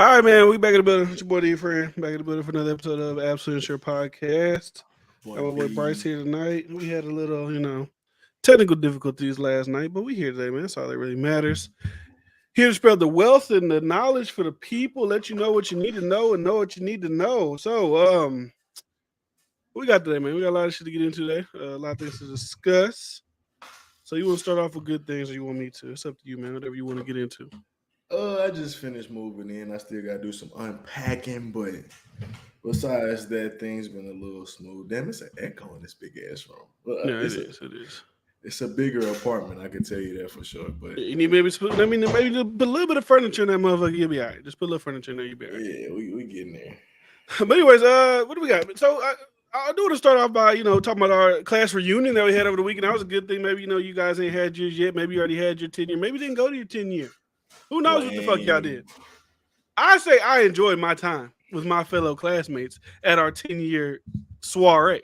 All right, man. We back in the building. It's your boy D friend. Back in the building for another episode of Absolute Insure Podcast. Got Boy my boy Bryce B. here tonight. We had a little, technical difficulties last night, but we here today, man. That's all that really matters. Here to spread the wealth and the knowledge for the people, let you know what you need to know and know what you need to know. So, what we got today, man. We got a lot of shit to get into today. A lot of things to discuss. So, you want to start off with good things, or you want me to? It's up to you, man. Whatever you want to get into. I just finished moving in. I still gotta do some unpacking, but besides that, things been a little smooth. Damn, it's an echo in this big ass room. Yeah, it is. It is. It's a bigger apartment. I can tell you that for sure. But You need maybe put, I mean, maybe just put a little bit of furniture in that motherfucker. You'll be all right. Just put a little furniture in there. You'll be all right. yeah, we getting there. But anyways, what do we got? So I do want to start off by talking about our class reunion that we had over the weekend. That was a good thing. Maybe you guys ain't had yours yet. Maybe you already had your 10-year. Maybe you didn't go to your 10-year. Who knows what the fuck y'all did? I say I enjoyed my time with my fellow classmates at our 10-year soiree.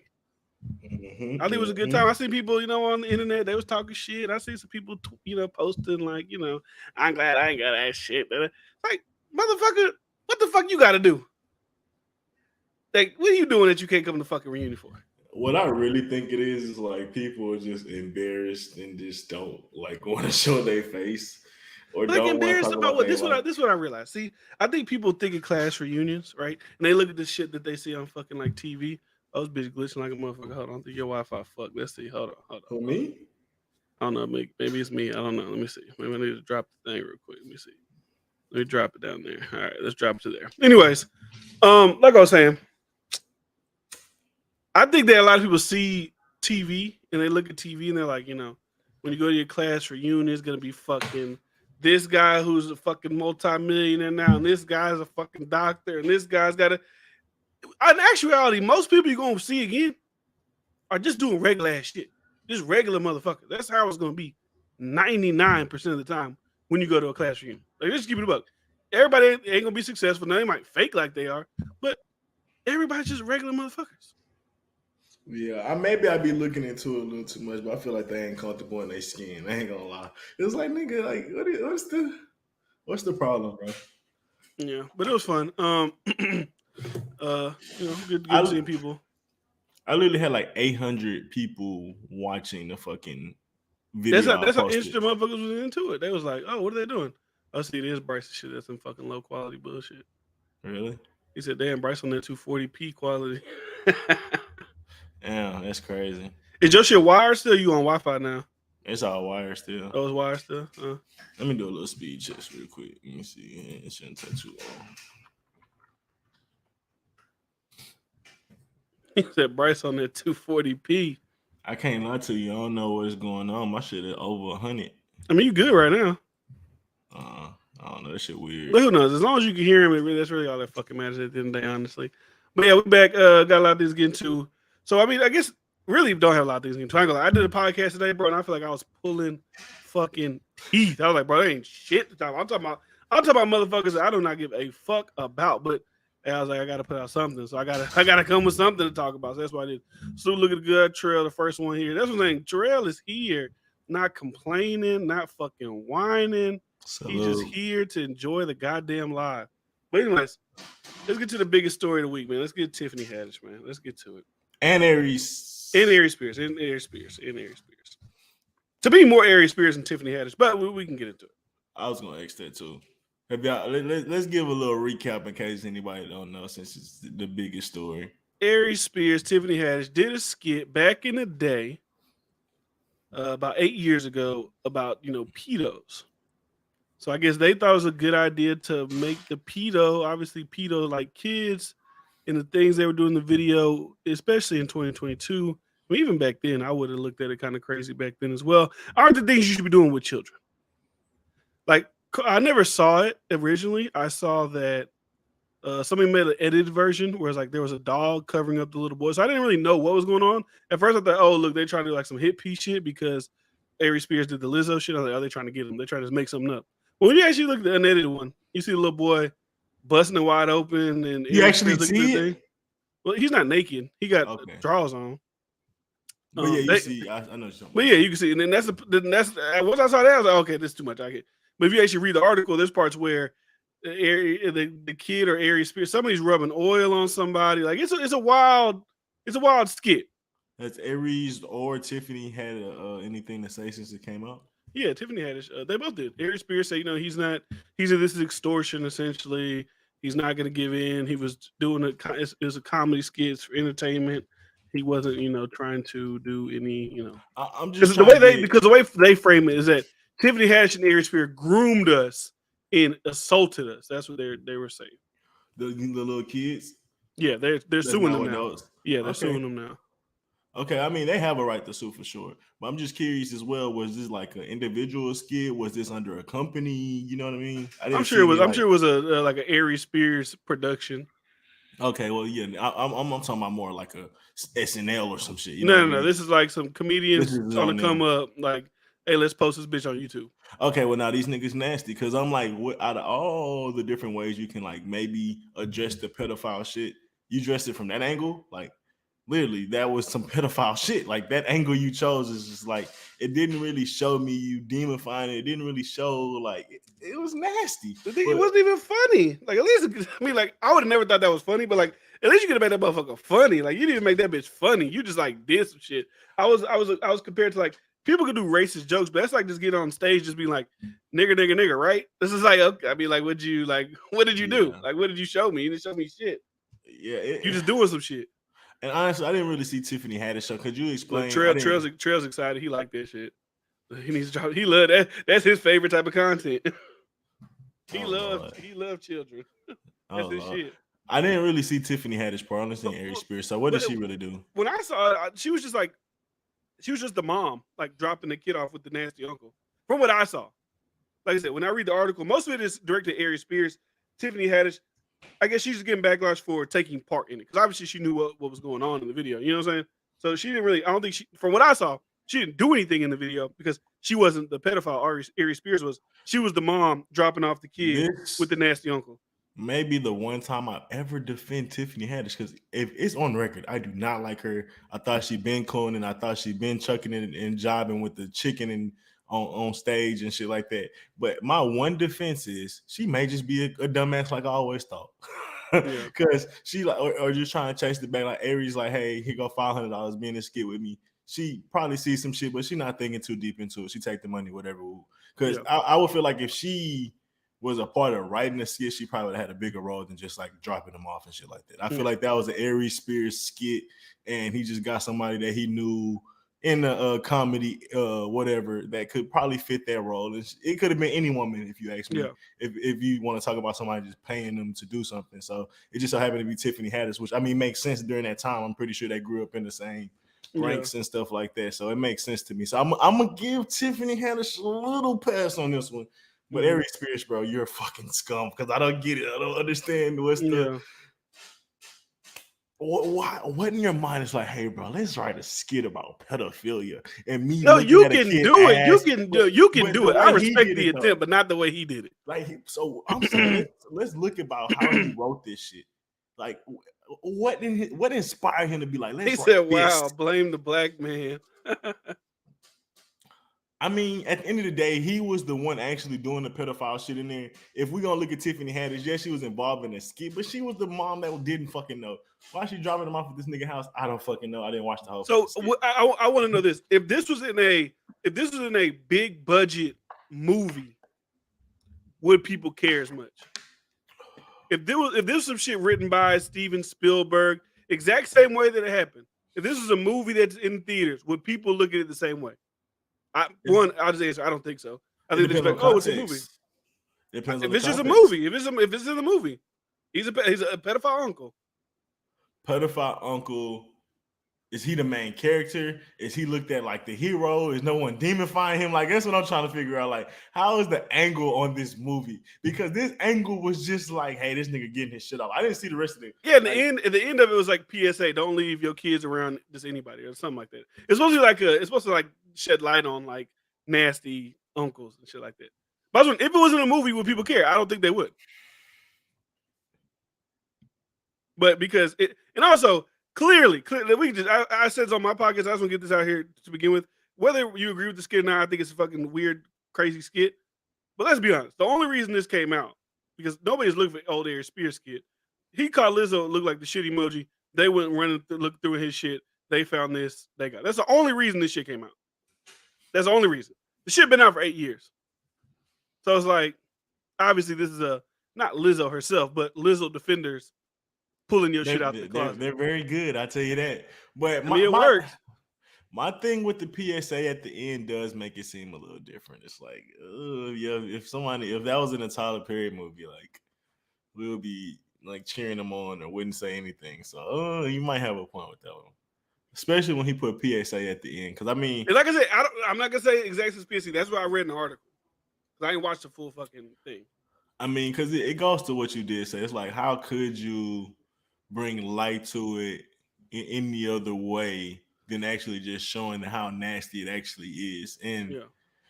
I think it was a good time. I see people, on the internet, they was talking shit. I see some people, posting like, I'm glad I ain't got that shit. Like, motherfucker, what the fuck you got to do? Like, what are you doing that you can't come to the fucking reunion for? What I really think it is like people are just embarrassed and just don't like want to show their face. Or like embarrassed about what this is what I realized. See, I think people think of class reunions, right? And they look at the shit that they see on fucking like TV. I was bitch glitching like a motherfucker. Hold on, I think your Wi-Fi fucked. Let's see. Hold on. For me? I don't know. Maybe it's me. I don't know. Let me see. Maybe I need to drop the thing real quick. Let me see. Let me drop it down there. All right, let's drop it to there. Anyways, like I was saying, I think that a lot of people see TV and they look at TV and they're like, when you go to your class reunion, it's gonna be fucking this guy who's a fucking multimillionaire now, and this guy's a fucking doctor, and this guy's got a. In actuality, most people you're gonna see again are just doing regular ass shit, just regular motherfuckers. That's how it's gonna be 99% of the time when you go to a class reunion. Like, just keep it a buck. Everybody ain't gonna be successful. Now they might fake like they are, but everybody's just regular motherfuckers. Yeah, maybe I be looking into it a little too much, but I feel like they ain't comfortable in their skin. I ain't gonna lie. It's like, nigga, like, what's the problem, bro? Yeah, but it was fun. Good seeing people. I literally had like 800 people watching the fucking video. That's how interesting motherfuckers was into it. They was like, "Oh, what are they doing?" I see this Bryce shit. That's some fucking low quality bullshit. Really? He said, "Damn, Bryce on that 240p quality." Yeah, that's crazy. Is your shit wired still? You on Wi-Fi now? It's all wired still. Oh, it's wired still? Let me do a little speed test real quick. Let me see. It shouldn't take too long. He said Bryce on that 240p. I can't lie to you. I don't know what's going on. My shit is over 100. I mean, you good right now. I don't know. That shit weird. But who knows? As long as you can hear him, that's really all that fucking matters at the end of the day, honestly. But yeah, we're back. Got a lot of things to get into. So, I mean, I guess really don't have a lot of things to get into. I did a podcast today, bro, and I feel like I was pulling fucking teeth. I was like, bro, that ain't shit to talk about. I'm talking about motherfuckers that I do not give a fuck about. But I was like, I got to put out something. So I gotta come with something to talk about. So that's why I did. So look at the good Terrell, the first one here. That's the thing. Terrell is here, not complaining, not fucking whining. He's just here to enjoy the goddamn live. But anyways, let's get to the biggest story of the week, man. Let's get Tiffany Haddish, man. Let's get to it. And Aries Spears. To be more Aries Spears than Tiffany Haddish, but we can get into it. I was gonna ask that too. Let's give a little recap in case anybody don't know, since it's the biggest story. Aries Spears, Tiffany Haddish did a skit back in the day, about 8 years ago, about pedos. So I guess they thought it was a good idea to make the obviously pedo like kids, and the things they were doing in the video, especially in 2022. I mean, even back then, I would have looked at it kind of crazy back then as well. Aren't the things you should be doing with children? Like, I never saw it originally. I saw that somebody made an edited version where it's like there was a dog covering up the little boy. So I didn't really know what was going on. At first, I thought, oh, look, they're trying to do like some hit piece shit because Aries Spears did the Lizzo shit. I was like, oh, they're trying to get him. They're trying to make something up. But when you actually look at the unedited one, you see the little boy busting it wide open, and you actually see it. Thing. Well, he's not naked. He got drawers on. But yeah, you see, I know something. But yeah, you can see, and then that's once I saw that, I was like, okay, this is too much. But if you actually read the article, there's parts where the kid or Aries Spears, somebody's rubbing oil on somebody. Like it's a wild skit. Has Aries or Tiffany had anything to say since it came out? Yeah, Tiffany Haddish. They both did. Aries Spears said, this is extortion essentially. He's not going to give in. He was doing it was a comedy skit for entertainment. He wasn't, trying to do any, I'm just because trying to get the way they frame it is that Tiffany Haddish and Aries Spears groomed us and assaulted us. That's what they were saying. the little kids. Yeah, they're That's suing not them what now. those. Yeah, they're Okay. suing them now. Okay, I mean they have a right to sue for sure, but I'm just curious as well. Was this like an individual skit? Was this under a company? You know what I mean? I didn't I'm sure it was. see I'm sure it was a like an Aries Spears production. Okay, well, yeah, I'm talking about more like a SNL or some shit. You know No, what I no, mean? this is like some This comedians is on the on come them. up. Like, hey, let's post this bitch on YouTube. Okay, well now these niggas nasty because I'm like, what out of all the different ways you can like maybe address the pedophile shit, you dressed it from that angle, like literally that was some pedophile shit. Like that angle you chose is just like it didn't really show me you demifying it. It didn't really show like it was nasty. The thing, it But wasn't even funny. Like, at least, I mean, like, I would have never thought that was funny, but like, at least you could have made that motherfucker funny. Like, you didn't make that bitch funny. You just like did some shit. I was compared to like people could do racist jokes, but that's like just get on stage, just being like, nigger, nigger, nigger, right? This is like, okay, I mean, like, what did you do? yeah, Like, what did you show me? You didn't show me shit. yeah. You just doing some shit. And honestly, I didn't really see Tiffany Haddish. So could you Look, explain? I didn't. Trail's excited. He liked that shit. He needs to drop. He loved that. That's his favorite type of content. Oh Lord. He loved children. Oh That's his Lord. shit. I didn't really see Tiffany Haddish, bro. I understand Aries Spears. So what did But she really do? when I saw it, she was just the mom, like dropping the kid off with the nasty uncle. From what I saw, like I said, when I read the article, most of it is directed at Aries Spears. Tiffany Haddish, I guess she's just getting backlash for taking part in it because obviously she knew what was going on in the video. You know what I'm saying? So she didn't really. I don't think from what I saw, she didn't do anything in the video because she wasn't the pedophile. Aries Spears was. She was the mom dropping off the kid with This the nasty uncle. may be the one time I ever defend Tiffany Haddish because if it's on record, I do not like her. I thought she'd been cooning. I thought she'd been chucking it and jobbing with the chicken and on stage and shit like that. But my one defense is she may just be a dumbass like I always thought. Yeah. Because she like or just trying to chase the bag like Aries like, hey, here go $500 being a skit with me. She probably sees some shit, but she's not thinking too deep into it. She take the money, whatever. Because Yeah. I would feel like if she was a part of writing the skit, she probably would have had a bigger role than just like dropping them off and shit like that. I feel like that was an Aries Spears skit, and he just got somebody that he knew in the comedy, whatever, that could probably fit that role. It could have been any woman, if you ask me. Yeah. If you want to talk about somebody just paying them to do something, so it just so happened to be Tiffany Haddish, which I mean makes sense during that time. I'm pretty sure they grew up in the same ranks and stuff like that, so it makes sense to me. So I'm gonna give Tiffany Haddish a little pass on this one. But Aries Spears, bro, you're a fucking scum because I don't get it. I don't understand what's the what in your mind is like, hey, bro, let's write a skit about pedophilia and me. No, you at a can kid do it. ass, You can do it. I respect the though. attempt, but not the way he did it. Like, so I'm saying, let's look about how he wrote this shit. Like, what inspired him to be like? Let's He write said, this. "Wow, blame the black man." I mean, at the end of the day, he was the one actually doing the pedophile shit in there. If we're gonna look at Tiffany Haddish, yes, she was involved in a skit, but she was the mom that didn't fucking know. Why she dropping him off at this nigga house? I don't fucking know. I didn't watch the whole. So I want to know this: if this was in a big budget movie, would people care as much? If this was some shit written by Steven Spielberg, exact same way that it happened. If this was a movie that's in theaters, would people look at it the same way? I'll just answer. I don't think so. I think they're like, oh, it's a movie. Depends if on it's the just a context. movie, if it's in the movie, he's a pedophile uncle. Pedophile uncle. Is he the main character? Is he looked at like the hero? Is no one demifying him? Like, that's what I'm trying to figure out. Like, how is the angle on this movie? Because this angle was just like, hey, this nigga getting his shit off. I didn't see the rest of it. Yeah, at the end of it was like PSA: don't leave your kids around just anybody or something like that. It's supposed to like shed light on like nasty uncles and shit like that. But if it was in a movie, would people care? I don't think they would. But because it, and also clearly, we just I said on my podcast, I just want to get this out here to begin with. Whether you agree with the skit or not, I think it's a fucking weird, crazy skit. But let's be honest. The only reason this came out because nobody's looking for old Aries Spears skit. He called Lizzo look like the shit emoji. They went running to look through his shit. They found this. They got. That's the only reason this shit came out. That's the only reason. The shit been out for 8 years. So it's like, obviously, this is not Lizzo herself, but Lizzo defenders pulling your shit out the closet. They're very good, I tell you that. But it works. My thing with the PSA at the end does make it seem a little different. It's like, yeah, if that was in a Tyler Perry movie, like we'll be like cheering them on or wouldn't say anything. So, you might have a point with that one. Especially when he put PSA at the end. Because, I mean... Like I said, I'm not going to say exact as PSA. That's what I read in the article. Because I ain't watched the full fucking thing. I mean, because it goes to what you did say. It's like, how could you bring light to it in any other way than actually just showing how nasty it actually is?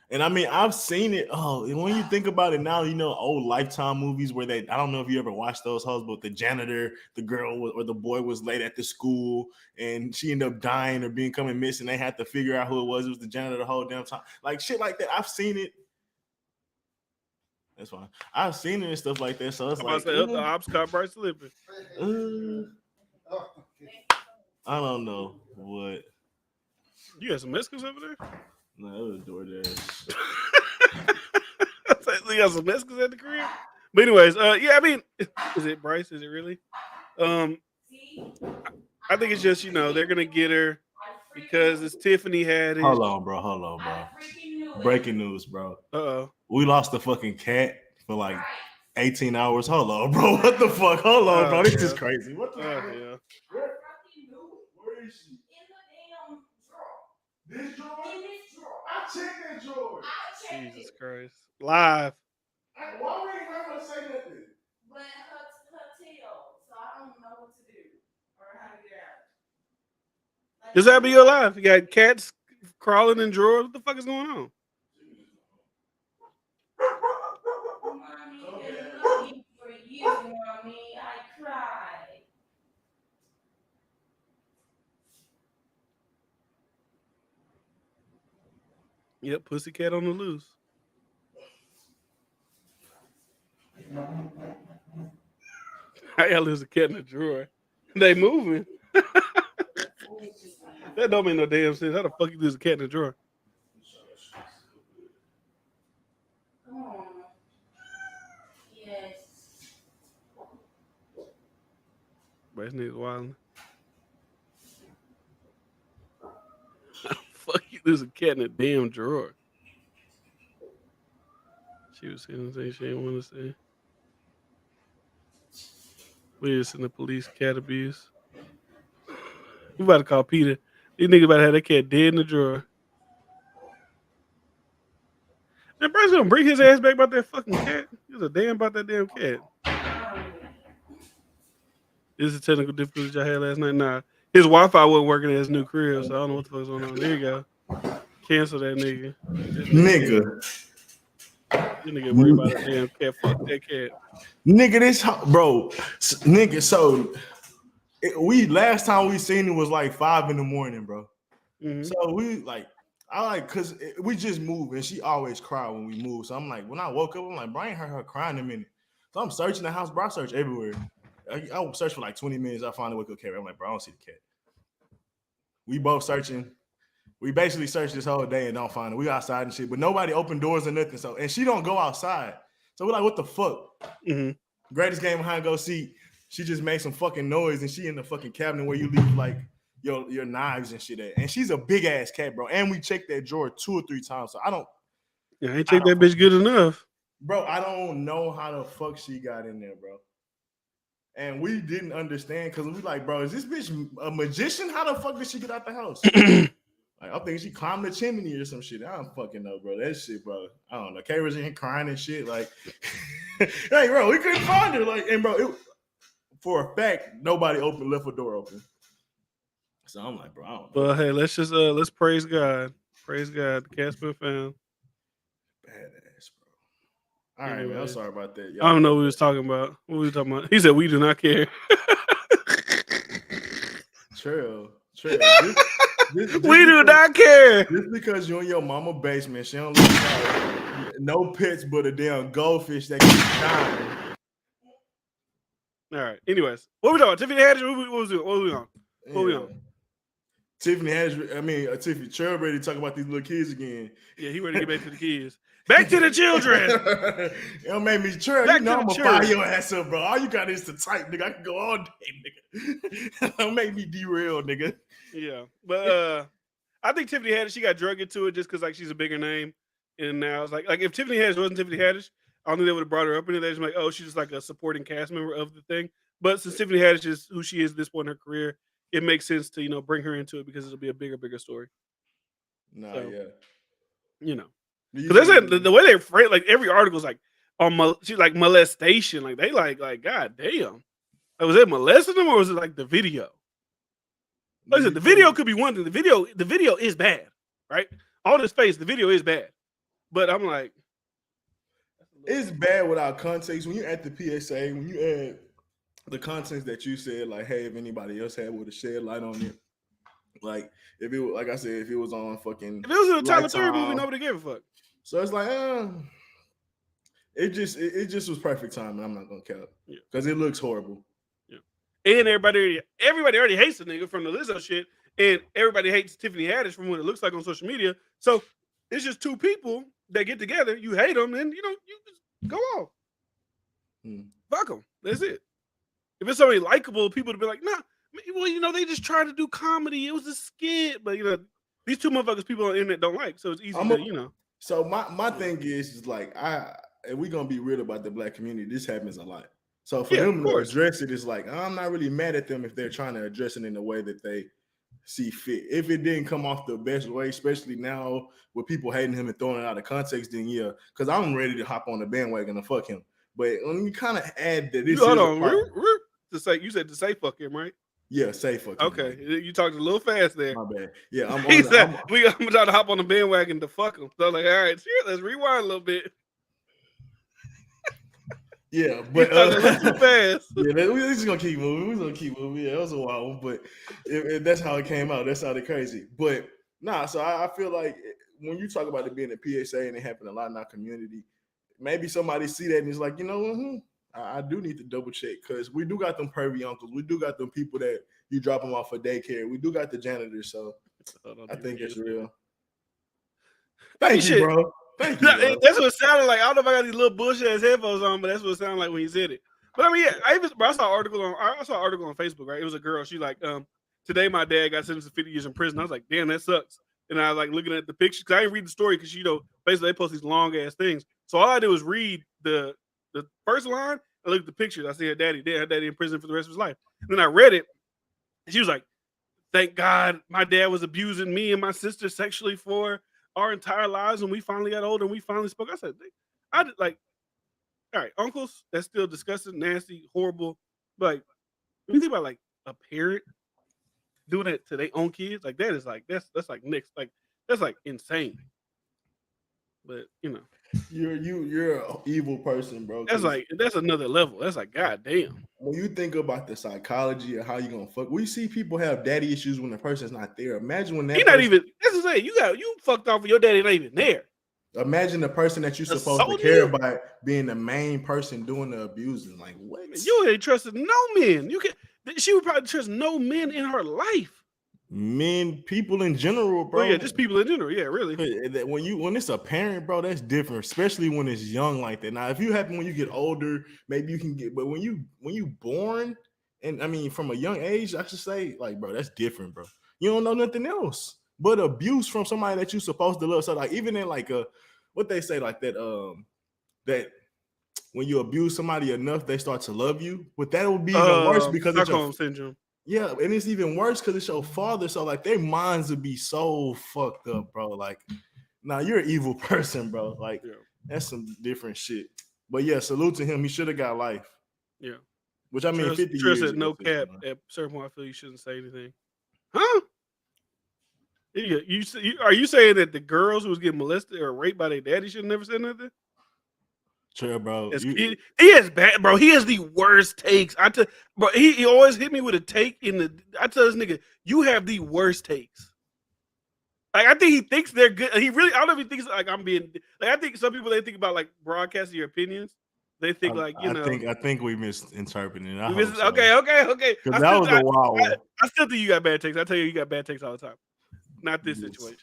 And I mean, I've seen it. Oh, and when you think about it now, old Lifetime movies where I don't know if you ever watched those hoes, but the janitor, the girl or the boy was late at the school and she ended up dying or becoming missing. They had to figure out who it was. It was the janitor the whole damn time. Like shit like that. I've seen it. That's fine. I've seen it and stuff like that. So it's like the ops caught Bryce slipping. I don't know what. You got some Mexicans over there? No, it was DoorDash. You got some Mexicans at the crib? But anyways, yeah, I mean, is it Bryce? Is it really? I think it's just, they're going to get her because it's Tiffany Haddish. Hold on, bro. Breaking news, bro. Uh-oh. We lost the fucking cat for like 18 hours. Hold on, bro. What the fuck? Hold on, bro. This is crazy. What the fuck? Yeah. Where is she? This drawer? In this drawer. I checked that drawer. Jesus Christ. Live. Why would you have to say nothing? But her tail, so I don't know what to do or how to get out. Does that be your life? You got cats crawling in drawers? What the fuck is going on? Mommy, they're looking for you, Mommy. I cried. Yep, pussycat on the loose. How y'all lose a cat in the drawer? They moving. That don't make no damn sense. How the fuck you lose a cat in the drawer? Oh. Yes. Bryce niggas wildin'. Fuck you lose a cat in a damn drawer. She was saying things she didn't want to say. We just in the police cat abuse. You about to call Peter. These niggas about to have that cat dead in the drawer. Man, Bryce gonna bring his ass back about that fucking cat. He was a damn about that damn cat. This is a technical difficulty I had last night. Nah, his Wi-Fi wasn't working at his new crib, so I don't know what the fuck's going on. There you go. Cancel that nigga. Nigga. You nigga worry about that damn cat. Fuck that cat. Nigga, bro. Nigga, so last time we seen it was like 5 a.m, bro. Mm-hmm. So we cause we just moved and she always cry when we move. So I'm like, when I woke up, I'm like, bro, I ain't heard her crying in a minute. So I'm searching the house, bro. I search everywhere. I search for like 20 minutes. I finally wake up, cat. I'm like, bro, I don't see the cat. We both searching. We basically searched this whole day and don't find it. We outside and shit, but nobody opened doors or nothing. So, and she don't go outside. So we're like, what the fuck? Mm-hmm. Greatest game behind go seat. She just made some fucking noise and she in the fucking cabinet where you leave like your knives and shit at. And she's a big ass cat, bro. And we checked that drawer 2 or 3 times. So I ain't checked that bitch good enough. Bro, I don't know how the fuck she got in there, bro. And we didn't understand because we like, bro, is this bitch a magician? How the fuck did she get out the house? Like, I'm thinking she climbed the chimney or some shit. I don't fucking know, bro. That shit, bro. I don't know. Kay was in here crying and shit. Like, hey, bro, we couldn't find her. Like, and bro, for a fact, nobody left a door open. So I'm like, bro, I don't know. Well, hey, let's praise God. Praise God. The cat's been found. Badass, bro. All right, man. I'm sorry about that. I don't know what we was talking about. What we talking about? He said we do not care. True. We do not care. Just because you're in your mama basement, she don't look like no pets but a damn goldfish that can shine. All right. Anyways, what we doing? Tiffany Haddish. What was we on? What we on? Tiffany Haddish. I mean, Tiffany Chubb ready to talk about these little kids again. Yeah, he ready to get back to the kids. Back to the children. It made me Chubb. You know I'm gonna fire your ass up, bro. All you got is to type, nigga. I can go all day, nigga. Don't make me derail, nigga. Yeah, but I think Tiffany Haddish, she got drug into it just because like she's a bigger name, and now it's like if Tiffany Haddish wasn't Tiffany Haddish, I don't think they would have brought her up into that. It's like, oh, she's just like a supporting cast member of the thing. But since Tiffany Haddish is who she is at this point in her career, it makes sense to bring her into it because it'll be a bigger story. Nah, so, yeah, because the way they frame like every article is like she's like molestation, like they like god damn, like, was it molesting them or was it like the video? Like I said, the video could be one thing. The video is bad, right? On his face, the video is bad, but I'm like, it's bad without context. When you add the PSA, when you add the context that you said, like, hey, if anybody else would have shed light on it, like if it was, like I said, if it was on fucking, if it was in a Tyler Perry movie, nobody gave a fuck. So it's like, it just was perfect timing. I'm not gonna count because it looks horrible. Yeah, and everybody already hates the nigga from the Lizzo shit, and everybody hates Tiffany Haddish from what it looks like on social media. So it's just two people that get together. You hate them, and you just go off. Fuck them. That's it. If it's somebody likable, people would be like, nah. Well, they just tried to do comedy. It was a skit, but these two motherfuckers people on the internet don't like, so it's easy to. So my thing is like if we're gonna be real about the black community, this happens a lot. So for them to address it, it's like I'm not really mad at them if they're trying to address it in the way that they see fit. If it didn't come off the best way, especially now with people hating him and throwing it out of context, then yeah, because I'm ready to hop on the bandwagon and fuck him. But when you kind of add that this hold on, you said to say fuck him, right? Yeah, say fuck him. Okay, you talked a little fast there. My bad. Yeah, I'm trying to hop on the bandwagon to fuck him. So I'm like, all right, sure, let's rewind a little bit. Yeah, but too fast. Yeah, we're just gonna keep moving. Yeah, it was a wild one, but that's how it came out. That sounded crazy. But nah, so I feel like when you talk about it being a PSA and it happened a lot in our community, maybe somebody see that and is like, I do need to double check because we do got them pervy uncles. We do got them people that you drop them off for daycare. We do got the janitors. So I think it's real. Thank you, bro. Thank you. Bro. That's what it sounded like. I don't know if I got these little bullshit ass headphones on, but that's what it sounded like when he said it. But I mean, yeah, I saw an article on Facebook, right? It was a girl. She like, today my dad got sentenced to 50 years in prison. I was like, damn, that sucks. And I was like looking at the pictures because I didn't read the story because basically they post these long ass things. So all I did was read the first line. I looked at the pictures. I see her daddy in prison for the rest of his life. And then I read it. And she was like, thank God my dad was abusing me and my sister sexually for our entire lives. And we finally got older and we finally spoke. I said, all right, uncles, that's still disgusting, nasty, horrible. But like, when you think about like a parent doing that to their own kids, like that is like, that's like next, like, that's like insane. But you're an evil person, bro. That's another level. That's like goddamn. When you think about the psychology of how you gonna fuck, we see people have daddy issues when the person's not there. Imagine when that not even. That's the thing. You fucked off with your daddy not even there. Imagine the person that you're supposed to care about being the main person doing the abusing. Like what? You ain't trusted no men. She would probably trust no men in her life. Men, people in general, bro. Oh, yeah, just people in general. Yeah, really. When it's a parent, bro, that's different, especially when it's young like that. Now, if you happen when you get older, maybe you can get, but when you born, and I mean from a young age, I should say, like, bro, that's different, bro. You don't know nothing else but abuse from somebody that you're supposed to love. So, like, even in like what they say, like that, that when you abuse somebody enough, they start to love you. But that would be even worse because Stockholm syndrome. Yeah, and it's even worse because it's your father. So like their minds would be so fucked up, bro. Like, nah, you're an evil person, bro. Like, that's some different shit. But yeah, salute to him. He should have got life. Yeah. Which I mean, 50 years. At no cap. At a certain point, I feel you shouldn't say anything. Huh? Are you saying that the girls who was getting molested or raped by their daddy should have never said nothing? Sure, bro. He is bad, bro. He has the worst takes. Bro, he always hit me with a take I tell this nigga, you have the worst takes. Like I think he thinks they're good. I don't know if he thinks like I'm being like I think some people they think about like broadcasting your opinions. They think like you know. I think we misinterpreted it. I Okay. hope so. Because that was a wild one. I still think you got bad takes. I tell you got bad takes all the time. Not this Yes. situation.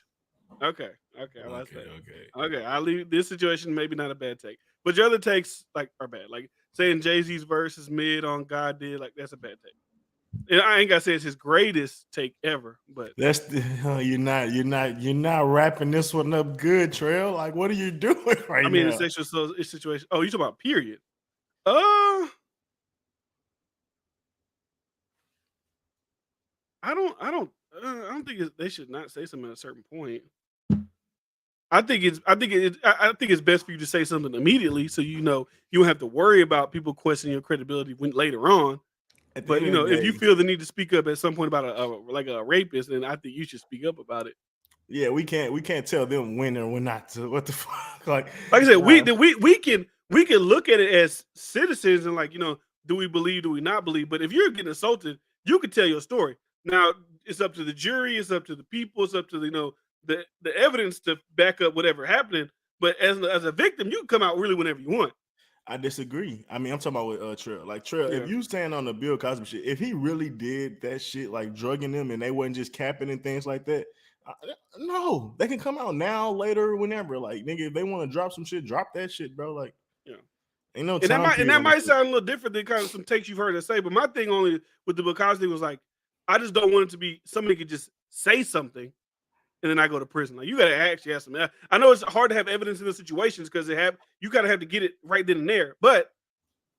Okay. I was Okay. okay. I'll leave this situation. Maybe not a bad take, but your other takes like are bad. Like saying Jay-Z's verse is mid on God did. Like that's a bad take. And I ain't gotta say it's his greatest take ever, but That's you're not wrapping this one up good, Trail. Like, what are you doing right I mean, now? the sexual situation. Oh, you talking about period? I don't think they should not say something at a certain point. I think it's best for you to say something immediately, so you know you don't have to worry about people questioning your credibility when later on. At the But end you of know, the if you day, feel the need to speak up at some point about a rapist, then I think you should speak up about it. yeah, we can't tell them when or when not to. What the fuck? Like I said, we can look at it as citizens and like you know, do we believe, do we not believe? But if you're getting assaulted, you can tell your story. Now it's up to the jury, it's up to the people, it's up to you know the evidence to back up whatever happening. But as a victim, you can come out really whenever you want. I disagree. I mean, I'm talking about with Trail. Like Trail, Yeah. if you stand on the Bill Cosby shit, if he really did that shit, like drugging them, and they wasn't just capping and things like that, no, they can come out now, later, whenever. Like, nigga, if they want to drop some shit, drop that shit, bro. Like, Yeah. ain't no And time period. that on might this shit. sound a little different than kind of some takes you've heard us say, but my thing only with the Bill Cosby was like, I just don't want it to be somebody could just say something and then I go to prison. Like you gotta actually have some. I know it's hard to have evidence in those situations because you gotta have to get it right then and there. But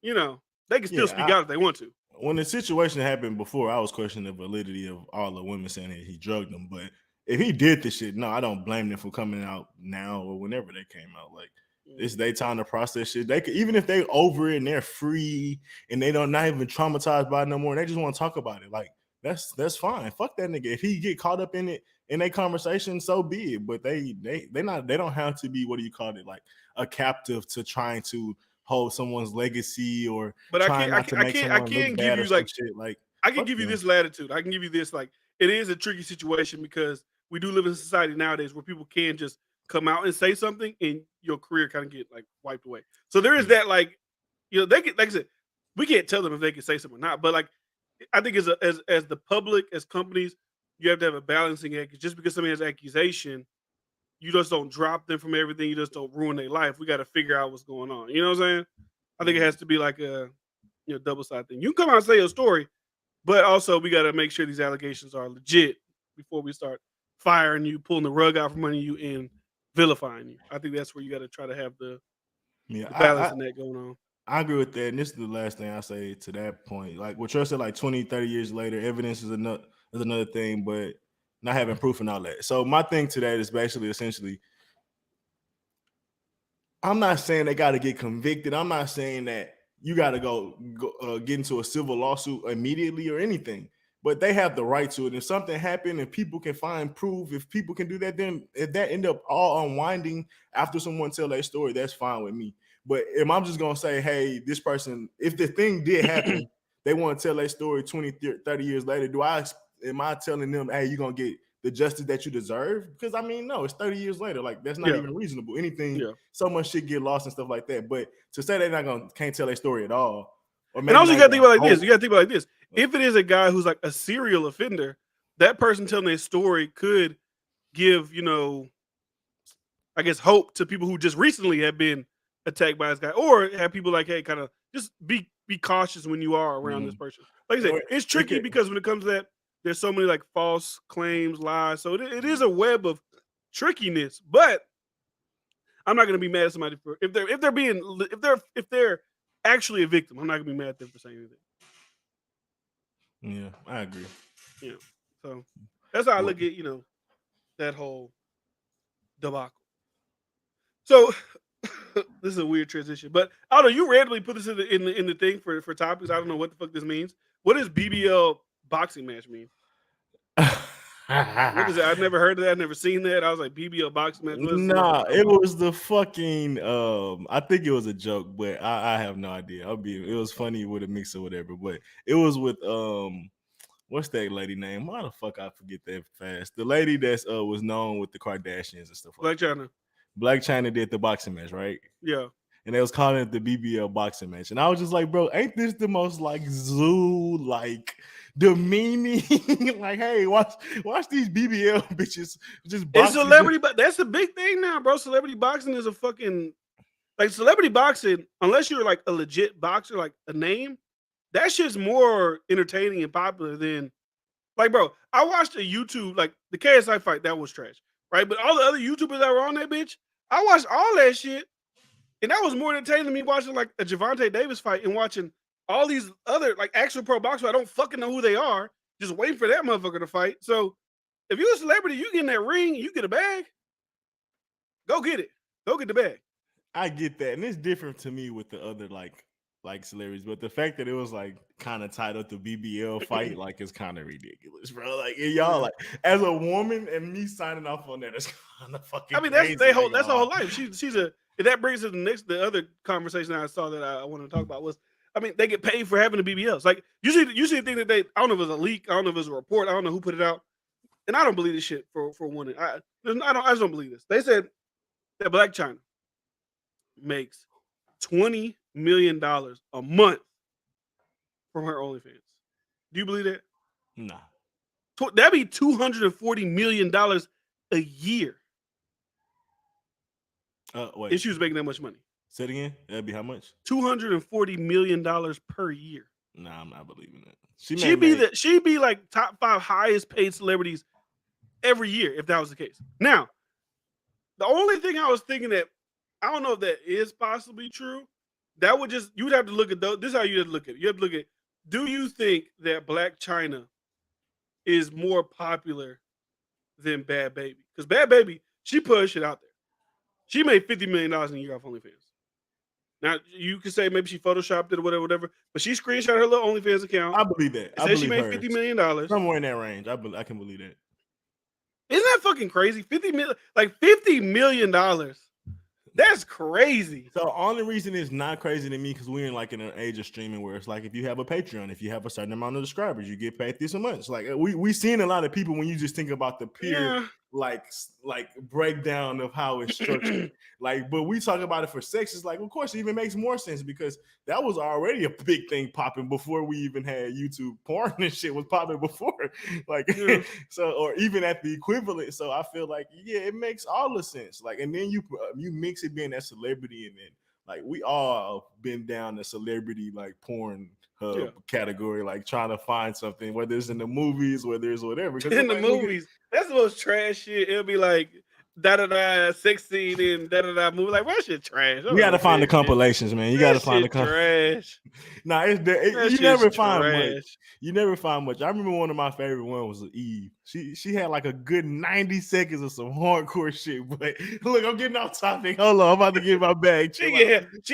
you know they can still speak out if they want to. When the situation happened before, I was questioning the validity of all the women saying that he drugged them. But if he did this shit, no, I don't blame them for coming out now or whenever they came out. Like it's their time to process shit. They could, even if they over it and they're free and they don't not even traumatized by it no more, and they just want to talk about it. Like that's fine. Fuck that nigga. If he get caught up in it in a conversation, so be it. But they don't have to be, what do you call it, like a captive to trying to hold someone's legacy or But trying not to make someone can look give bad or you some like shit. Like I can fuck give you them. this latitude. I can give you this like it is a tricky situation because we do live in a society nowadays where people can just come out and say something and your career kind of get like wiped away. So there is that like you know they can like I said we can't tell them if they can say something or not. But like I think as the public as companies you have to have a balancing act. Just because somebody has accusation, you just don't drop them from everything. You just don't ruin their life. We got to figure out what's going on. You know what I'm saying? I think it has to be like a double sided thing. You can come out and say your story, but also we got to make sure these allegations are legit before we start firing you, pulling the rug out from under you, and vilifying you. I think that's where you got to try to have the balance in that going on. I agree with that. And this is the last thing I say to that point. Like what Trey said, like 20, 30 years later, evidence is another thing, but not having proof and all that. So my thing to that is essentially, I'm not saying they got to get convicted. I'm not saying that you got to go get into a civil lawsuit immediately or anything, but they have the right to it. If something happened and people can find proof, if people can do that, then if that end up all unwinding after someone tell their story, that's fine with me. But if I'm just going to say, hey, this person, if the thing did happen, they want to tell their story 20, 30 years later, am I telling them, hey, you're going to get the justice that you deserve? Because I mean, no, it's 30 years later. Like that's not even reasonable. Anything, so much shit get lost and stuff like that. But to say they're not can't tell their story at all, or maybe and also you got to think about like this. You got to think about like this. If it is a guy who's like a serial offender, that person telling their story could give I guess hope to people who just recently have been attacked by this guy, or have people like, hey, kind of just be cautious when you are around this person. Like I said, it's tricky because when it comes to that, there's so many like false claims, lies. So it is a web of trickiness. But I'm not going to be mad at somebody for if they're actually a victim. I'm not going to be mad at them for saying anything. Yeah, I agree. Yeah, so that's how I look at that whole debacle. So this is a weird transition, but I don't know. You randomly put this in the thing for topics. I don't know what the fuck this means. What does BBL boxing match mean? What is it? I've never heard of that. I've never seen that. I was like, BBL boxing match. Nah, it was the fucking. I think it was a joke, but I have no idea. It was funny with a mix or whatever, but it was with what's that lady name? Why the fuck I forget that fast? The lady that's was known with the Kardashians and stuff like that. Blac Chyna. Blac Chyna did the boxing match, right? Yeah. and they was calling it the BBL boxing match. And I was just like, bro, ain't this the most like zoo like demeaning? Like, hey, watch these BBL bitches just boxing. It's celebrity, but that's the big thing now, bro. Celebrity boxing is a fucking like celebrity boxing. Unless you're like a legit boxer, like a name, that shit's more entertaining and popular than like, bro. I watched a YouTube like the KSI fight that was trash, right? But all the other YouTubers that were on that bitch, I watched all that shit. And that was more entertaining than me watching like a Javante Davis fight and watching all these other like actual pro boxers. I don't fucking know who they are. Just waiting for that motherfucker to fight. So if you're a celebrity, you get in that ring, you get a bag. Go get it. Go get the bag. I get that, and it's different to me with the other like celebrities, but the fact that it was like kind of tied up to BBL fight, like it's kind of ridiculous, bro. Like y'all, like as a woman and me signing off on that is kind of fucking. I mean, crazy, that's her whole life. She's a. And that brings us to the other conversation I saw that I wanted to talk about was, I mean, they get paid for having the BBLs. Like you see the thing that I don't know if it was a leak, I don't know if it was a report, I don't know who put it out, and I don't believe this shit for one. I just don't believe this. They said that Black China makes $20 million a month from her OnlyFans. Do you believe that? Nah. That'd be $240 million a year. Wait. If she was making that much money. Say it again. That'd be how much? $240 million per year. Nah, I'm not believing that. She'd be like top 5 highest paid celebrities every year if that was the case. Now, the only thing I was thinking that I don't know if that is possibly true. That would just you would have to look at those. This is how you have to look at it. You have to look at, do you think that Black China is more popular than Bad Baby? Because Bad Baby, she put her shit out there. She made $50 million in a year off OnlyFans. Now you could say maybe she photoshopped it or whatever, but she screenshot her little OnlyFans account. I believe that. I believe she made $50 million. Somewhere in that range. I can believe that. Isn't that fucking crazy? $50 million. That's crazy. So the only reason it's not crazy to me because we're in like in an age of streaming where it's like if you have a Patreon, if you have a certain amount of subscribers, you get paid this much. Like we seen a lot of people when you just think about the pure like breakdown of how it's structured. Like, but we talk about it for sex. It's like, of course, it even makes more sense because that was already a big thing popping before we even had YouTube. Porn and shit was popping before, like so, or even at the equivalent. So I feel like it makes all the sense. Like, and then you mix it being that celebrity, and then like we all been down the celebrity like porn category, like trying to find something, whether it's in the movies, whether it's whatever. In the movies, that's the most trash shit. It'll be like da sex scene and da movie. Like, that shit trash. You gotta find the compilations, man. You gotta find the trash. Nah, you never find much. You never find much. I remember one of my favorite ones was Eve. She had like a good 90 seconds of some hardcore shit. But look, I'm getting off topic. Hold on, I'm about to get my bag. She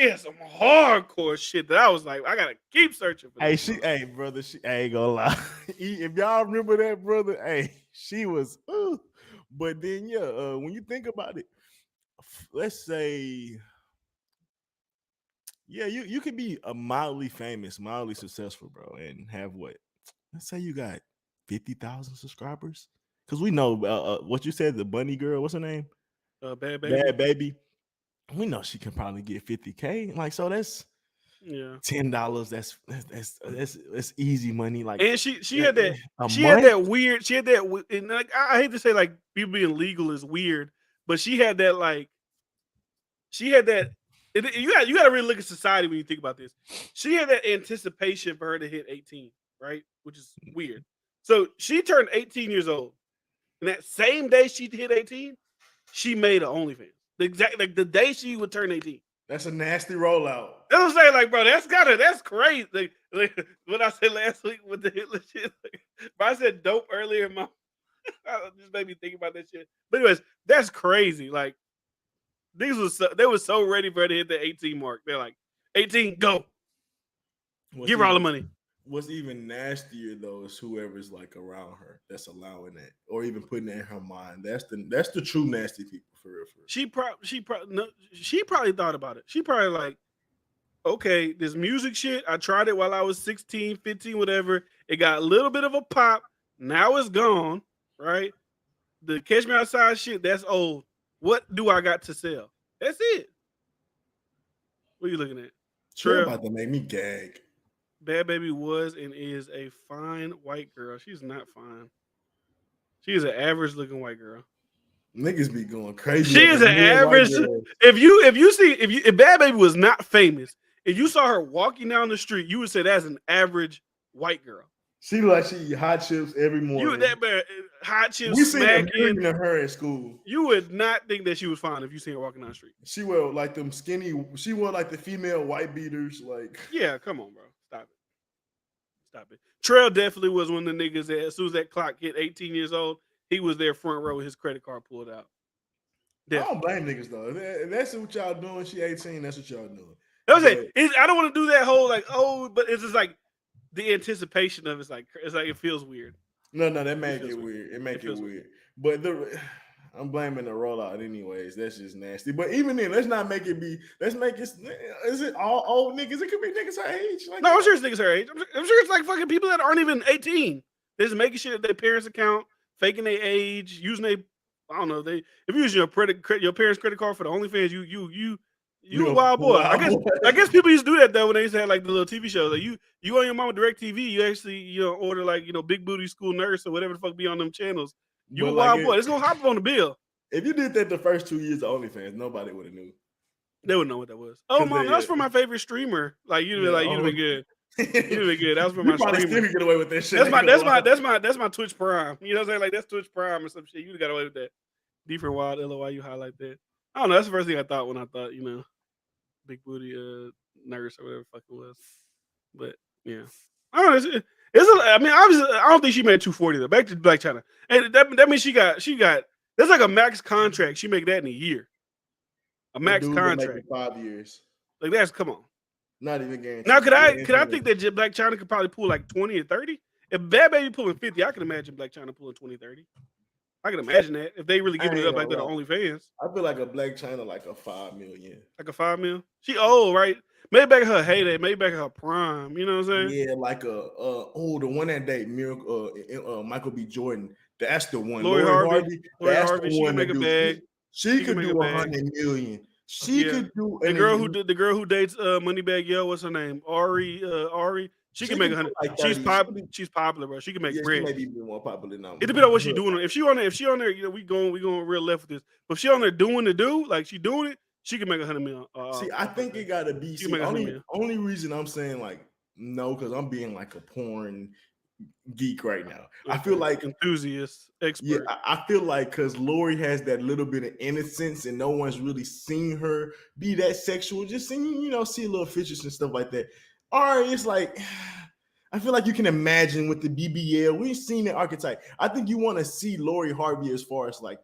had some hardcore shit that I was like, I gotta keep searching for. Hey, brother, I ain't gonna lie. If y'all remember that, brother, hey, she was. But then, when you think about it, let's say, you could be a mildly famous, mildly successful, bro, and have what? Let's say you got 50,000 subscribers. Because we know what you said, the bunny girl, what's her name? Bad Baby. Bad Baby. We know she can probably get 50K. Like, so that's $10. That's easy money. Like, and she had that weird. And like I hate to say like people being legal is weird, but she had that. You got to really look at society when you think about this. She had that anticipation for her to hit 18, right? Which is weird. So she turned 18 years old, and that same day she hit 18, she made an OnlyFans. The day she would turn 18. That's a nasty rollout. That's what I'm saying, like, bro, that's crazy. Like what I said last week with the Hitler shit. But I said dope earlier in my just made me think about that shit. But anyways, that's crazy. Like, they were so ready for her to hit the 18 mark. They're like, 18, go. Give her all the money. What's even nastier though is whoever's like around her that's allowing that, or even putting it in her mind. That's the true nasty people for real. She probably thought about it. She probably like, okay, this music shit, I tried it while I was 16, 15, whatever. It got a little bit of a pop. Now it's gone, right? The Catch Me Outside shit, that's old. What do I got to sell? That's it. What are you looking at? Trey about to make me gag. Bad Baby was and is a fine white girl. She's not fine. She is an average looking white girl. Niggas be going crazy. She is an average. If Bad Baby was not famous, if you saw her walking down the street, you would say that's an average white girl. She like she eat hot chips every morning. You that bad hot chips. We seen a smacking. million of her at school. You would not think that she was fine if you seen her walking down the street. She wore like them skinny. She wore like the female white beaters. Like, yeah, come on, bro, stop it. Trail definitely was one of the niggas that as soon as that clock hit 18 years old, he was there front row with his credit card pulled out. Definitely. I don't blame niggas though. If that's what y'all doing. She 18. That's what y'all doing. I don't want to do that whole like but it's just like the anticipation of it's like it feels weird. No, that make it weird. It make it weird. But I'm blaming the rollout anyways. That's just nasty. But even then, let's not make it be. Let's make it. Is it all old niggas? It could be niggas her age. Like, no, I'm sure it's niggas her age. I'm sure it's like fucking people that aren't even 18. They're just making shit at their parents' account, faking their age, using their. I don't know. If you use your parents' credit card for the OnlyFans, you a wild boy. I guess people used to do that though when they used to have like the little TV shows. Like you on your mama direct TV, you actually order like big booty school nurse or whatever the fuck be on them channels. You a wild boy. It's gonna hop up on the bill. If you did that the first 2 years of OnlyFans, nobody would have knew. They wouldn't know what that was. Oh, mom, that's for my favorite streamer. Like you'd been good. You'd been good. That was for my streamer. Still get away with that shit. That's my Twitch Prime. You know what I'm saying? Like that's Twitch Prime or some shit. You'd got away with that. Different wild LOY. You highlight that. I don't know. That's the first thing I thought when I thought big booty nurse or whatever the fuck it was. But yeah, I don't know. I mean, obviously, I don't think she made 240 though. Back to Black China, and that means she got. That's like a max contract. She make that in a year. A max contract. 5 years. Like that's come on. Not even guaranteed. Now could I think that Black China could probably pull like 20 or 30? If Bad Baby pulling 50, I can imagine Black China pulling 20, 30. I can imagine that if they really giving it up like that on OnlyFans. I feel like a Black China like a 5 million. Like a 5 mil? She old, right? Maybe back in her heyday, maybe back in her prime. You know what I'm saying? Yeah, like the one that date Michael B. Jordan. That's the one. Lori Harvey. That's the one. She can make a bag. She could do 100 million. She could do the girl who dates Moneybag Yo. What's her name? Ari. She can make 100. Like she's popular, bro. She can make bread. She may be more popular now. It depends on what she's doing. If she on there, we going real left with this. But if she on there doing the do, like she doing it, she can make 100 million. I think it gotta be. Only reason I'm saying like no, because I'm being like a porn geek right now. I feel like enthusiast, expert. Yeah, I feel like because Lori has that little bit of innocence, and no one's really seen her be that sexual. Just seeing, see little features and stuff like that. Or it's like, I feel like you can imagine with the BBL, we've seen that archetype. I think you want to see Lori Harvey as far as like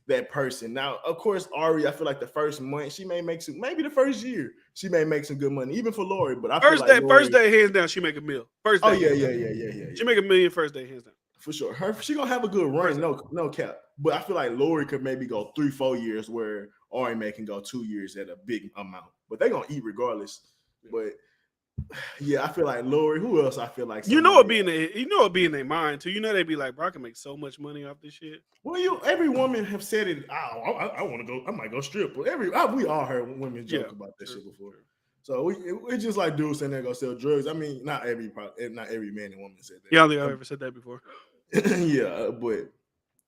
that person. Now, of course, Ari, I feel like the first month she may make some, maybe the first year she may make some good money, even for Lori. But I feel like first day, hands down, she make a meal. First day, yeah. She make $1 million first day, hands down. For sure, she gonna have a good run, no cap. But I feel like Lori could maybe go 3-4 years, where Ari may can go 2 years at a big amount. But they gonna eat regardless. But yeah, I feel like Lori. Who else? I feel like it be in their mind too. They be like, bro, I can make so much money off this shit. Well, every woman have said it. I want to go. I might go strip. But we all heard women joke about that shit before. So we just like dudes saying they go sell drugs. I mean, not every man and woman said that. Yeah, I don't think I've ever said that before. Yeah, but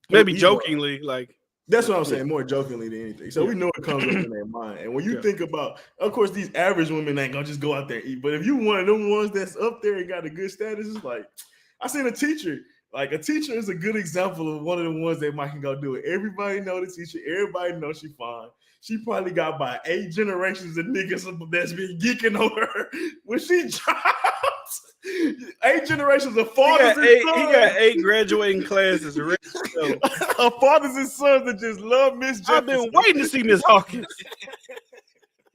maybe jokingly, like. That's what I'm saying, more jokingly than anything. So we know it comes up in their mind. And when you think about, of course, these average women ain't gonna just go out there and eat. But if you one of them ones that's up there and got a good status, it's like, I seen a teacher. Like a teacher is a good example of one of the ones that might can go do it. Everybody know the teacher. Everybody know she fine. She probably got by 8 generations of niggas that's been geeking on her when she drops. 8 generations of fathers and sons. He got 8 graduating classes. Of fathers and sons that just love Miss Jefferson. I've been waiting to see Miss Hawkins.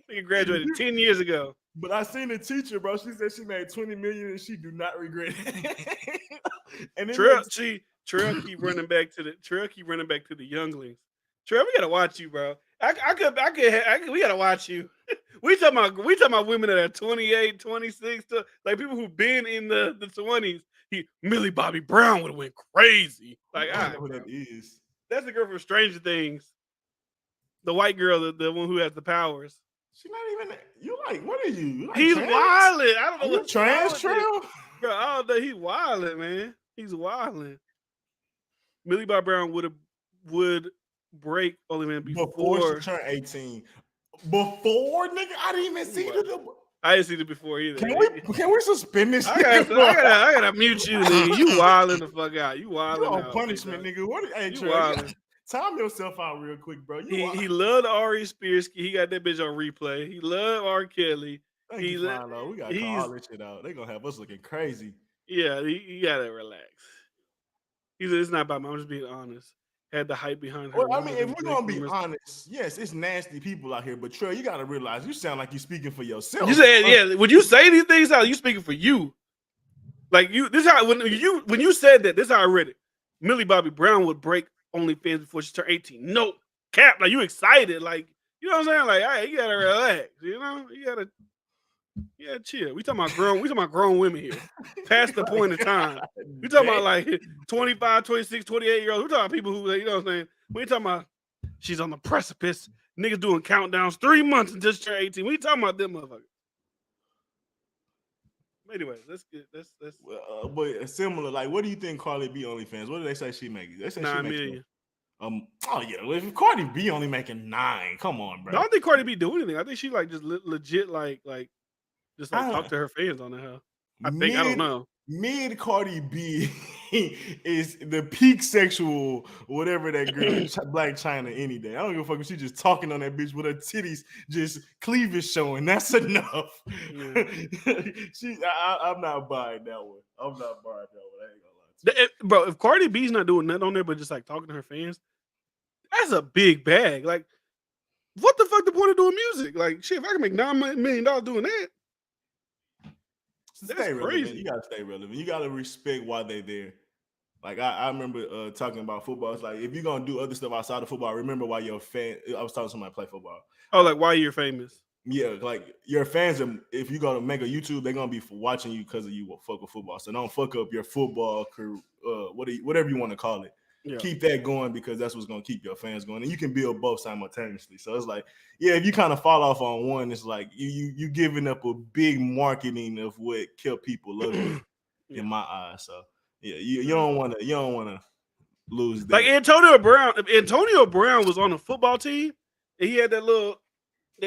He graduated 10 years ago. But I seen a teacher, bro. She said she made 20 million and she do not regret it. And Trail keep running back to the younglings. Trail, we gotta watch you, bro. We gotta watch you. We talking about women that are 28, 26, like people who've been in the 20s. Millie Bobby Brown would have went crazy. Like, I don't know who that is. That's the girl from Stranger Things. The white girl, the one who has the powers. She not even. You like? What are you? You like He's trans? wilding. I don't know Are you what's wrong trans with trail? this. Bro, I don't know. He's wilding, man. He's wilding. Millie Bob Brown would break Onlyfans Before she before. turned 18. Before, nigga, I didn't even see the. I didn't see it before either. Can we suspend this? I gotta mute you, nigga. You wilding the fuck out. You You wilding on out. punishment, nigga. What? Hey, You Trey, wilding. time yourself out real quick, bro. He loved Ari Spears. He got that bitch on replay. He loved R. Kelly. Thank you, Philo. We gotta call all this shit out. They gonna have us looking crazy. Yeah, you gotta relax. He said it's not about me. I'm just being honest. Had the hype behind her. Well, I mean, if we're gonna be honest, yes, it's nasty people out here. But Trey, you gotta realize you sound like you're speaking for yourself. You said, yeah. When you say these things out, you speaking for you. Like you, this is how when you said that, this is how I read it. Millie Bobby Brown would break OnlyFans before she turned 18. No cap. Like you excited. Like you know what I'm saying? Like, all right, you gotta relax. You know, you gotta chill. We talking about grown women here. Past the point of time. We talking about like 25, 26, 28 year olds. We talking about people who, you know what I'm saying? We ain't talking about she's on the precipice. Niggas doing countdowns 3 months and just turned 18. We talking about them motherfuckers. Anyway, let's but similar. Like, what do you think Cardi B OnlyFans? What do they say she making? They say 9 she million. Oh yeah, if Cardi B only making 9, come on, bro. I don't think Cardi B do anything. I think she like just legit like just like talk to her fans on the hell. I don't know. Mid Cardi B is the peak sexual, whatever that girl, Black China any day. I don't give a fuck if she just talking on that bitch with her titties just cleavage showing. That's enough. Yeah. I'm not buying that one. I ain't gonna lie to you. Bro, if Cardi B's not doing nothing on there but just like talking to her fans, that's a big bag. Like, what the fuck the point of doing music? Like, shit, if I can make $9 million doing that, that's crazy. Relevant. You gotta stay relevant. You gotta respect why they there. Like I remember talking about football. It's like if you're gonna do other stuff outside of football, remember why you're a fan. I was talking to somebody play football. Oh, like why you're famous? Yeah, like your fans are. If you gonna make a YouTube, they're gonna be watching you because of you fuck with football. So don't fuck up your football career, whatever you want to call it. Yeah. Keep that going because that's what's gonna keep your fans going, and you can build both simultaneously. So it's like, yeah, if you kind of fall off on one, it's like you giving up a big marketing of what kept people loving in my eyes. So yeah, you don't want to lose that. Like Antonio Brown. If Antonio Brown was on a football team and he had that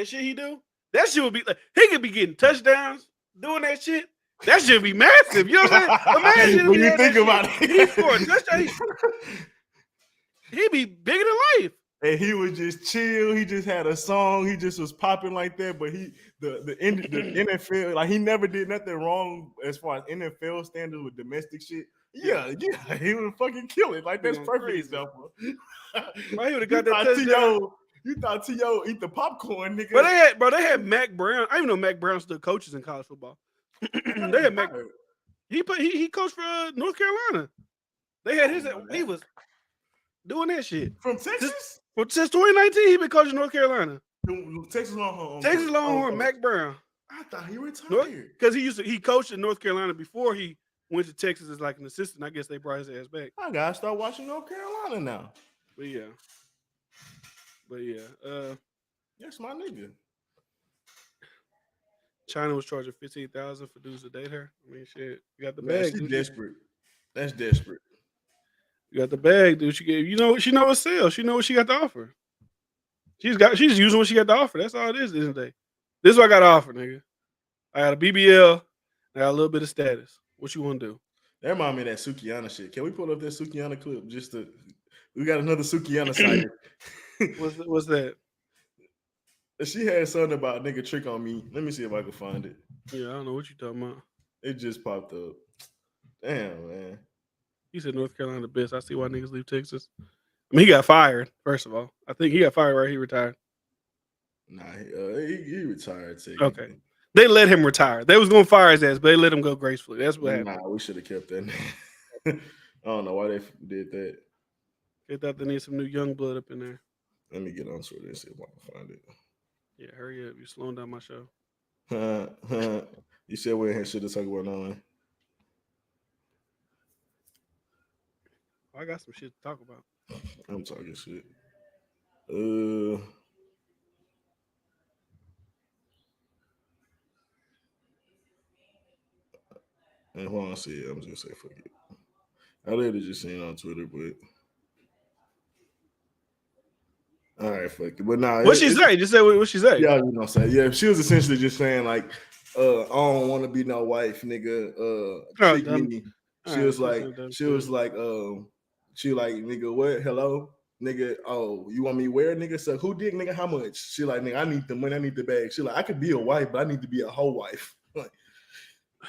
shit he do, that shit would be like he could be getting touchdowns doing that shit. That should be massive. You know what I'm saying? Imagine when you think about it. He scored a touchdown. He'd be bigger than life. And he was just chill. He just had a song. He just was popping like that. But the NFL, like he never did nothing wrong as far as NFL standards with domestic shit. Yeah, he would fucking kill it. Like that's perfect example. Why he would have got that touchdown? You thought T.O. eat the popcorn, nigga. But they had Mac Brown. I even know Mac Brown still coaches in college football. They had Mac. He coached for North Carolina. They had he was doing that shit from Texas. Since 2019, he been coaching North Carolina. Texas Longhorn. Texas Longhorn. Mac Brown. I thought he retired because he coached in North Carolina before he went to Texas as like an assistant. I guess they brought his ass back. I gotta start watching North Carolina now. But yeah. That's my nigga. China was charging $15,000 for dudes to date her. I mean, shit, you got the Man, bag. She's desperate. That's desperate. You got the bag, dude. She know what sales. She know what she got to offer. She's using what she got to offer. That's all it is, isn't it? This is what I got to offer, nigga. I got a BBL. I got a little bit of status. What you want to do? That remind me of that Sukiyana shit. Can we pull up that Sukiyana clip? We got another Sukiyana site. What's that? She had something about nigga trick on me. Let me see if I can find it. Yeah, I don't know what you talking about. It just popped up. Damn, man. He said North Carolina the best. I see why niggas leave Texas. I mean, he got fired, first of all. I think he got fired right. He retired. Nah, he retired. Okay. They let him retire. They was going to fire his ass, but they let him go gracefully. That's what happened. Nah, we should have kept that. I don't know why they did that. They thought they need some new young blood up in there. Let me get onto it and see if I can find it. Yeah, hurry up. You're slowing down my show. You said we're in here shit to talk about now. I got some shit to talk about. I'm talking shit. And hold on, see, I'm just gonna say fuck it. I literally just seen it on Twitter, but all right, fuck it. But nah, What she say? Just say what she say. yeah, you know what I'm saying. Yeah, she was essentially just saying like, I don't want to be no wife, nigga. Treat me. She was like, nigga, what? Hello, nigga. Oh, you want me where, nigga? So who did, nigga? How much? She like, nigga, I need the money. I need the bag. She like, I could be a wife, but I need to be a whole wife. Like,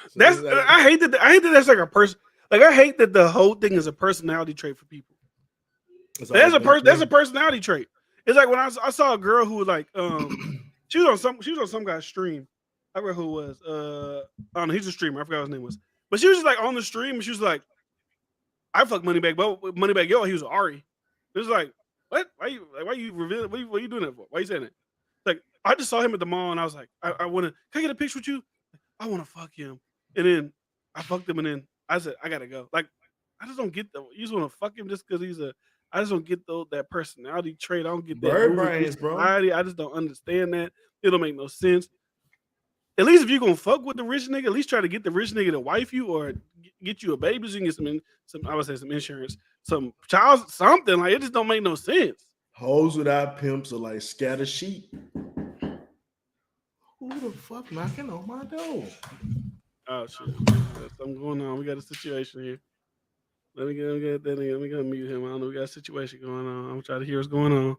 so that's like, I hate that that's like a person. Like I hate that the whole thing is a personality trait for people. That's a personality trait. It's like when I saw a girl who was like, she was on some guy's stream. I forgot who it was. I don't know. He's a streamer. I forgot what his name was. But she was just like on the stream, and she was like, "I fuck Moneybag, but Moneybag, yo, he was Ari." It was like, what? Why you revealing? What are you doing that for? Why are you saying that? Like, I just saw him at the mall, and I was like, I want to. Can I get a picture with you? I want to fuck him. And then I fucked him, and then I said, I gotta go. Like, I just don't get the. You just want to fuck him just because he's a. I just don't get that personality trait. I don't get that. Bird brains, bro. I just don't understand that. It don't make no sense. At least if you're gonna fuck with the rich nigga, at least try to get the rich nigga to wife you or get you a baby so you can get some I would say some insurance, some child, something. Like it just don't make no sense. Hoes without pimps are like scattered sheep. Who the fuck knocking on my door? Oh shit. There's something going on. We got a situation here. Let me get that nigga. Let me go mute him. I don't know. We got a situation going on. I'm gonna try to hear what's going on.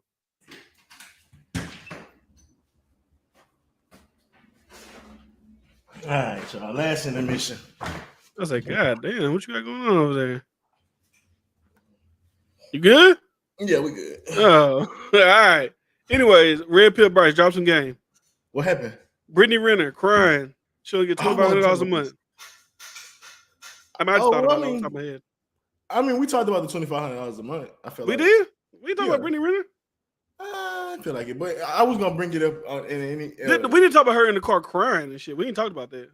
All right, y'all. Last intermission. I was like, God damn, what you got going on over there? You good? Yeah, we good. Oh, all right. Anyways, Red Pill Bryce dropped some game. What happened? Brittany Renner crying. She'll get $2,500 a month. I might have thought about it off the top of my head. I mean, we talked about the $2,500 a month. I feel we did. We talked about Brittany Renner. I feel like it, but I was gonna bring it up in any. We didn't talk about her in the car crying and shit. We didn't talk about that.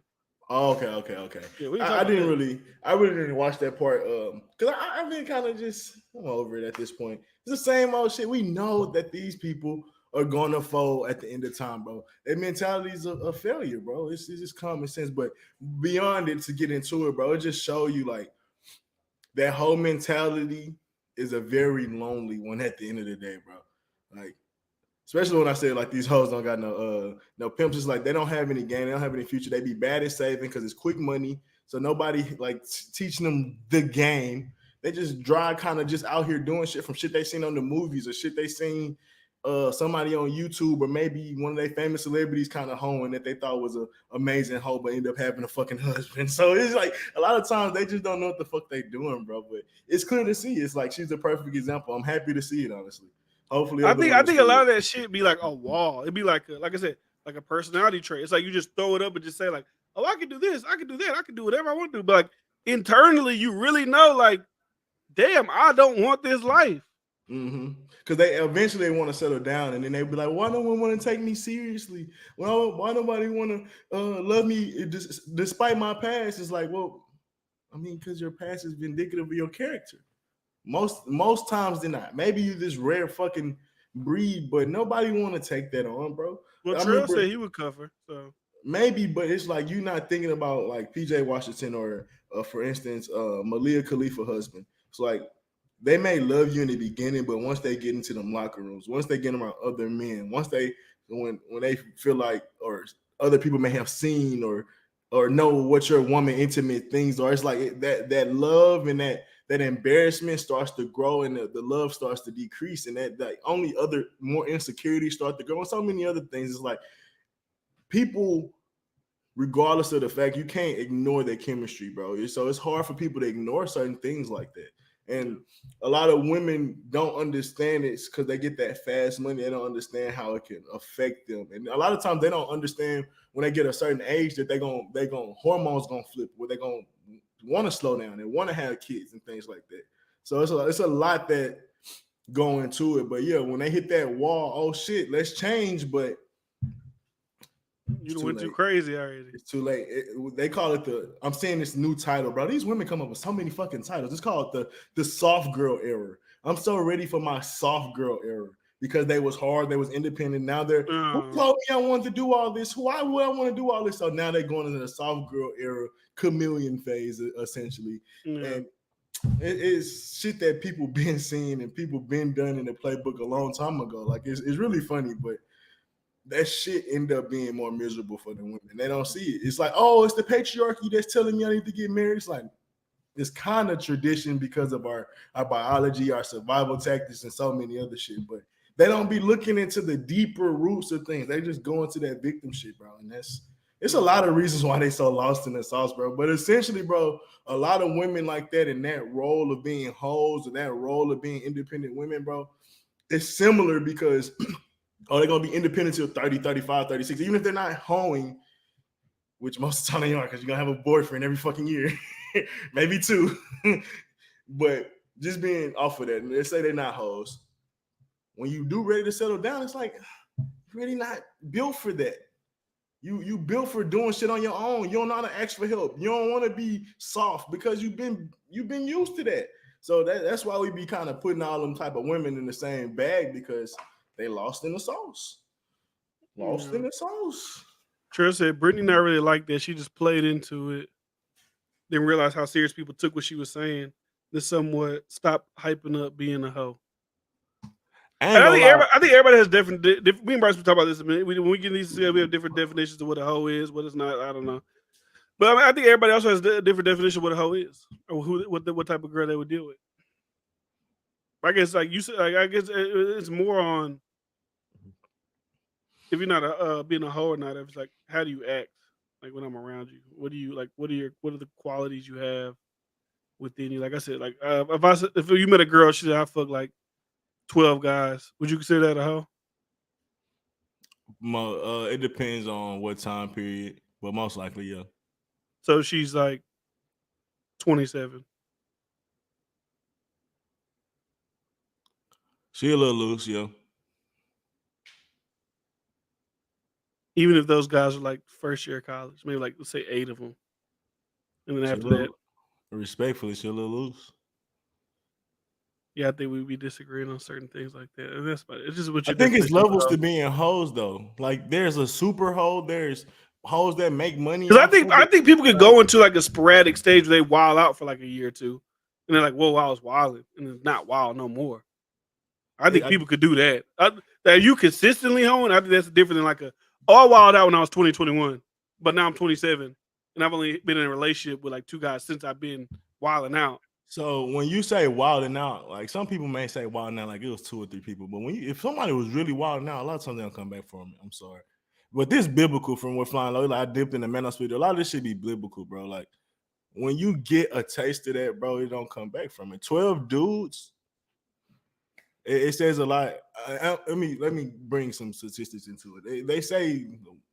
Oh, okay. Yeah, I really didn't watch that part. Because I've been kind of I'm over it at this point. It's the same old shit. We know that these people are gonna fold at the end of time, bro. Their mentality is a failure, bro. It's just common sense. But beyond it, to get into it, bro, it just show you like that whole mentality is a very lonely one at the end of the day, bro. Like, especially when I say like these hoes don't got no pimps. It's like they don't have any game, they don't have any future. They be bad at saving because it's quick money. So nobody like teaching them the game. They just dry kind of just out here doing shit from shit they seen on the movies or shit they seen somebody on YouTube or maybe one of their famous celebrities kind of hoeing that they thought was a amazing hoe, but end up having a fucking husband. So it's like a lot of times they just don't know what the fuck they doing, bro. But it's clear to see. It's like she's a perfect example. I'm happy to see it, honestly. Hopefully, I think a lot of that shit be like a wall. It'd be like I said, like a personality trait. It's like you just throw it up and just say like, oh, I can do this, I can do that, I can do whatever I want to do. But like internally, you really know, like, damn, I don't want this life. Because they eventually want to settle down, and then they be like, why no one want to take me seriously? Well, why nobody want to love me despite my past? It's like, well, I mean, because your past is indicative of your character. Most times they're not. Maybe you this rare fucking breed, but nobody want to take that on, bro. Well, Trill said he would cover, so maybe, but it's like you're not thinking about like PJ Washington or for instance, Malia Khalifa husband. It's like they may love you in the beginning, but once they get into them locker rooms, once they get around other men, when they feel like or other people may have seen or know what your woman intimate things are, it's like that love and that embarrassment starts to grow and the love starts to decrease, and that only other more insecurities start to grow and so many other things. It's like people, regardless of the fact, you can't ignore their chemistry, bro. So it's hard for people to ignore certain things like that. And a lot of women don't understand it because they get that fast money. They don't understand how it can affect them. And a lot of times they don't understand when they get a certain age that they gon' hormones gonna flip, where they gonna want to slow down and want to have kids and things like that. So it's a lot that go into it. But yeah, when they hit that wall, oh shit, let's change. But you went too crazy already. It's too late. They call it I'm saying this new title, bro. These women come up with so many fucking titles. It's called the soft girl era. I'm so ready for my soft girl era because they was hard, they was independent. Now who told me I wanted to do all this? Why would I want to do all this? So now they're going into the soft girl era chameleon phase essentially, and it is shit that people been seeing and people been done in the playbook a long time ago. Like it's really funny, but that shit end up being more miserable for the women. They don't see it. It's like, oh, it's the patriarchy that's telling me I need to get married. It's like it's kind of tradition because of our biology, our survival tactics, and so many other shit. But they don't be looking into the deeper roots of things. They just go into that victim shit, bro. And it's a lot of reasons why they so lost in the sauce, bro. But essentially, bro, a lot of women like that in that role of being hoes or that role of being independent women, bro, it's similar because they're going to be independent till 30, 35, 36. Even if they're not hoeing, which most of the time they are, because you're going to have a boyfriend every fucking year. Maybe two. But just being off of that, and they say they're not hoes. When you do ready to settle down, it's like, you're really not built for that. You built for doing shit on your own. You don't know how to ask for help. You don't want to be soft because you've been used to that. So that's why we be kind of putting all them type of women in the same bag, because they lost in the sauce. Lost in the sauce. Trill said Brittany not really like that. She just played into it. Didn't realize how serious people took what she was saying. Then somewhat stopped hyping up being a hoe. I think everybody has different. Me and Bryce will talk about this a minute. When we get these together, we have different definitions of what a hoe is, what it's not. I don't know, but I mean, I think everybody also has a different definition of what a hoe is, or what type of girl they would deal with. I guess, like you said, I guess it's more on if you're not being a hoe or not. It's like, how do you act? Like when I'm around you, what do you like? What are the qualities you have within you? Like I said, like if you met a girl, she said I fuck like 12 guys. Would you consider that a hoe? It depends on what time period, but most likely, yeah. So she's like 27. She a little loose, yeah. Even if those guys are like first year of college, maybe like let's say 8 of them, and then after that, respectfully, she a little loose. Yeah, I think we'd be disagreeing on certain things like that, and that's about it. It's just what I think it's levels to being hoes, though. Like there's a super hoe, there's hoes that make money. Because I think people could go into like a sporadic stage where they wild out for like a year or two, and they're like, "Whoa, I was wilding," and it's not wild no more. I think people could do that. That you consistently hoeing, I think that's different than like I wild out when I was 20, 21, but now I'm 27, and I've only been in a relationship with like 2 guys since I've been wilding out. So when you say wilding out, like some people may say wilding out like it was 2 or 3 people, but if somebody was really wilding out, a lot of times they don't come back from it. I'm sorry, but this biblical from what Flying Low, like I dipped in the manosphere. A lot of this should be biblical, bro. Like when you get a taste of that, bro, it don't come back from it. 12 dudes, it says a lot. Let me bring some statistics into it. They say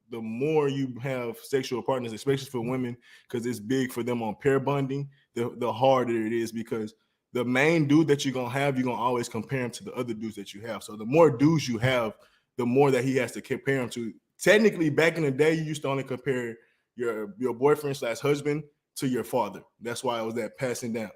the more you have sexual partners, especially for women, because it's big for them on pair bonding, the harder it is, because the main dude that you're going to have, you're going to always compare him to the other dudes that you have. So the more dudes you have, the more that he has to compare him to. Technically, back in the day, you used to only compare your boyfriend / husband to your father. That's why it was that passing down.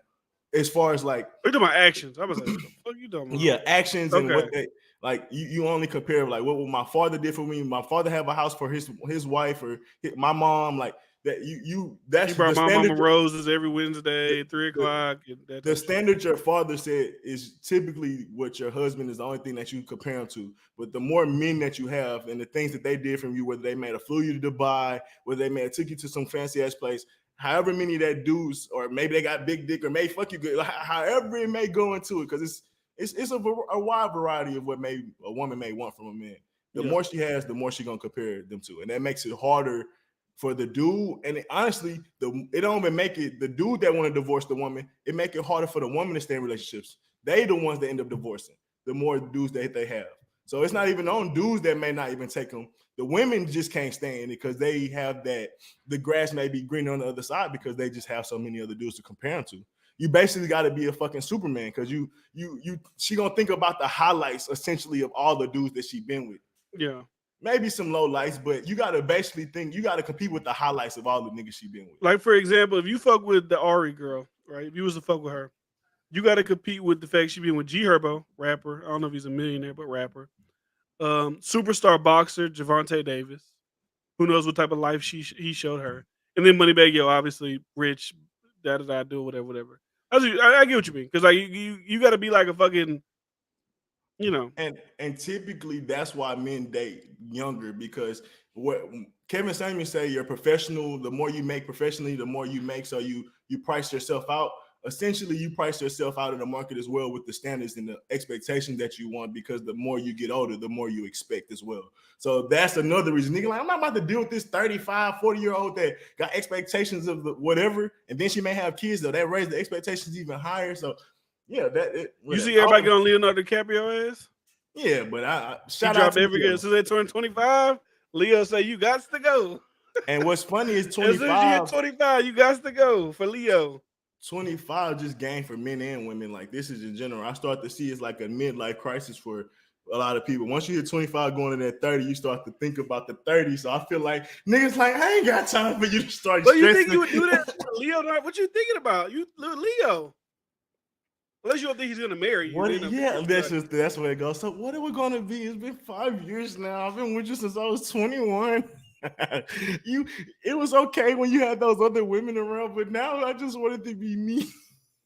As far as like, we're talking about actions. I was like, what the fuck you talking about? Yeah, actions and what they like. You only compare like what my father did for me. My father have a house for his wife or my mom. Like that. That's he brought the my standard. mama roses every Wednesday at 3 o'clock. The standard your father said is typically what your husband is the only thing that you compare him to. But the more men that you have and the things that they did from you, whether they may have flew you to Dubai, whether they may have took you to some fancy ass place. However many that dudes, or maybe they got big dick, or may fuck you good. However it may go into it, because it's a wide variety of what a woman may want from a man. The more she has, the more she's gonna compare them to, and that makes it harder for the dude. And honestly, it don't even make it the dude that want to divorce the woman. It make it harder for the woman to stay in relationships. They the ones that end up divorcing. The more dudes that they have. So it's not even on dudes that may not even take them. The women just can't stand it because they have that the grass may be greener on the other side because they just have so many other dudes to compare them to. You basically got to be a fucking Superman because she gonna think about the highlights essentially of all the dudes that she been with. Yeah. Maybe some low lights, but you got to basically think you got to compete with the highlights of all the niggas she been with. Like for example, if you fuck with the Ari girl, right? If you was to fuck with her, you got to compete with the fact she been with G Herbo, rapper. I don't know if he's a millionaire, but rapper. Superstar boxer Javante Davis. Who knows what type of life he showed her? And then Moneybagg Yo, obviously rich, do whatever. I get what you mean, because like you got to be like a fucking, you know. And typically that's why men date younger, because what Kevin Samuels say, you're professional. The more you make professionally, the more you make. So you price yourself out. Essentially, you price yourself out in the market as well with the standards and the expectations that you want, because the more you get older, the more you expect as well. So that's another reason. Nigga, like, I'm not about to deal with this 35, 40-year-old that got expectations of the whatever, and then she may have kids, though. That raised the expectations even higher. So, yeah, You see everybody get on Leonardo DiCaprio ass? Yeah, but I shout out out to every Leo. since they turn 25. Leo say you got to go. And what's funny is 25. As soon as you hit 25, you got to go for Leo. 25 just gained for men and women. Like, this is in general. I start to see it's like a midlife crisis for a lot of people. Once you hit 25 going to that 30, you start to think about the 30. So I feel like niggas like, I ain't got time for you to start But stressing. you think you would do that, Leo? What you thinking about? You Leo. Unless you don't think he's gonna marry you. Yeah, that's where it goes. So what are we gonna be? It's been 5 years now. I've been with you since I was 21. It was okay when you had those other women around, but now I just wanted to be me.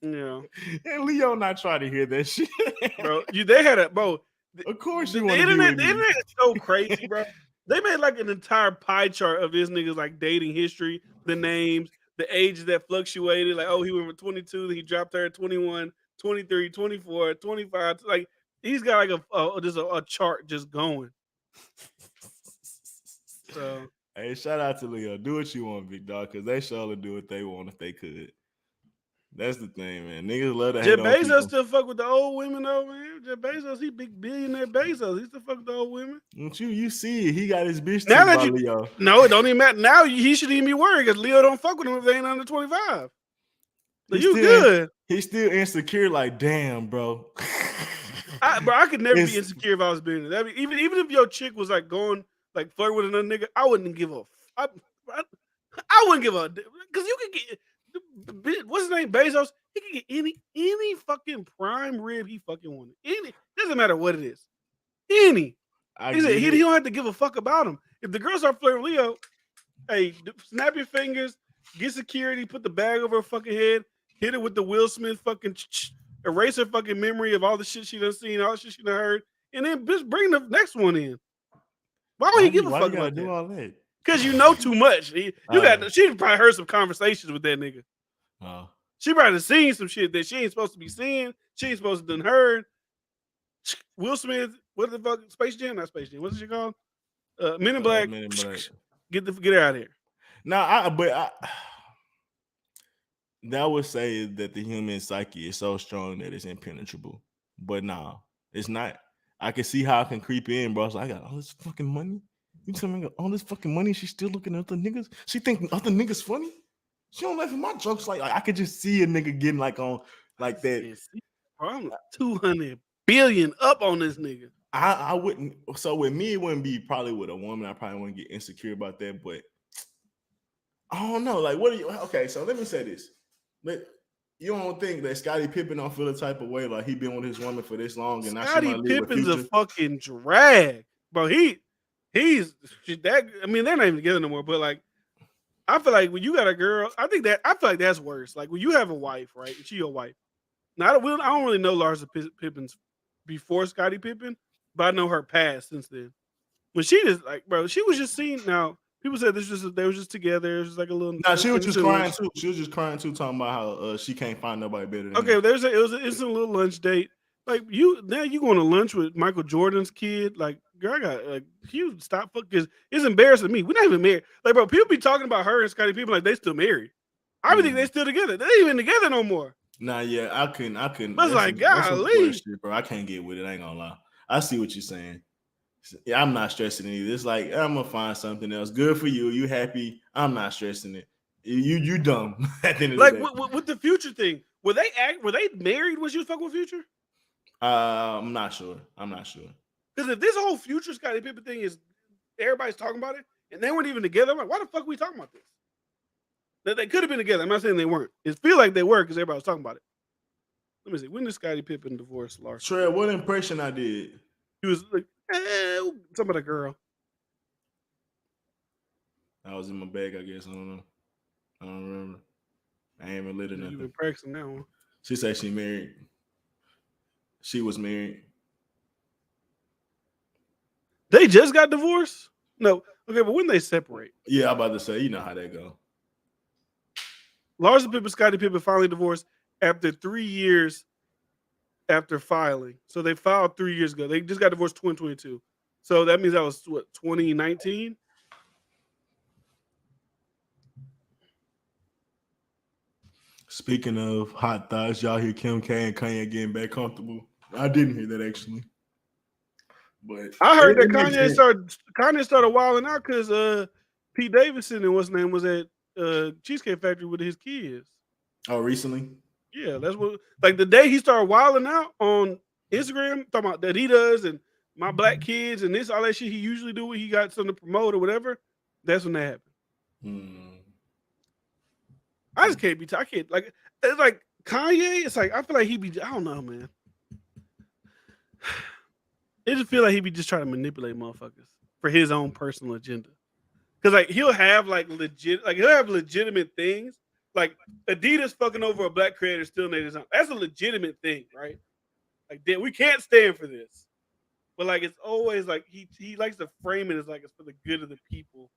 Yeah. And Leo not trying to hear that shit. Bro, they had a bro. Of course you the want to internet. be The with me. internet is so crazy, bro. They made like an entire pie chart of this nigga's like dating history, the names, the ages that fluctuated. Like, oh, he went from 22, he dropped her at 21, 23, 24, 25. Like, he's got like a chart just going. So, hey, shout out to Leo. Do what you want, big dog, because they surely do what they want if they could. That's the thing, man. Niggas love to hate on people. Jeff Bezos still fuck with the old women, though, man. Jeff Bezos, he big billionaire Bezos. He still fuck with the old women. Don't you see it? He got his bitch Now took that by Leo. No, it don't even matter. Now he should even be worried because Leo don't fuck with him if they ain't under 25. So you good. He's still insecure, like, damn, bro. I could never be insecure if I was being that. Even if your chick was like going like flirt with another nigga, I wouldn't give a. I wouldn't give a, because you could get, what's his name, Bezos. He can get any fucking prime rib he fucking wanted. Any, doesn't matter what it is. Any. He don't have to give a fuck about him. If the girl start flirting with Leo, hey, snap your fingers, get security, put the bag over her fucking head, hit her with the Will Smith fucking erase her fucking memory of all the shit she done seen, all the shit she done heard, and then just bring the next one in. Why would he give a fuck about that? All that? Because you know too much. She probably heard some conversations with that nigga. She probably seen some shit that she ain't supposed to be seeing. She ain't supposed to have heard. Will Smith, what the fuck? Space Jam? Not Space Jam. What's it called? Men in Black. Get out of here. That would say that the human psyche is so strong that it's impenetrable. But nah, it's not. I can see how it can creep in, bro. So I got all this fucking money. You tell me all this fucking money, she's still looking at other niggas? She think other niggas funny? She don't laugh at my jokes. Like I could just see a nigga getting like on like that. I'm 200 billion up on this nigga. I wouldn't. So with me, it wouldn't be probably with a woman. I probably wouldn't get insecure about that. But I don't know. Like, what are you? Okay, so let me say this. You don't think that Scottie Pippen don't feel the type of way like he been with his woman for this long and now she might leave with Pippen's Future? A fucking drag, bro. He's that. I mean, they're not even together no more. But like, I feel like when you got a girl, I feel like that's worse. Like when you have a wife, right? She your wife. Now I don't really know Larsa Pippen's before Scottie Pippen, but I know her past since then. When she just like, bro, she was just seen. Now people said they were just together. It was just like a little. No, she was just crying too. She was just crying too, talking about how she can't find nobody better than okay, her. It's a little lunch date. Like you going to lunch with Michael Jordan's kid. Like, girl, I got like you stop because it's embarrassing to me. We're not even married. Like, bro, people be talking about her and Scottie Pippen like they still married. I think they still together. They ain't even together no more. Nah, yeah, I couldn't. I was like, golly, shit, bro. I can't get with it. I ain't gonna lie. I see what you're saying. Yeah, I'm not stressing it either. It's like I'm gonna find something else. Good for you. You happy? I'm not stressing it. You dumb. At the end of like the day. with the Future thing, were they married when she was fucking with Future? I'm not sure. Because if this whole Future Scottie Pippen thing is everybody's talking about it and they weren't even together, I'm like, why the fuck are we talking about this? That they could have been together. I'm not saying they weren't. It feel like they were because everybody was talking about it. Let me see. When did Scottie Pippen divorce Larsa? Trey, what impression I did? He was like, some of the girl. I was in my bag, I guess. I don't know. I don't remember. I ain't even lit or You've nothing. been practicing that one. She said she married. She was married. They just got divorced? No. Okay, but when they separate? Yeah, I'm about to say, you know how that go. Larsa Pippen, Scottie Pippen finally divorced after 3 years after filing. So they filed 3 years ago. They just got divorced 2022. So that means that was what, 2019? Speaking of hot thoughts, y'all hear Kim K and Kanye getting back comfortable? I didn't hear that actually, but I heard that it makes sense. Kanye started wilding out because Pete Davidson and what's his name was at Cheesecake Factory with his kids. Oh, recently? Yeah, that's what, like, the day he started wilding out on Instagram, talking about that he does and my black kids and this all that shit he usually do when he got something to promote or whatever. That's when that happened. Hmm. I just can't be. I can't, like, it's like Kanye. It's like I feel like he be. I don't know, man. It just feel like he be just trying to manipulate motherfuckers for his own personal agenda. Because like he'll have legitimate things. Like Adidas fucking over a black creator still made his own. That's a legitimate thing, right? Like we can't stand for this. But like it's always like he likes to frame it as like it's for the good of the people,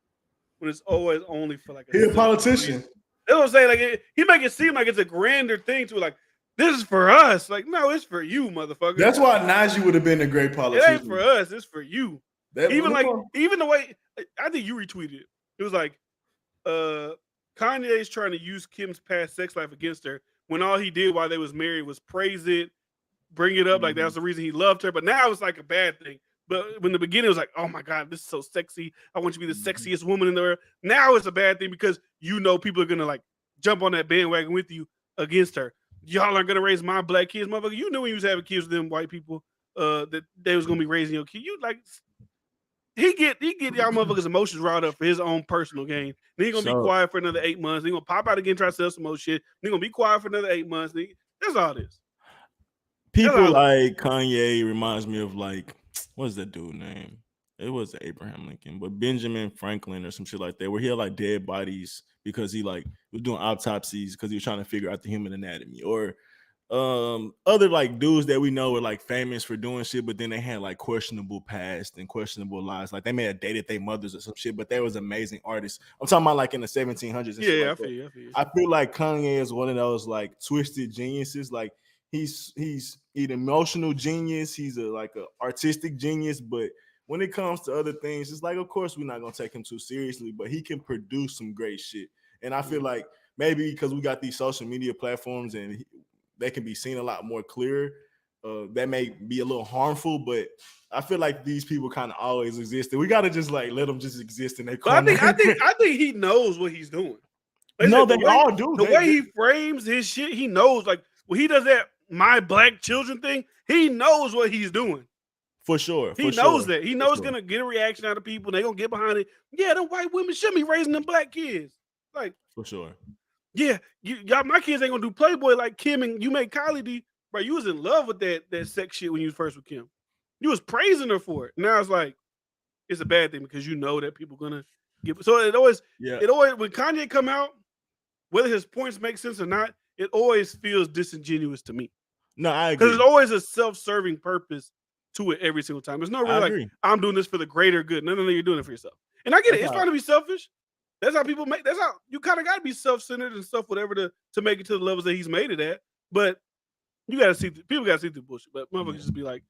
when it's always only for like a He a selfish politician. reason. That's what I'm saying. Like he make it seem like it's a grander thing to like this is for us. Like no, it's for you, motherfucker. That's why Najee would have been a great It politician. ain't for us. It's for you. Even the way I think you retweeted it. It was like Kanye's trying to use Kim's past sex life against her when all he did while they was married was praise it, bring it up like that's the reason he loved her. But now it's like a bad thing. But when the beginning it was like, oh my God, this is so sexy. I want you to be the sexiest woman in the world. Now it's a bad thing because you know people are gonna like jump on that bandwagon with you against her. Y'all aren't gonna raise my black kids, motherfucker. You knew when you was having kids with them white people, that they was gonna be raising your kid. You like he get y'all motherfuckers emotions riled up for his own personal gain. Then he gonna be quiet for another 8 months. Then he gonna pop out again, try to sell some more shit. Then he gonna be quiet for another 8 months. That's all this. People like Kanye reminds me of like, what's that dude name? It was Abraham Lincoln, but Benjamin Franklin or some shit like that, where he had like dead bodies because he like was doing autopsies because he was trying to figure out the human anatomy. Or other like dudes that we know were like famous for doing shit, but then they had like questionable past and questionable lives. Like they may have dated their mothers or some shit, but they was amazing artists. I'm talking about like in the 1700s. And Yeah, I feel like Kanye is one of those like twisted geniuses. Like he's an emotional genius. He's like a artistic genius, but when it comes to other things, it's like, of course, we're not gonna take him too seriously, but he can produce some great shit. And I feel like maybe because we got these social media platforms and they can be seen a lot more clear. That may be a little harmful, but I feel like these people kind of always existed. We gotta just like let them just exist in their corner. I think he knows what he's doing. Like no, they all do. The way he frames his shit, he knows. Like when he does that "my black children" thing, he knows what he's doing. For sure. He knows that. He knows it's gonna get a reaction out of people. They're gonna get behind it. Yeah, the white women shouldn't be raising them black kids. Like for sure. Yeah, y'all, my kids ain't gonna do Playboy like Kim and you made Kylie do. Bro, you was in love with that sex shit when you was first with Kim. You was praising her for it. Now it's like it's a bad thing because you know that people gonna give. So it always when Kanye come out, whether his points make sense or not, it always feels disingenuous to me. No, I agree. Because there's always a self-serving purpose to it every single time. There's no really like I'm doing this for the greater good. No, you're doing it for yourself. And I get it. It's fine to be selfish. That's how people make. That's how you kind of got to be self-centered and stuff, whatever, to make it to the levels that he's made it at. But you got to see people got to see through bullshit. But motherfuckers just be like,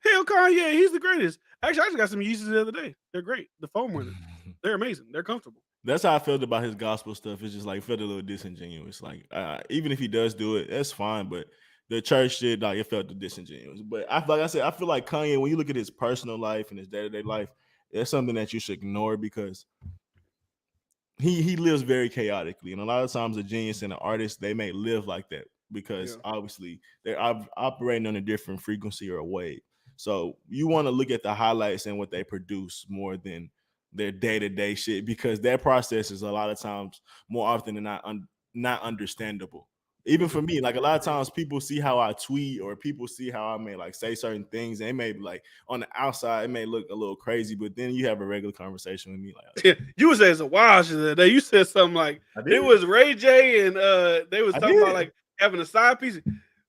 "Hell, Kanye, he's the greatest." Actually, I just got some Yeezys the other day. They're great. The foam runners, they're amazing. They're comfortable. That's how I felt about his gospel stuff. It's just like felt a little disingenuous. Like even if he does do it, that's fine. But the church shit, like it felt disingenuous. But like I said, I feel like Kanye, when you look at his personal life and his day-to-day life, it's something that you should ignore because he lives very chaotically. And a lot of times a genius and an artist, they may live like that because obviously they're operating on a different frequency or a wave. So you want to look at the highlights and what they produce more than their day-to-day shit because their process is a lot of times more often than not understandable. Even for me, like a lot of times people see how I tweet or people see how I may like say certain things, and it may be like on the outside, it may look a little crazy, but then you have a regular conversation with me, like you was saying some wild shit the other day. You said something like it was Ray J and they was talking about like having a side piece.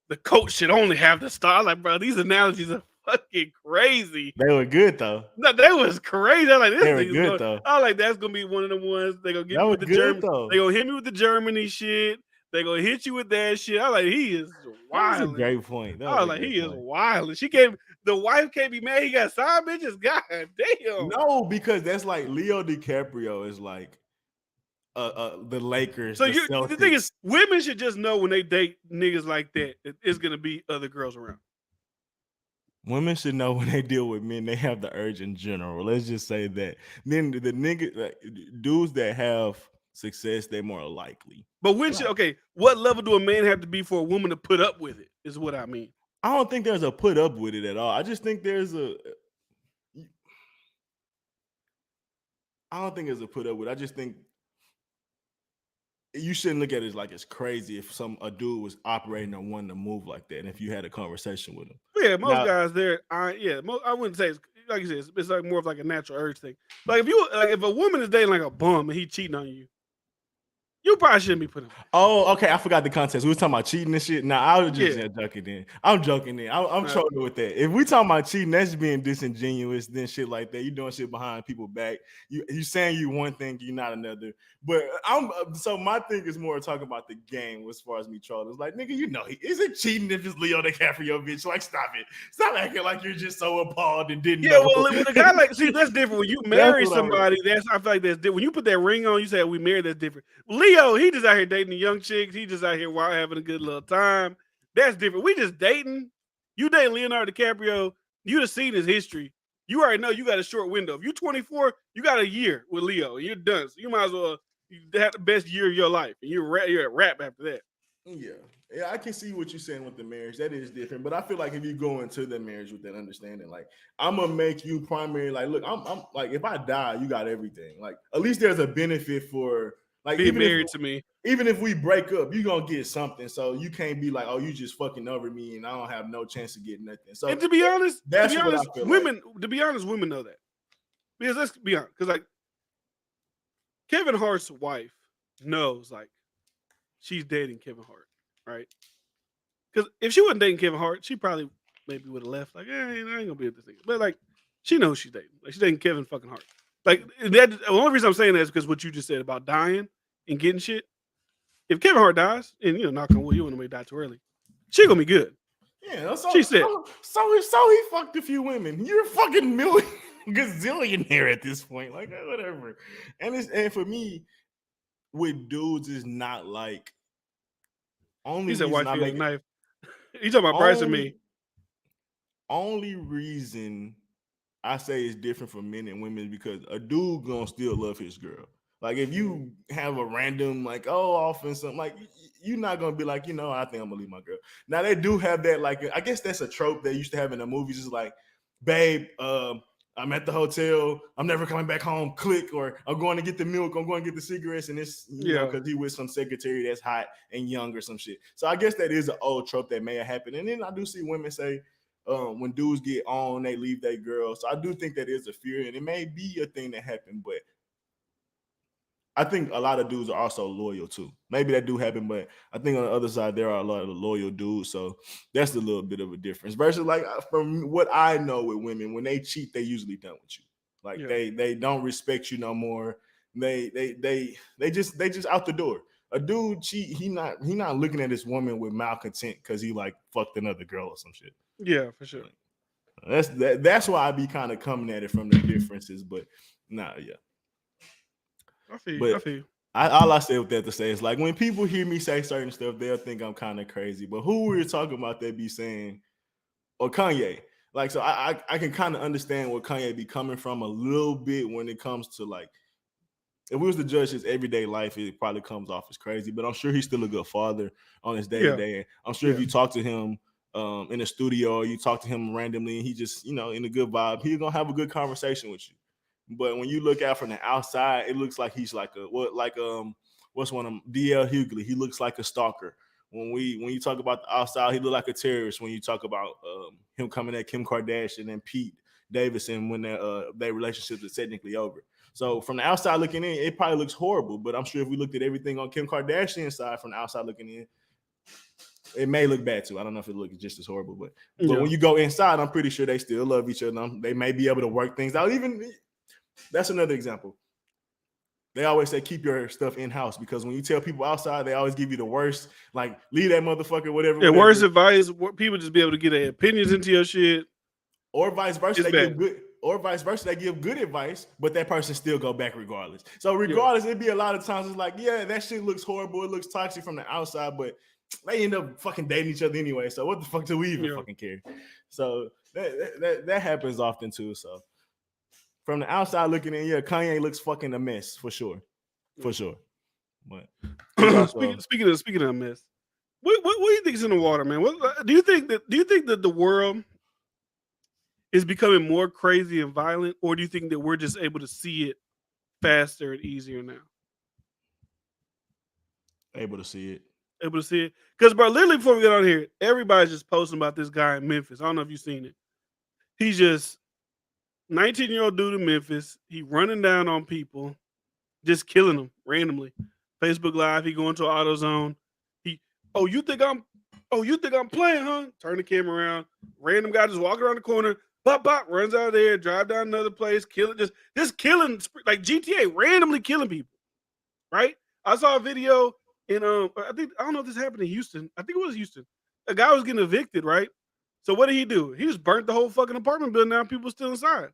The coach should only have the star. Like, bro, these analogies are fucking crazy. They were good though. No, they was crazy. I'm like, this They were thing's good going. though. I was like, that's gonna be one of the ones they gonna get me with the German. They gonna hit me with the Germany shit. They gonna hit you with that shit. I was like, he is wild. That's a great point. I was like, he is wild. She can't. The wife can't be mad. He got side bitches. God damn. No, because that's like Leo DiCaprio is like the Lakers. So the the thing is, women should just know when they date niggas like that, it's gonna be other girls around. Women should know when they deal with men, they have the urge in general. Let's just say that. Then the niggas, like, dudes that have success, they're more likely. But when what level do a man have to be for a woman to put up with it? Is what I mean. I don't think there's a put up with it at all. I just think there's a. I don't think there's a put up with it. I just think you shouldn't look at it as like it's crazy if a dude was operating on wanting to move like that, and if you had a conversation with him. Yeah, most guys there, I wouldn't say it's like you said, it's like more of like a natural urge thing. Like if a woman is dating like a bum and he cheating on you, you probably shouldn't be putting him. Oh, okay. I forgot the context. We was talking about cheating and shit. Nah, I was just joking then. I'm joking then. I'm trolling with that. If we talking about cheating, that's being disingenuous, then shit like that. You doing shit behind people's back. You saying you one thing, you not another. But so my thing is more talking about the game as far as me trolling. It's like, nigga, you know, is it cheating if it's Leo DiCaprio, bitch? Like, stop it. Stop acting like you're just so appalled and didn't know. Well, when a guy like, see, that's different. When you marry somebody, I feel like that's different. When you put that ring on, you say we married, that's different. Leo, he just out here dating the young chicks. He just out here while having a good little time. That's different. We just dating. You dating Leonardo DiCaprio, you have seen his history. You already know you got a short window. If you're 24, you got a year with Leo. And you're done. So you might as well have the best year of your life. And you're at rap after that. Yeah, I can see what you're saying with the marriage. That is different. But I feel like if you go into the marriage with that understanding, like, I'm gonna make you primary. Like, look, I'm like, if I die, you got everything. Like, at least there's a benefit for like being married to me. Even if we break up, you're gonna get something. So you can't be like, oh, you just fucking over me and I don't have no chance to get nothing. So, and to be honest, that's what I feel women, like. To be honest, women know that. Because let's be honest, because like Kevin Hart's wife knows like she's dating Kevin Hart, right? Because if she wasn't dating Kevin Hart, she probably maybe would have left. Like, I ain't gonna be with this thing. But like, she knows she's dating. Like, she's dating Kevin fucking Hart. Like that. The only reason I'm saying that is because what you just said about dying and getting shit. If Kevin Hart dies, and knock on wood, you want to die too early, she gonna be good. Yeah, so, she said. So he fucked a few women. You're a fucking gazillionaire at this point. Like, whatever. And for me, with dudes is not like only. He said, "Why you knife?" You talking about Bryce and me? Only reason I say it's different for men and women is because a dude gonna still love his girl. Like, if you have a random, like, off and something, like, you're not going to be like, I think I'm going to leave my girl. Now, they do have that, like, I guess that's a trope they used to have in the movies. It's like, babe, I'm at the hotel. I'm never coming back home. Click. Or I'm going to get the milk. I'm going to get the cigarettes. And it's, because he with some secretary that's hot and young or some shit. So I guess that is an old trope that may have happened. And then I do see women say, when dudes get on, they leave their girl. So I do think that is a fear. And it may be a thing that happened, but I think a lot of dudes are also loyal too. Maybe that do happen, but I think on the other side, there are a lot of loyal dudes. So that's a little bit of a difference. Versus, like, from what I know with women, when they cheat, they usually done with you. Like, they don't respect you no more. They just out the door. A dude cheat, he not looking at this woman with malcontent because he like fucked another girl or some shit. Yeah, for sure. That's why I be kind of coming at it from the differences, but yeah. I feel you. All I say with that to say is, like, when people hear me say certain stuff, they'll think I'm kind of crazy. But who we're talking about, they be saying, or Kanye. Like, so I can kind of understand where Kanye be coming from a little bit when it comes to, like, if we was to judge his everyday life, it probably comes off as crazy. But I'm sure he's still a good father on his day-to-day. I'm sure if you talk to him in the studio, or you talk to him randomly, and he just, in a good vibe, he's going to have a good conversation with you. But when you look out from the outside, it looks like he's like what's one of them, DL Hughley. He looks like a stalker, when you talk about the outside, he look like a terrorist. When you talk about him coming at Kim Kardashian and Pete Davidson when their relationships are technically over. So from the outside looking in, it probably looks horrible. But I'm sure if we looked at everything on Kim Kardashian's side from the outside looking in, it may look bad too. I don't know if it looks just as horrible, but when you go inside, I'm pretty sure they still love each other. They may be able to work things out. Even that's another example. They always say keep your stuff in house because when you tell people outside, they always give you the worst. Like leave that motherfucker, whatever. Yeah, worst advice. People just be able to get their opinions into your shit, or vice versa. They give good, or vice versa. They give good advice, but that person still go back regardless. So regardless, it'd be a lot of times it's like, yeah, that shit looks horrible. It looks toxic from the outside, but they end up fucking dating each other anyway. So what the fuck do we even fucking care? So that happens often too. So. From the outside looking in, yeah, Kanye looks fucking a mess for sure, for sure. But speaking of a mess, what do you think is in the water, man? Do you think that the world is becoming more crazy and violent, or do you think that we're just able to see it faster and easier now? Able to see it. Able to see it, because bro, literally before we get on here, everybody's just posting about this guy in Memphis. I don't know if you've seen it. He's just 19-year-old dude in Memphis. He running down on people, just killing them randomly. Facebook Live. He going to AutoZone. You think I'm playing, huh? Turn the camera around. Random guy just walking around the corner. Bop bop. Runs out there. Drive down another place. Killing. Just killing like GTA. Randomly killing people. Right. I saw a video in I don't know if this happened in Houston. I think it was Houston. A guy was getting evicted. Right. So what did he do? He just burnt the whole fucking apartment building down. People still inside.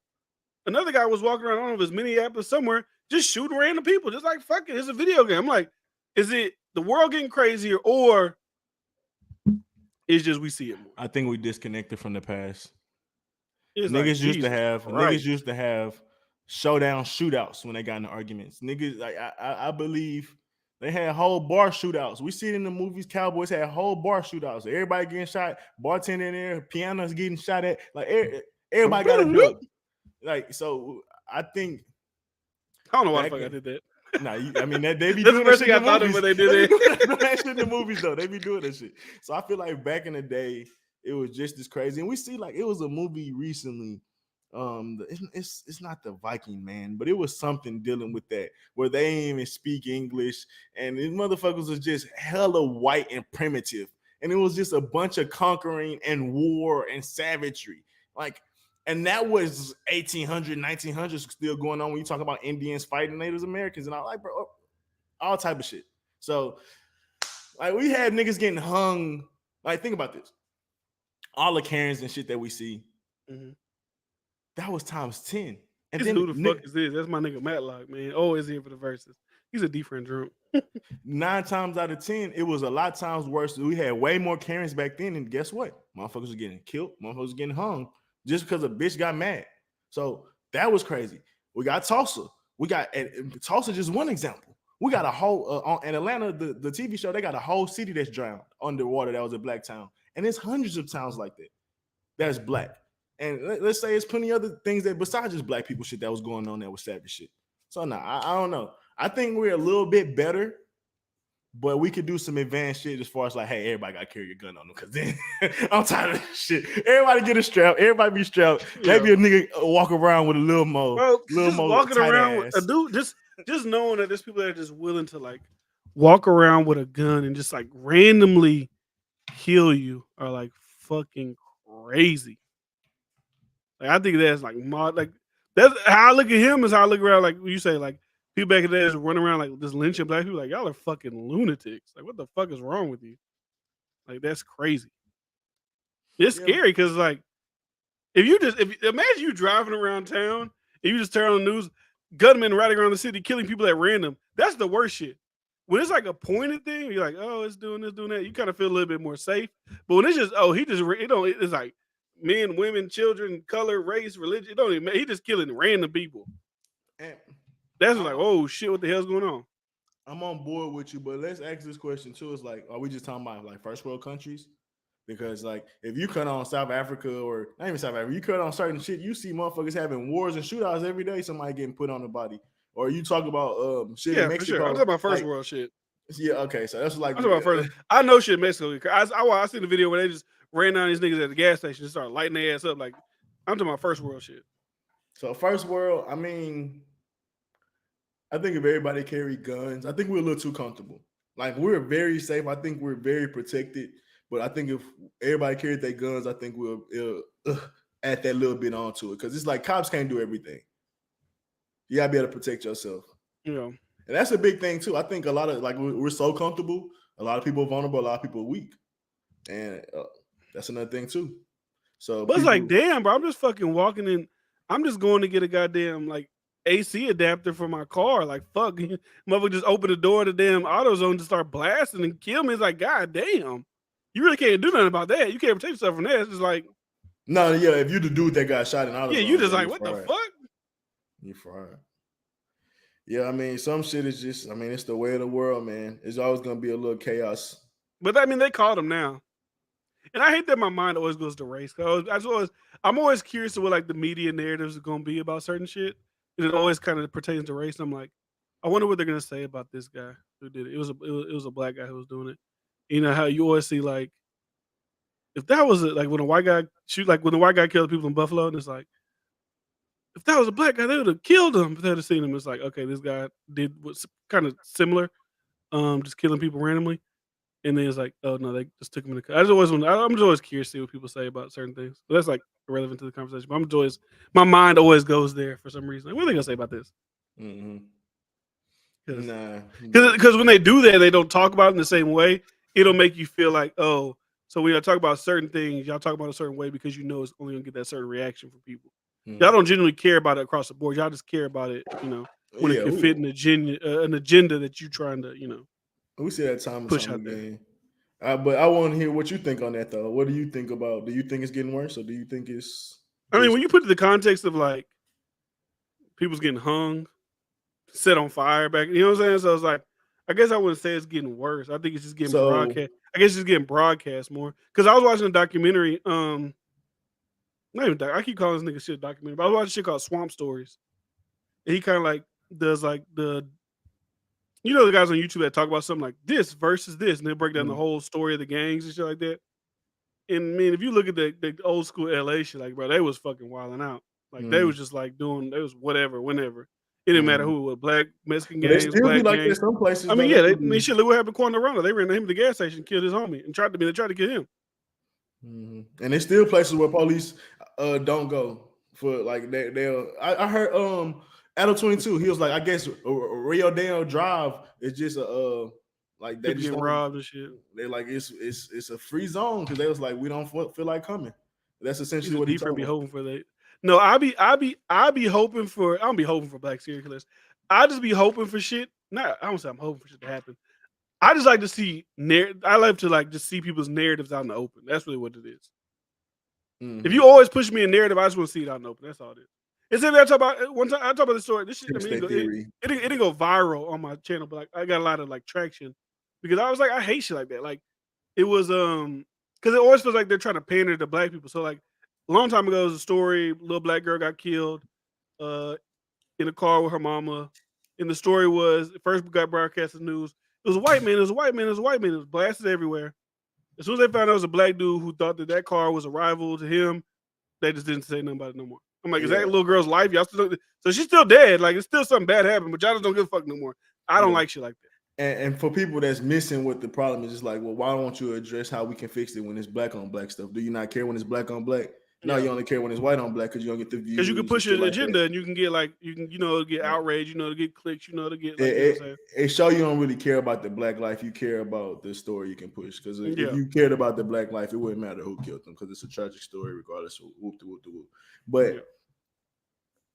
Another guy was walking around, I don't know if it's Minneapolis somewhere, just shooting random people, just like, fuck it, it's a video game. I'm like, is it the world getting crazier, or it's just we see it more? I think we disconnected from the past. It's niggas used to have showdown shootouts when they got into arguments. Niggas, like I believe they had whole bar shootouts. We see it in the movies. Cowboys had whole bar shootouts. Everybody getting shot, bartender in there, pianos getting shot at. Like everybody got a duck. Like, so I think I don't know why the fuck I did that. Nah, I mean they be That's doing the first that thing shit I thought of when they did it. that shit in the movies though. They be doing that shit. So I feel like back in the day, it was just as crazy. And we see like it was a movie recently. It's not the Viking Man, but it was something dealing with that where they didn't even speak English, and these motherfuckers was just hella white and primitive, and it was just a bunch of conquering and war and savagery, like. And that was 1800, 1900s still going on when you talk about Indians fighting Native Americans and all, like, bro, all type of shit. So, like, we had niggas getting hung. Like, think about this. All the Karens and shit that we see, that was times 10. And then who the fuck is this? That's my nigga Matlock, man. Always here for the verses. He's a different drunk. 9 times out of 10, it was a lot of times worse. We had way more Karens back then, and guess what? Motherfuckers were getting killed. Motherfuckers were getting hung. Just because a bitch got mad. So that was crazy. We got Tulsa. Tulsa just one example. We got a whole, in Atlanta, the TV show, they got a whole city that's drowned underwater that was a black town. And there's hundreds of towns like that that's black. And let's say it's plenty other things that besides just black people shit that was going on there with savage shit. So I don't know. I think we're a little bit better, but we could do some advanced shit as far as like, hey, everybody got to carry a gun on them. Because then I'm tired of this shit. Everybody get a strap. Everybody be strapped. Maybe a nigga walk around with a little more. Bro, just walking around with a dude, just knowing that there's people that are just willing to like walk around with a gun and just like randomly kill you are like fucking crazy. Like I think that's like that's how I look at him is how I look around like you say like people back in the day just run around like this lynching black people like y'all are fucking lunatics. Like what the fuck is wrong with you? Like that's crazy. It's scary because like if imagine you driving around town and you just turn on the news, gunmen riding around the city killing people at random. That's the worst shit. When it's like a pointed thing, you're like, oh, it's doing this, doing that. You kind of feel a little bit more safe. But when it's just, it's like men, women, children, color, race, religion. It don't even matter. He just killing random people. And that's like, oh shit, what the hell's going on? I'm on board with you, but let's ask this question too. It's like, are we just talking about like first world countries? Because like if you cut on South Africa or not even South Africa, you cut on certain shit, you see motherfuckers having wars and shootouts every day, somebody getting put on the body. Or you talk about shit in Mexico. For sure. I'm talking about first world shit. Yeah, okay, so that's like I'm talking about first. I know shit in Mexico. I seen the video where they just ran down these niggas at the gas station and started lighting their ass up. Like, I'm talking about first world shit. So first world, I mean, I think if everybody carried guns, I think we're a little too comfortable. Like we're very safe. I think we're very protected. But I think if everybody carried their guns, I think it'll add that little bit onto it. Because it's like cops can't do everything. You gotta be able to protect yourself. Yeah. And that's a big thing too. I think a lot of like we're so comfortable. A lot of people are vulnerable. A lot of people are weak, and that's another thing too. So, but it's like, damn, bro, I'm just fucking walking in. I'm just going to get a goddamn like AC adapter for my car. Like, fuck, motherfucker, just open the door to the damn AutoZone to start blasting and kill me. It's like, god damn, you really can't do nothing about that. You can't protect yourself from that. It's just like, no, yeah, if you the dude that got shot in AutoZone, yeah, you just like, what the fuck? You fried. Yeah, I mean, some shit is just, I mean, it's the way of the world, man. It's always gonna be a little chaos. But I mean, they called him now, and I hate that my mind always goes to race. I'm always curious to what like the media narratives are gonna be about certain shit, and it always kind of pertains to race. I'm like, I wonder what they're gonna say about this guy who did it. It was a black guy who was doing it. You know how you always see like, if that was like when a white guy when the white guy killed people in Buffalo, and it's like, if that was a black guy, they would have killed him. If they had seen him, it's like, okay, this guy did what's kind of similar, just killing people randomly. And then it's like, oh no, they just took him in the car. I'm just always curious to see what people say about certain things. But that's like irrelevant to the conversation. But my mind always goes there for some reason. Like, what are they gonna say about this? Because when they do that, they don't talk about it in the same way. It'll make you feel like, oh, so when y'all talk about certain things, y'all talk about it a certain way because you know it's only gonna get that certain reaction from people. Y'all don't genuinely care about it across the board. Y'all just care about it, when it can fit an agenda that you're trying to, we see that time push out there. But I want to hear what you think on that, though. What do you think about? Do you think it's getting worse, or do you think it's? I mean, when you put it in the context of like people's getting hung, set on fire back, you know what I'm saying? So it's like, I guess I wouldn't say it's getting worse. I think it's just getting broadcast. I guess it's just getting broadcast more. Because I was watching a documentary. Not even I keep calling this nigga shit a documentary, but I was watching shit called Swamp Stories. And he kind of like does like the guys on YouTube that talk about something like this versus this, and they break down the whole story of the gangs and shit like that. And I mean, if you look at the old school LA shit, like, bro, they was fucking wilding out. Like they was just like they was whatever, whenever. It didn't matter who it was, black, Mexican gangs, they still black be like gangs. that some places. I mean, shit, look what happened to Quandarana. They ran him to the gas station, killed his homie, and tried to kill him. And there's still places where police don't go for like they'll. I heard Adult 22. He was like, I guess Rio Dale Drive is just a like they just getting robbed and shit. They're like it's a free zone because they was like we don't feel like coming. That's essentially what he told me. Hoping for that. No, I be hoping for. I don't be hoping for black serial killers. I just be hoping for shit. I don't say I'm hoping for shit to happen. I just like to see I like to like just see people's narratives out in the open. That's really what it is. If you always push me a narrative, I just want to see it out in the open. That's all it is. It's I talk about one time. I talk about the story. This shit. I mean, it didn't go viral on my channel, but like I got a lot of like traction because I was like, I hate shit like that. Like it was because it always feels like they're trying to pander to black people. So like a long time ago, there was a story. Little black girl got killed in a car with her mama. And the story was first got broadcast in the news. It was a white man. It was a white man. It was a white man. It was blasted everywhere. As soon as they found out it was a black dude who thought that car was a rival to him, they just didn't say nothing about it no more. I'm like, is that little girl's life? Y'all still so she's still dead. Like it's still something bad happened, but y'all just don't give a fuck no more. I don't like shit like that. And for people that's missing what the problem is, just like, well, why don't you address how we can fix it when it's black on black stuff? Do you not care when it's black on black? No, you only care when it's white on black because you don't get the views. Because you can push your agenda and you can get get outrage, to get clicks, to get. It show you don't really care about the black life. You care about the story you can push. Because if you cared about the black life, it wouldn't matter who killed them because it's a tragic story regardless of whoop. But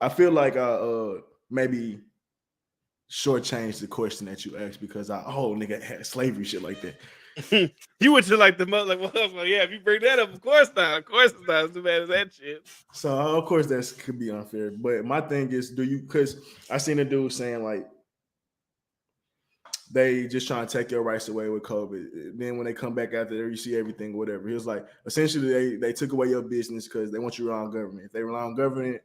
I feel like I maybe shortchange the question that you asked because nigga had slavery shit like that. You went to like the mother, like, well, yeah, if you bring that up, of course not. Of course it's not as bad as that shit. So of course that could be unfair. But my thing is, because I seen a dude saying like they just trying to take your rights away with COVID. Then when they come back after there, you see everything, whatever. He was like, essentially they took away your business because they want you around government. If they rely on government,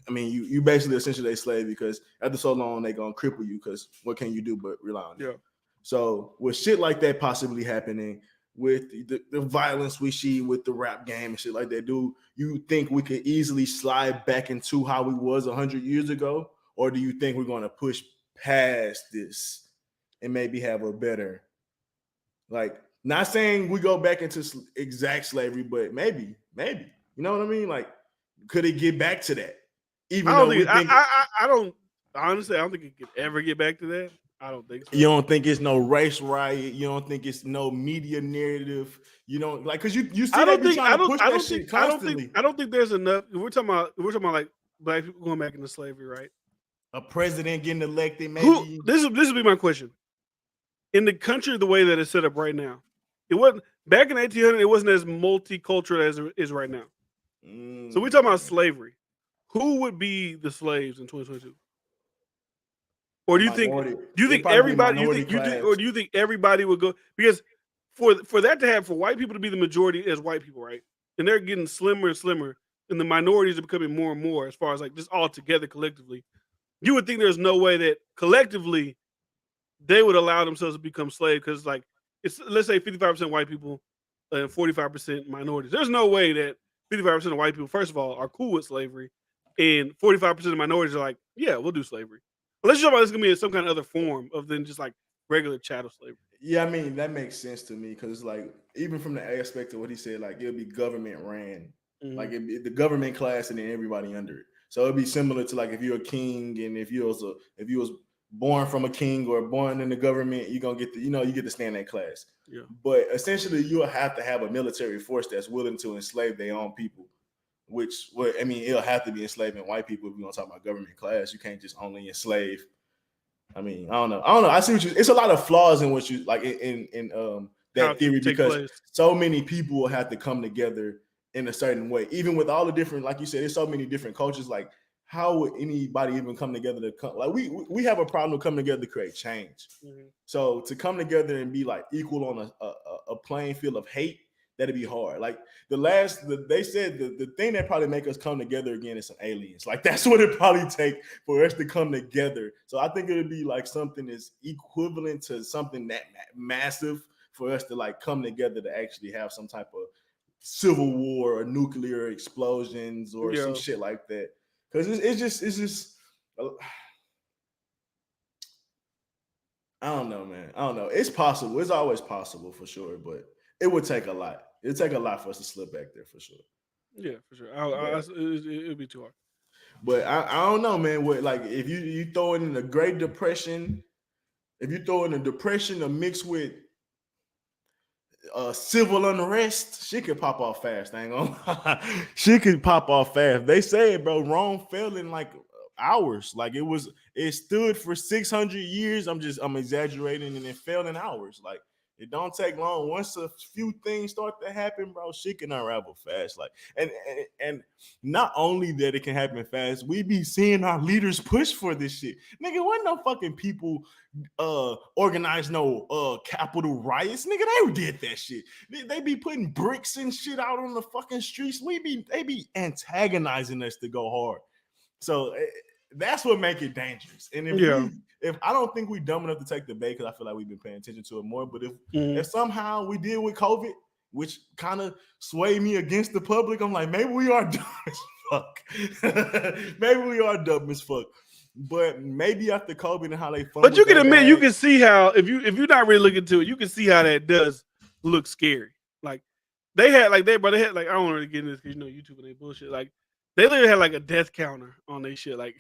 I mean, you basically essentially a slave because after so long they gonna cripple you because what can you do but rely on them? So with shit like that possibly happening, with the violence we see with the rap game and shit like that, do you think we could easily slide back into how we was 100 years ago? Or do you think we're going to push past this and maybe have a better, like, not saying we go back into exact slavery, but maybe, you know what I mean? Like, could it get back to that? Even I don't though think. we think I don't. Honestly, I don't think it could ever get back to that. I don't think so. you don't think it's no race riot. You don't think it's no media narrative. You don't like because you see I don't they be think. trying to push that shit constantly. I don't think there's enough. We're talking about like black people going back into slavery, right? A president getting elected, maybe. This will be my question. In the country, the way that it's set up right now, it wasn't back in 1800. It wasn't as multicultural as it is right now. So we're talking about slavery. Who would be the slaves in 2022? Or do you think everybody? Do you think everybody would go? Because for that to happen, for white people to be the majority as white people, right? And they're getting slimmer and slimmer, and the minorities are becoming more and more as far as like just all together collectively. You would think there's no way that collectively they would allow themselves to become slaves because, like, it's let's say 55% white people and 45% minorities. There's no way that 55% of white people, first of all, are cool with slavery, and 45% of minorities are like, yeah, we'll do slavery. Unless you're talking about this gonna be in some kind of other form of than just like regular chattel slavery. Yeah, I mean that makes sense to me because like even from the aspect of what he said, like it'll be government ran, like the government class and then everybody under it. So it'd be similar to like if you're a king and if you was born from a king or born in the government, you're gonna get you get to stay in that class. Yeah. But essentially, you'll have to have a military force that's willing to enslave their own people. Which, well, I mean, it'll have to be enslaving white people if we're gonna talk about government class. You can't just only enslave. I mean, I don't know. I see what you. It's a lot of flaws in what you like in that theory because so many people will have to come together in a certain way. Even with all the different, like you said, there's so many different cultures. Like, how would anybody even come together to come? Like, we have a problem with coming together to create change. So to come together and be like equal on a playing field of hate. That'd be hard. Like they said the thing that probably make us come together again is some aliens. Like that's what it probably take for us to come together. So I think it'd be like something that's equivalent to something that massive for us to like come together to actually have some type of civil war or nuclear explosions or some shit like that. Because it's just. I don't know, man. I don't know. It's possible. It's always possible for sure, but it would take a lot. It'd take a lot for us to slip back there for sure. Yeah, for sure. It'd be too hard. But I don't know, man. What like if you throw it in the Great Depression, if you throw in a depression to mix with civil unrest, shit could pop off fast. I ain't gonna lie. Shit could pop off fast. They say, bro, Rome fell in like hours. Like it stood for 600 years. I'm exaggerating, and it fell in hours. Like it don't take long. Once a few things start to happen, bro, shit can unravel fast. Like and not only that it can happen fast, we be seeing our leaders push for this shit. Nigga, wasn't no fucking people organize no Capitol riots. Nigga, they did that shit. They be putting bricks and shit out on the fucking streets. They be antagonizing us to go hard. So that's what make it dangerous. And if I don't think we dumb enough to take the bait, because I feel like we've been paying attention to it more. But if somehow we deal with COVID, which kind of swayed me against the public, I'm like, maybe we are dumb as fuck. Maybe we are dumb as fuck. But maybe after COVID and how they fund. But you can admit, you can see how if you're not really looking to it, you can see how that does look scary. Like they had like I don't really get into this because YouTube and they bullshit. Like they literally had like a death counter on their shit. Like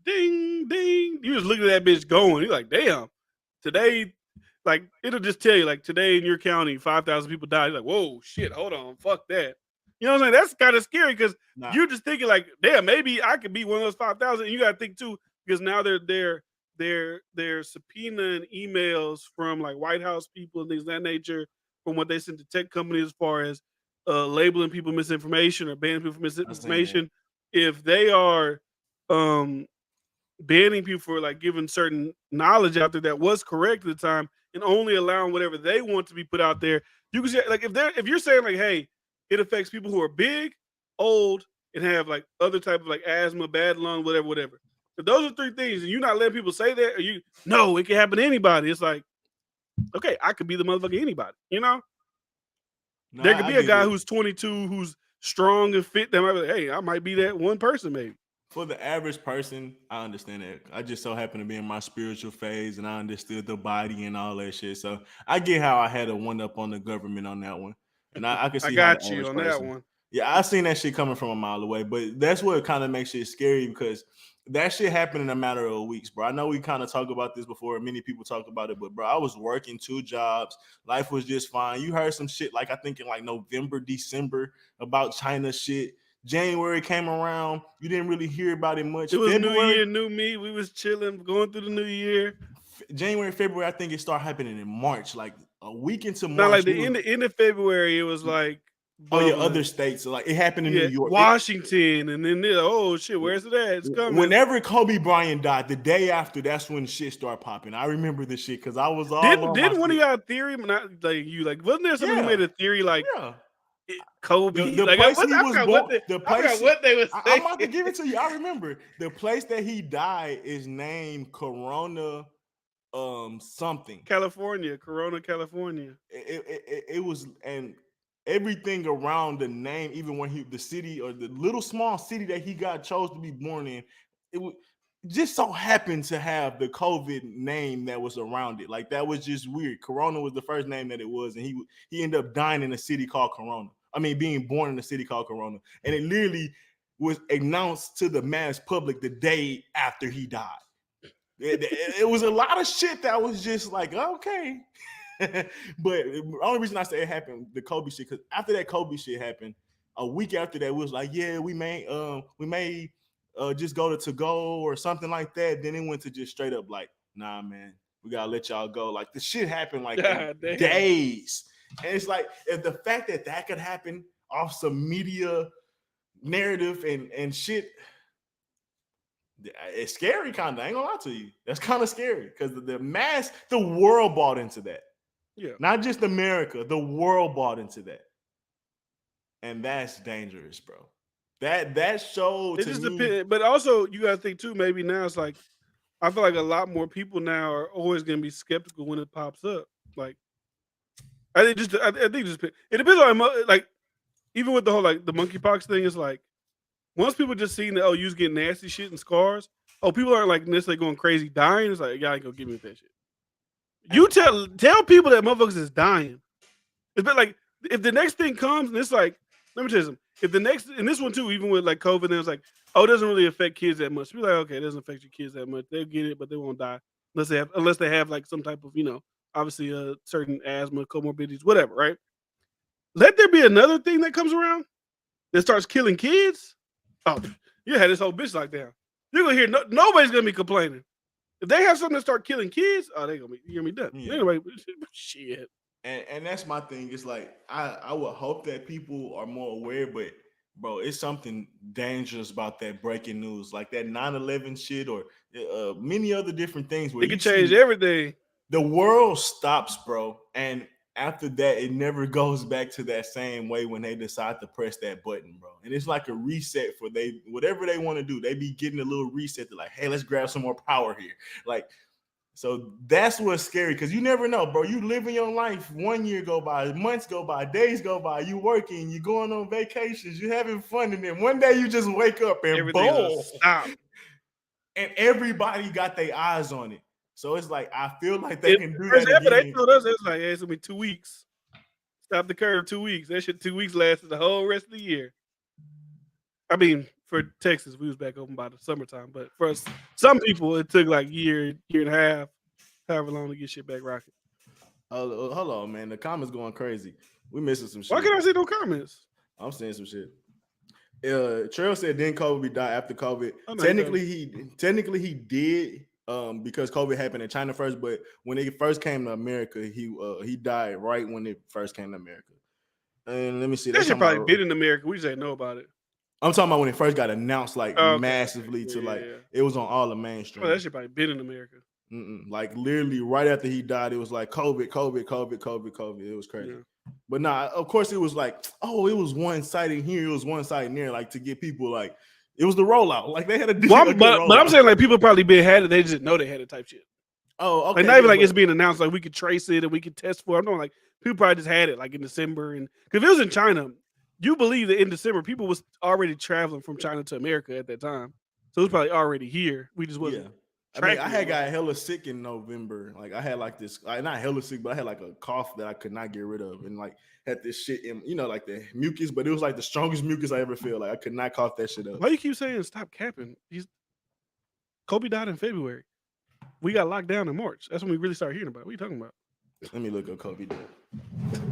ding, ding. You just look at that bitch going. You're like, damn. Today, like, it'll just tell you, like, today in your county, 5,000 people died. You're like, whoa, shit, hold on. Fuck that. You know what I'm saying? That's kind of scary because you're just thinking, like, damn, maybe I could be one of those 5,000. And you got to think, too, because now they're subpoenaing emails from, like, White House people and things of that nature from what they sent to tech companies as far as labeling people misinformation or banning people for misinformation. If they are banning people for like giving certain knowledge out there that was correct at the time and only allowing whatever they want to be put out there, you can say like if you're saying like, hey, it affects people who are big, old, and have like other type of like asthma, bad lung, whatever. If those are three things, and you're not letting people say that, or it can happen to anybody. It's like okay, I could be the motherfucker anybody, you know? No, There could I be a get guy it. who's 22, who's strong and fit. That might be like, hey, I might be that one person, maybe. For the average person, I understand that. I just so happen to be in my spiritual phase, and I understood the body and all that shit. So I get how I had a one up on the government on that one, and I can I see how the got you average on that person. one. Yeah, I seen that shit coming from a mile away, but that's what kind of makes it scary because that shit happened in a matter of weeks, bro. I know we kind of talked about this before. Many people talk about it, but bro, I was working 2 jobs. Life was just fine. You heard some shit like I think in like November, December about China shit. January came around, you didn't really hear about it much. It was New February, Year, new me. We was chilling, going through the new year. January, February, I think it started happening in March, like a week into Not like March. the end of February, it was like Oh yeah, bubbling. other states. So like it happened in New Yeah, York. Washington, and then oh shit, where's it at? It's coming. Whenever Kobe Bryant died, the day after, that's when shit started popping. I remember this shit because I was all on my Didn't one of shit. y'all theory? Not like you, like wasn't there someone who Yeah, made a theory like yeah. Kobe? The Like place he was born, the I place forgot what they was I'm saying. about to give it to you. I remember the place that he died is named Corona something. Corona, California. It was, and everything around the name, even when the city or the little small city that he got chose to be born in, it was just so happened to have the COVID name that was around it. Like that was just weird. Corona was the first name that it was, and he ended up dying in a city called Corona. I mean, being born in a city called Corona, and it literally was announced to the mass public the day after he died. It was a lot of shit that was just like, okay. But the only reason I say it happened, the Kobe shit, because after that Kobe shit happened, a week after that, we was like, yeah, we may just go to go or something like that. Then it went to just straight up like, nah, man, we gotta let y'all go. Like the shit happened like in days. And it's like, if the fact that could happen off some media narrative and shit, it's scary, kind of. I ain't gonna lie to you. That's kind of scary because the world bought into that. Yeah, Not just America, the world bought into that, and that's dangerous, bro. That showed it to just me. depends. But also, you gotta think too. Maybe now it's like I feel like a lot more people now are always gonna be skeptical when it pops up. Like I think it depends on like even with the whole like the monkeypox thing. It's like once people just seen that you just get nasty shit and scars. Oh, people aren't like necessarily going crazy dying. It's like y'all ain't gonna give me with that shit. You tell people that motherfuckers is dying. It's been like if the next thing comes and it's like, let me tell you something. If the next and this one too, even with like COVID, then it's like, oh, it doesn't really affect kids that much. Be like, okay, it doesn't affect your kids that much. They'll get it, but they won't die unless they have like some type of obviously a certain asthma, comorbidities, whatever, right? Let there be another thing that comes around that starts killing kids. Oh, you had this whole bitch locked down. You're gonna hear nobody's gonna be complaining. If they have something that start killing kids, oh, you're gonna be done. Yeah. Anyway, shit. And that's my thing. It's like I would hope that people are more aware, but bro, it's something dangerous about that breaking news, like that 9/11 shit or many other different things where it can change everything. The world stops, bro, and after that, it never goes back to that same way when they decide to press that button, bro. And it's like a reset for whatever they want to do. They be getting a little reset. They're like, hey, let's grab some more power here. Like, so that's what's scary because you never know, bro. You living your life, 1 year go by, months go by, days go by, you working, you going on vacations, you having fun, and then one day you just wake up and boom, stop. And everybody got their eyes on it. So it's like I feel like they can do that again. They told us it's like, hey, it's gonna be 2 weeks. Stop the curve 2 weeks. That shit 2 weeks lasted the whole rest of the year. I mean, for Texas, we was back open by the summertime, but for some people, it took like year and a half, however long to get shit back rocking. Oh, hold on, man. The comments going crazy. We missing some shit. Why can't I see no comments? I'm seeing some shit. Trail said didn't Kobe die after COVID? Oh, no, technically he did because COVID happened in China first, but when it first came to America, he died right when it first came to America. And let me see. That shit probably been in America. We just didn't know about it. I'm talking about when it first got announced, like massively to like it was on all the mainstream. Well, that shit probably been in America. Like literally right after he died, it was like COVID. It was crazy. Yeah. But nah, of course it was like, oh, it was one sighting here, it was one sighting there, like to get people like it was the rollout. Like they had a but I'm saying like people probably had it, they just know they had it type shit. Oh, okay. Like not even like but, it's being announced. Like we could trace it and we could test for it. I'm not like people probably just had it like in December, and because if it was in China, you believe that in December people was already traveling from China to America at that time, so it was probably already here. We just wasn't yeah. I mean, I tracking it. had got hella sick in November. Like I had like this, not hella sick, but I had like a cough that I could not get rid of, and like had this shit in, like the mucus, but it was like the strongest mucus I ever feel. Like I could not cough that shit up. Why you keep saying stop capping? Kobe died in February. We got locked down in March. That's when we really started hearing about it. What are you talking about? Let me look up Kobe death.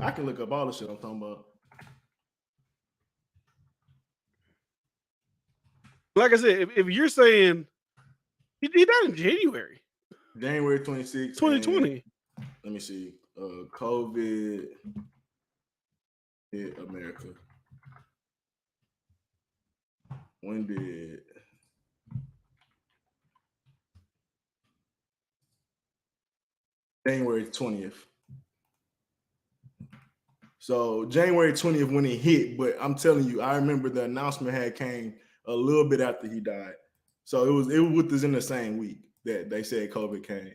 I can look up all the shit I'm talking about. Like I said, if you're saying he died in January January 26th, 2020. Let me see. COVID hit America. When did January 20th? So January 20th when it hit, but I'm telling you, I remember the announcement had came a little bit after he died. So it was with us in the same week that they said COVID came.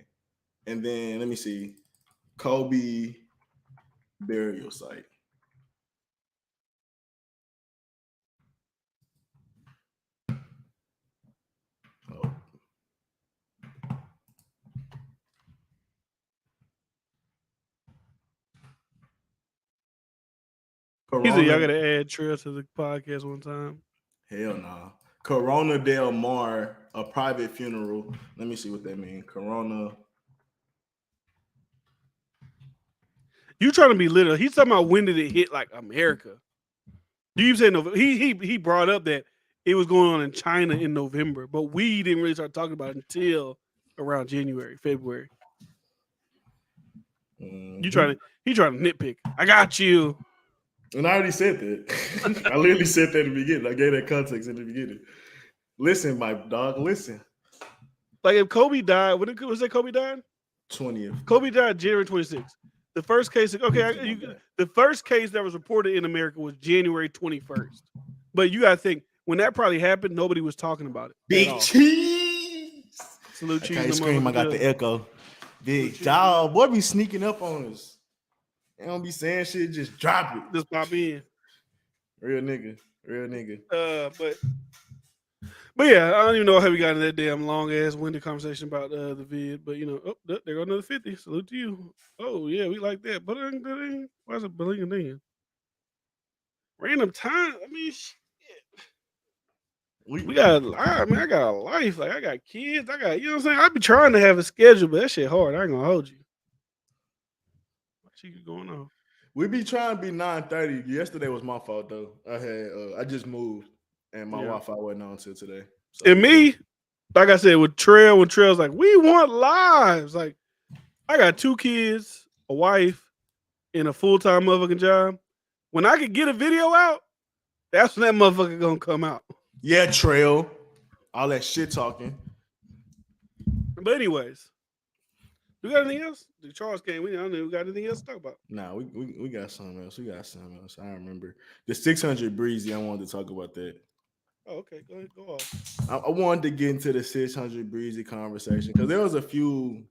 And then let me see. Kobe burial site. Oh. He said, y'all Corona. got to add Trill to the podcast one time. Hell nah. Corona Del Mar, a private funeral. Let me see what that means. Corona. You trying to be literal. He's talking about when did it hit like America. You saying he brought up that it was going on in China in November, but we didn't really start talking about it until around January, February. Mm-hmm. He trying to nitpick. I got you. And I already said that. I literally said that in the beginning. I gave that context in the beginning. Listen, my dog, listen. Like if Kobe died, when was that Kobe died? 20th. Kobe died January 26th. The first case, the first case that was reported in America was January 21st. But you gotta think when that probably happened, nobody was talking about it. Big cheese. Salute cheese. I can't scream. I got the echo. Big dog. Boy, be sneaking up on us. They don't be saying shit. Just drop it. Just pop in. Real nigga. Real nigga. But yeah, I don't even know how we got into that damn long ass winded conversation about the vid. But there go another 50. Salute to you. Oh yeah, we like that. But why is it blinking in? Random time. I mean, shit. We got. I got a life. Like I got kids. I got. You know what I'm saying? I be trying to have a schedule, but that shit hard. I ain't gonna hold you. What shit going on? We be trying to be 9:30. Yesterday was my fault though. I just moved and my Wi-Fi wasn't on until today. So, and me, like I said, with Trail, when Trail's like, we want lives. Like, I got 2 kids, a wife, and a full-time motherfucking job. When I could get a video out, that's when that motherfucker gonna come out. Yeah, Trail. All that shit talking. But anyways, we got anything else? The Charles came. I don't know. We got anything else to talk about? Nah, we got something else. I remember the 600 Breezy. I wanted to talk about that. Oh, okay. Go ahead. Go off. I wanted to get into the 600 Breezy conversation because there was a few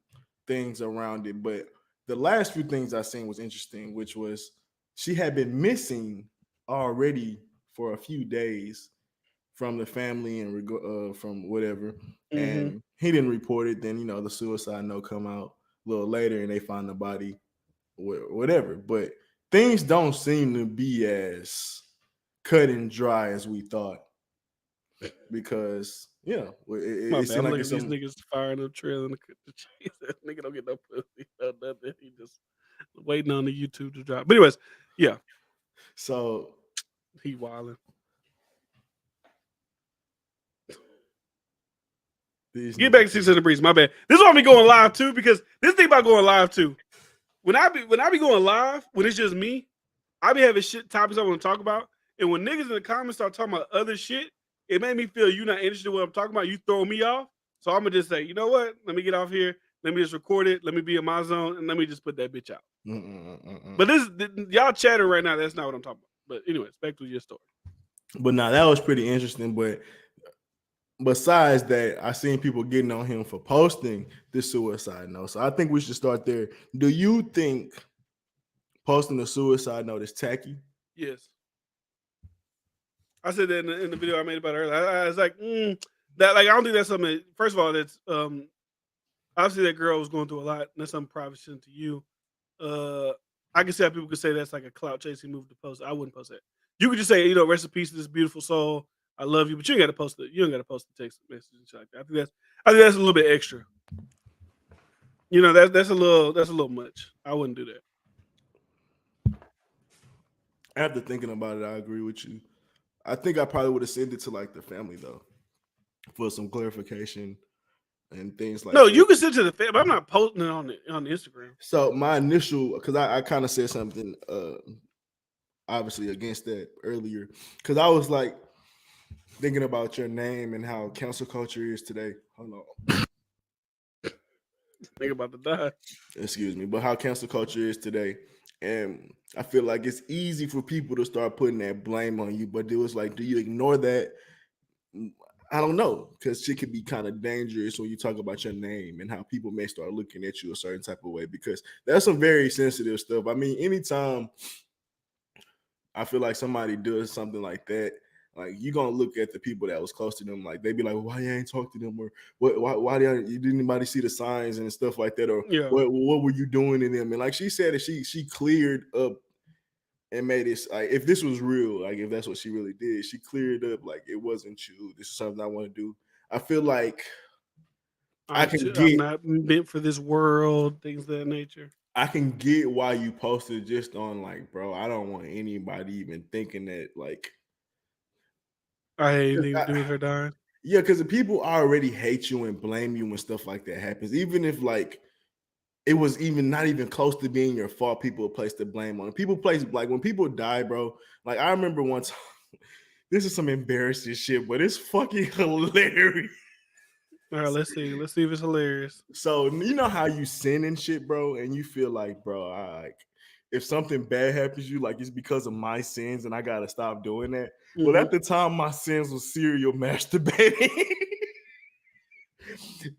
things around it, but the last few things I seen was interesting, which was she had been missing already for a few days from the family and from whatever, and he didn't report it. Then the suicide note come out a little later, and they find the body, whatever. But things don't seem to be as cut and dry as we thought, because it seemed like these niggas firing up Trail in the cheese. That nigga don't get no pussy. No nothing. He just waiting on the YouTube to drop. But anyways, yeah. So he wilding. Get back to 600 Breeze. My bad. This is why I'm going live too, because this thing about going live too. When I be going live, when it's just me, I be having shit topics I want to talk about. And when niggas in the comments start talking about other shit, it made me feel you're not interested in what I'm talking about. You throw me off. So I'm gonna just say, you know what? Let me get off here. Let me just record it. Let me be in my zone, and let me just put that bitch out. But y'all chatter right now. That's not what I'm talking about. But anyways, back to your story. But nah, that was pretty interesting. But besides that, I seen people getting on him for posting the suicide note. So I think we should start there. Do you think posting a suicide note is tacky? Yes. I said that in the video I made about it earlier. I was like, that like I don't think that's something. First of all, that's obviously that girl was going through a lot. And that's something private to you. I can see how people could say that's like a clout chasing move to post. I wouldn't post that. You could just say, rest in peace to this beautiful soul. I love you, but you ain't got to post it. You don't got to post the text message and shit like that. I think that's a little bit extra. That's a little much. I wouldn't do that. After thinking about it, I agree with you. I think I probably would have sent it to like the family though, for some clarification and things like No, that. you can send it to the family. I'm not posting it on the Instagram. So my initial, because I kind of said something obviously against that earlier, because I was like thinking about your name and how cancel culture is today. Hold on. Think about to die. Excuse me, but how cancel culture is today. And I feel like it's easy for people to start putting that blame on you, but it was like, do you ignore that? I don't know, because shit can be kind of dangerous when you talk about your name and how people may start looking at you a certain type of way, because that's some very sensitive stuff. I mean, anytime I feel like somebody does something like that, like you're gonna look at the people that was close to them, like they be like, well, why you ain't talk to them, or why did anybody see the signs and stuff like that, or what were you doing to them? And like she said, that she cleared up and made it like, if this was real, like if that's what she really did, she cleared up like it wasn't you. This is something I want to do. I feel like I'm not meant for this world, things of that nature. I can get why you posted just on like, bro, I don't want anybody even thinking that like I had anything to do with her dying. Yeah, because the people already hate you and blame you when stuff like that happens. Even if like it was even not even close to being your fault, people place the blame on it. People place like when people die, bro. Like I remember one time, this is some embarrassing shit, but it's fucking hilarious. All right, let's see. Let's see if it's hilarious. So you know how you sin and shit, bro, and you feel like, bro, like if something bad happens to you, like it's because of my sins, and I gotta stop doing that. Mm-hmm. Well, at the time, my sins was serial masturbating,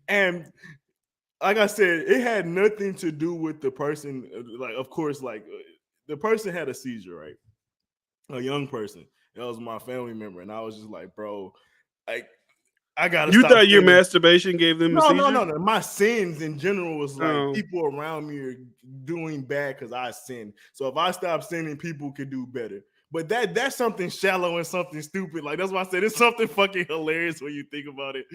and like I said, it had nothing to do with the person. Like, of course, like the person had a seizure, right? A young person. That was my family member, and I was just like, bro, like. I gotta. You thought your masturbation gave them a seizure? No. My sins in general was like people around me are doing bad because I sin. So if I stop sinning, people could do better. But that's something shallow and something stupid. Like that's why I said it's something fucking hilarious when you think about it.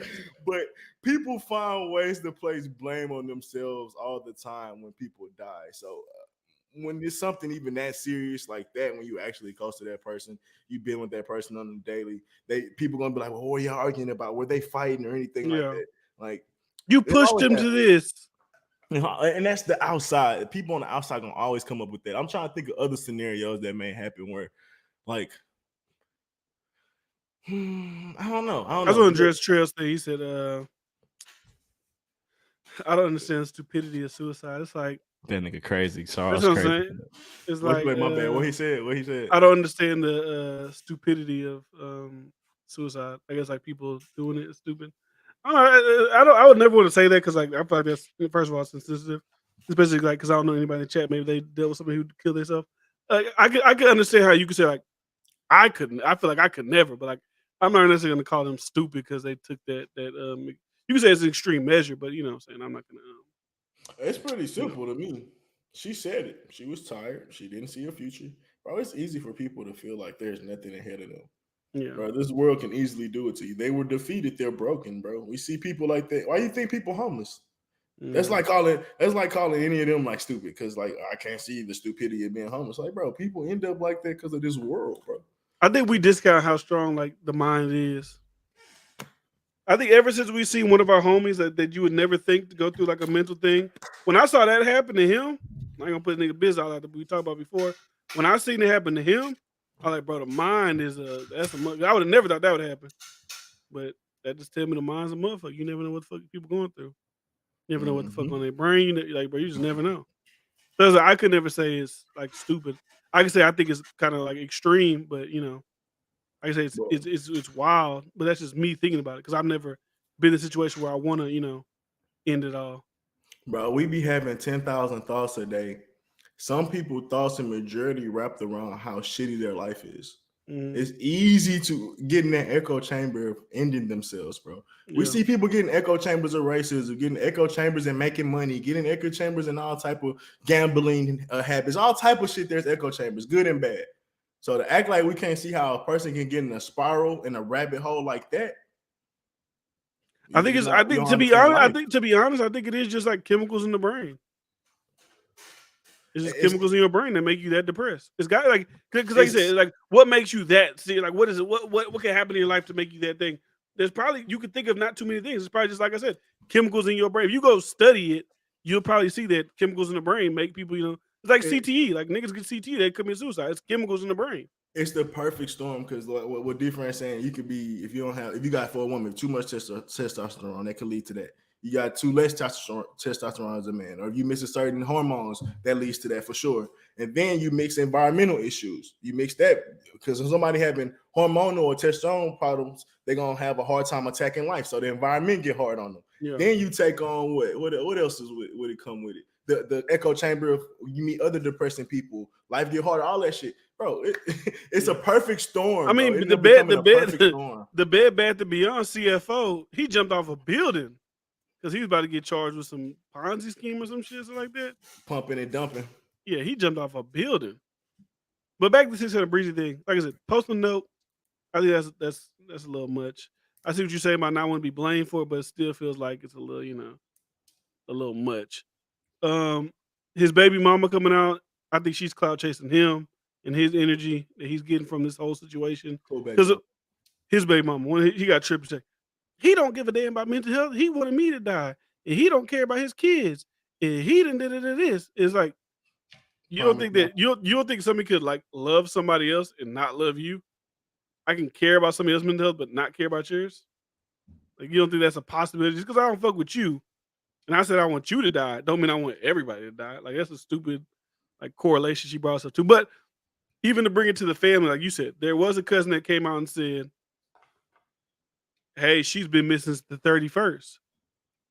But people find ways to place blame on themselves all the time when people die. So when it's something even that serious like that, when you actually close to that person, you've been with that person on the daily, people gonna be like, well, what are y'all arguing about? Were they fighting or anything like that? Like you pushed them to this. And that's the outside. People on the outside gonna always come up with that. I'm trying to think of other scenarios that may happen where like I don't know. I was on Dress Trails thing. He said, I don't understand the stupidity of suicide. It's like that nigga crazy. So that's what I'm saying. It's like my bad. What he said? I don't understand the stupidity of suicide. I guess like people doing it is stupid. I would never want to say that because like I feel like that's first of all sensitive, especially like because I don't know anybody in the chat. Maybe they dealt with somebody who killed themselves. I could understand how you could say like I couldn't. I feel like I could never, but like I'm not necessarily going to call them stupid because they took that. You can say it's an extreme measure, but you know what I'm saying. I'm not going to. It's pretty simple to me. She said it. She was tired. She didn't see a future. Bro, it's easy for people to feel like there's nothing ahead of them. Yeah. Bro, this world can easily do it to you. They were defeated. They're broken, bro. We see people like that. Why do you think people homeless? Yeah. That's like calling any of them like stupid because like I can't see the stupidity of being homeless. Like, bro, people end up like that because of this world, bro. I think we discount how strong like the mind is. I think ever since we seen one of our homies that you would never think to go through like a mental thing. When I saw that happen to him, I'm not gonna put nigga business out that we talked about before. When I seen it happen to him, I like, bro, the mind is I would have never thought that would happen. But that just tell me the mind's a motherfucker. You never know what the fuck people going through. You never know what the fuck on their brain. Like, bro, you just never know. So like, I could never say it's like stupid. I can say I think it's kind of like extreme, but you know. Like I say, Bro, it's wild, but that's just me thinking about it because I've never been in a situation where I want to, end it all. bro, we be having 10,000 thoughts a day. Some people thoughts and majority wrapped around how shitty their life is. Mhm. It's easy to get in that echo chamber of ending themselves, bro. We Yeah. see people getting echo chambers of racism, getting echo chambers and making money, getting echo chambers and all type of gambling habits, all type of shit. There's echo chambers, good and bad. So to act like we can't see how a person can get in a spiral in a rabbit hole like that, I think it's. I you think don't to be understand honest. I life. think to be honest. I think it is just like chemicals in the brain. It's just It's chemicals in your brain that make you that depressed. It's got like because like you said, it's like what makes you that? See, like what is it? What can happen in your life to make you that thing? There's probably you could think of not too many things. It's probably just like I said, chemicals in your brain. If you go study it, you'll probably see that chemicals in the brain make people. It's like it, CTE. Like niggas get CTE, they commit suicide. It's chemicals in the brain. it's the perfect storm because what different saying you could be if you got for a woman too much testosterone that could lead to that. You got too less testosterone as a man, or if you mix certain hormones that leads to that for sure. And then you mix environmental issues. You mix that because if somebody having hormonal or testosterone problems, they're gonna have a hard time attacking life. So the environment get hard on them. Yeah. Then you take on what else would it come with it? The echo chamber of you meet other depressing people, life get harder, all that shit, bro. It's a perfect storm. I Bro. mean, It but ended up becoming a perfect storm. the Bed Bath & Beyond CFO, he jumped off a building because he was about to get charged with some Ponzi scheme or some shit, something like that. Pumping and dumping. Yeah, he jumped off a building. But back to the 600 breezy thing. Like I said, post a note. I think that's a little much. I see what you're saying about not want to be blamed for it, but it still feels like it's a little, a little much. Um, his baby mama coming out. I think she's cloud chasing him and his energy that he's getting from this whole situation. Cool baby. Because his baby mama, when he got tripped, he don't give a damn about mental health. He wanted me to die, and he don't care about his kids. And he done did this. It's like you don't think that you don't think somebody could like love somebody else and not love you. I can care about somebody else's mental health, but not care about yours. Like you don't think that's a possibility just because I don't fuck with you, and I said I want you to die. Don't mean I want everybody to die. Like that's a stupid like correlation she brought us up to. But even to bring it to the family, like you said, there was a cousin that came out and said, "Hey, she's been missing since the 31st.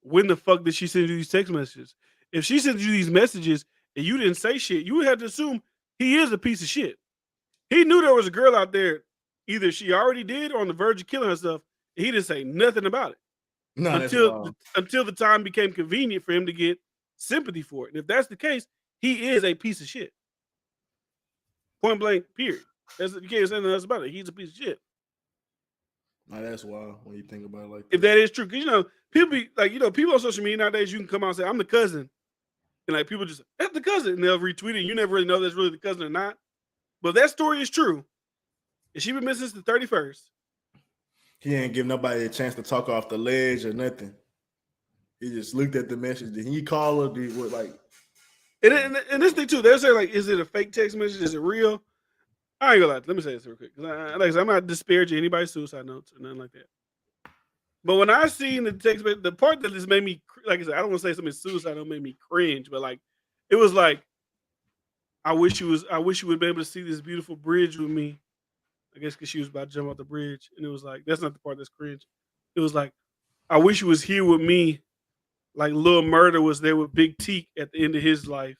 When the fuck did she send you these text messages? If she sent you these messages and you didn't say shit, you would have to assume he is a piece of shit. He knew there was a girl out there, either she already did or on the verge of killing herself, and he didn't say nothing about it No, until the time became convenient for him to get sympathy for it. And if that's the case, he is a piece of shit. Point blank, period. You can't say nothing else about it. He's a piece of shit. That's wild when you think about it like that. If that is true, because people be like, people on social media nowadays, you can come out and say, I'm the cousin. And like people just, that's the cousin. And they'll retweet it. And you never really know that's really the cousin or not. But that story is true. And she been missing since the 31st. He ain't give nobody a chance to talk off the ledge or nothing. He just looked at the message. Did he call her? Did what like? And this thing too, they're saying like, is it a fake text message? Is it real? I ain't gonna lie. Let me say this real quick. Like I said, I'm not disparaging anybody's suicide notes or nothing like that. But when I seen the text, the part that just made me, like I said, I don't want to say something suicidal made me cringe, but like, it was like, I wish you would be able to see this beautiful bridge with me. I guess because she was about to jump off the bridge, and it was like, that's not the part that's cringe. It was like, I wish you was here with me, like Lil Murder was there with Big T at the end of his life.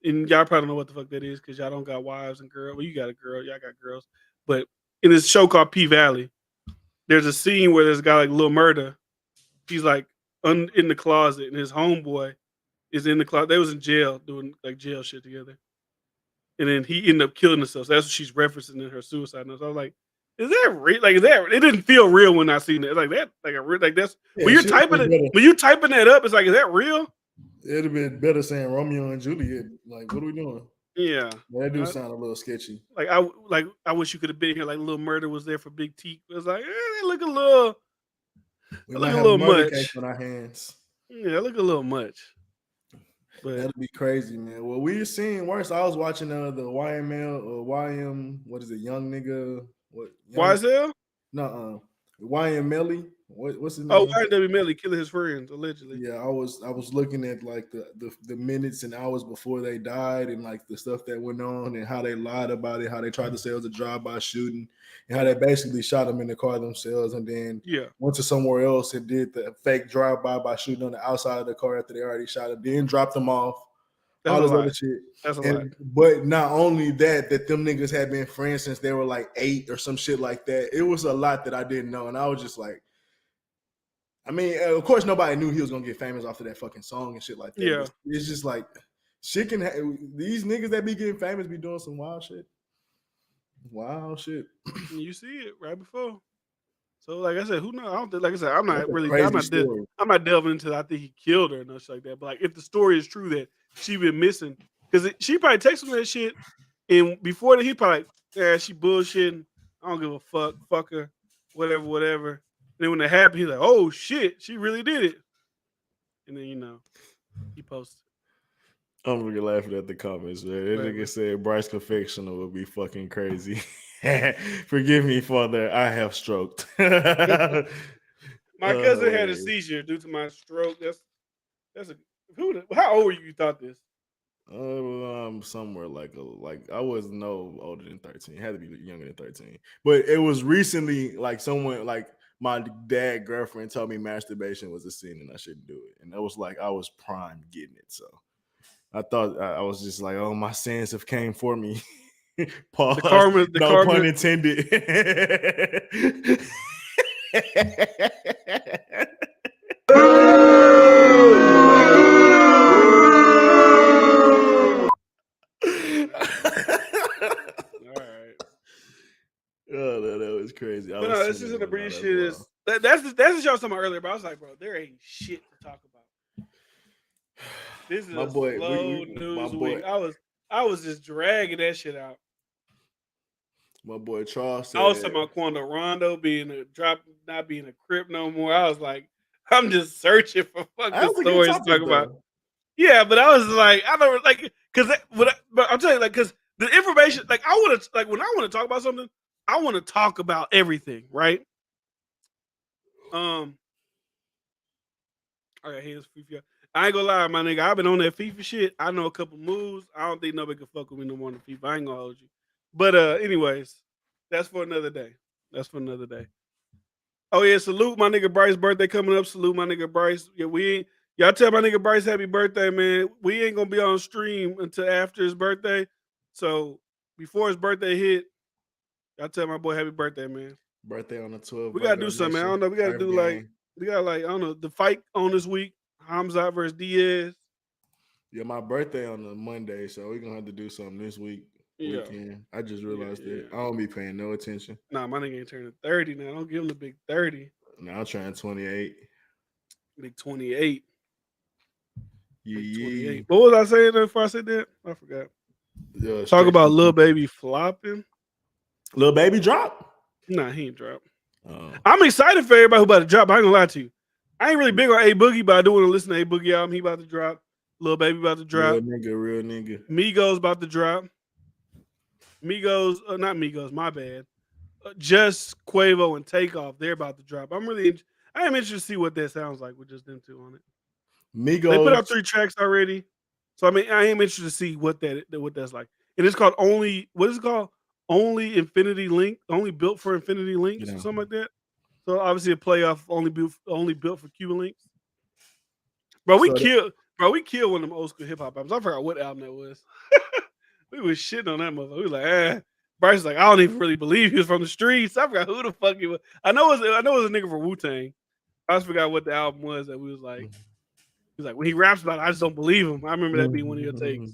And y'all probably don't know what the fuck that is because y'all don't got wives and girls. Well, you got a girl, y'all got girls. But in this show called P Valley, there's a scene where there's a guy like Lil Murder. He's like in the closet, and his homeboy is in the closet. They was in jail doing like jail shit together. And then he ended up killing himself. So that's what she's referencing in her suicide notes. I was like, is that real? Like, is that? It didn't feel real when I seen it. Like that, like a real, like that's when you're typing it. When you typing that up, it's like, is that real? It'd have been better saying Romeo and Juliet. Like, what are we doing? Yeah, that do sound a little sketchy. Like I wish you could have been here. Like Lil Murder was there for Big T. It was like, they look a little, much on our hands. Yeah, look a little much. But that'd be crazy, man. Well, we're seeing worse. I was watching the YML or YM. What is it? Young nigga. What? YSL? No, YN Melly. What's his Oh, name? YNW Melly killing his friends allegedly. Yeah, I was looking at like the minutes and hours before they died and like the stuff that went on and how they lied about it, how they tried to say it was a drive-by shooting, and how they basically shot them in the car themselves and then Yeah, went to somewhere else and did the fake drive-by by shooting on the outside of the car after they already shot him, then dropped them off, that's all a this lie. other shit. That's a lie. And but not only that them niggas had been friends since they were like 8 or some shit like that. It was a lot that I didn't know, and I was just like, I mean, of course, nobody knew he was gonna get famous after that fucking song and shit like that. Yeah. But it's just like shit can these niggas that be getting famous be doing some wild shit. Wild shit. You see it right before. So, like I said, who knows? I don't think. Like I said, I'm That's not a really. crazy story. I'm not delving into. I think he killed her and shit like that. But like, if the story is true that she been missing, because she probably texted him that shit, and before that he probably, yeah, she bullshitting. I don't give a fuck. Fuck her. Whatever. Whatever. And then when it happened, he's like, oh shit, she really did it. And then he posted. I'm really laughing at the comments, man. That nigga said Bryce Confectioner would be fucking crazy. Forgive me, father. I have stroked. My cousin had a seizure due to my stroke. That's a how old were you? You thought this? Somewhere like I was no older than 13. It had to be younger than 13. But it was recently like someone like my dad girlfriend told me masturbation was a sin and I shouldn't do it. And that was like I was prime getting it. So I thought I was just like, oh, my sins have came for me. Pause. The karma. Pun intended. Oh, no, that was crazy. But no, this isn't a British shit. That's the show I was talking about earlier. But I was like, bro, there ain't shit to talk about. This is a slow news week. I was just dragging that shit out. My boy Charles said, I was talking about Quando Rondo not being a Crip no more. I was like, I'm just searching for fucking stories to talk about. Yeah, but I was like, I don't like because but I'm telling you, like, because the information, like, I want to, like, when I want to talk about something, I want to talk about everything, right? All right, here's FIFA. I ain't gonna lie, my nigga. I've been on that FIFA shit. I know a couple moves. I don't think nobody can fuck with me no more than FIFA. I ain't gonna hold you. But anyways, that's for another day. Oh yeah, salute my nigga Bryce's birthday coming up. Salute my nigga Bryce. Yeah, y'all tell my nigga Bryce happy birthday, man. We ain't gonna be on stream until after his birthday. So before his birthday hit, y'all tell my boy happy birthday, man. Birthday on the 12th. We gotta do something, man. I don't know. We gotta do like I don't know, the fight on this week. Hamzat versus Diaz. Yeah, my birthday on the Monday, so we're gonna have to do something this week. Weekend. I just realized that. I don't be paying no attention. Nah, my nigga ain't turning 30 now. Don't give him the big 30. Now I'm trying 28. Big 28. Yeah. 28. What was I saying before I said that? I forgot. Talk about Lil Baby flopping. Lil Baby drop? Nah, he ain't drop. I'm excited for everybody who about to drop. I ain't gonna lie to you. I ain't really big on A Boogie, but I do want to listen to A Boogie album. He about to drop. Lil Baby about to drop. Real nigga. Migos about to drop. Not Migos, my bad. Just Quavo and Takeoff, they're about to drop. I am interested to see what that sounds like with just them two on it. Migos. They put out 3 tracks already. So I mean, I am interested to see what that's like. And it's called what is it called? Only Infinity Link, only built for Infinity Links or something like that. So obviously a playoff only built for Cuban links. Bro, we killed one of them old school hip hop albums. I forgot what album that was. We was shitting on that motherfucker. We was like, Bryce was like, I don't even really believe he was from the streets. I forgot who the fuck he was. I know it was a nigga from Wu-Tang. I just forgot what the album was that we was like. He was like, when he raps about it, I just don't believe him. I remember that being one of your takes.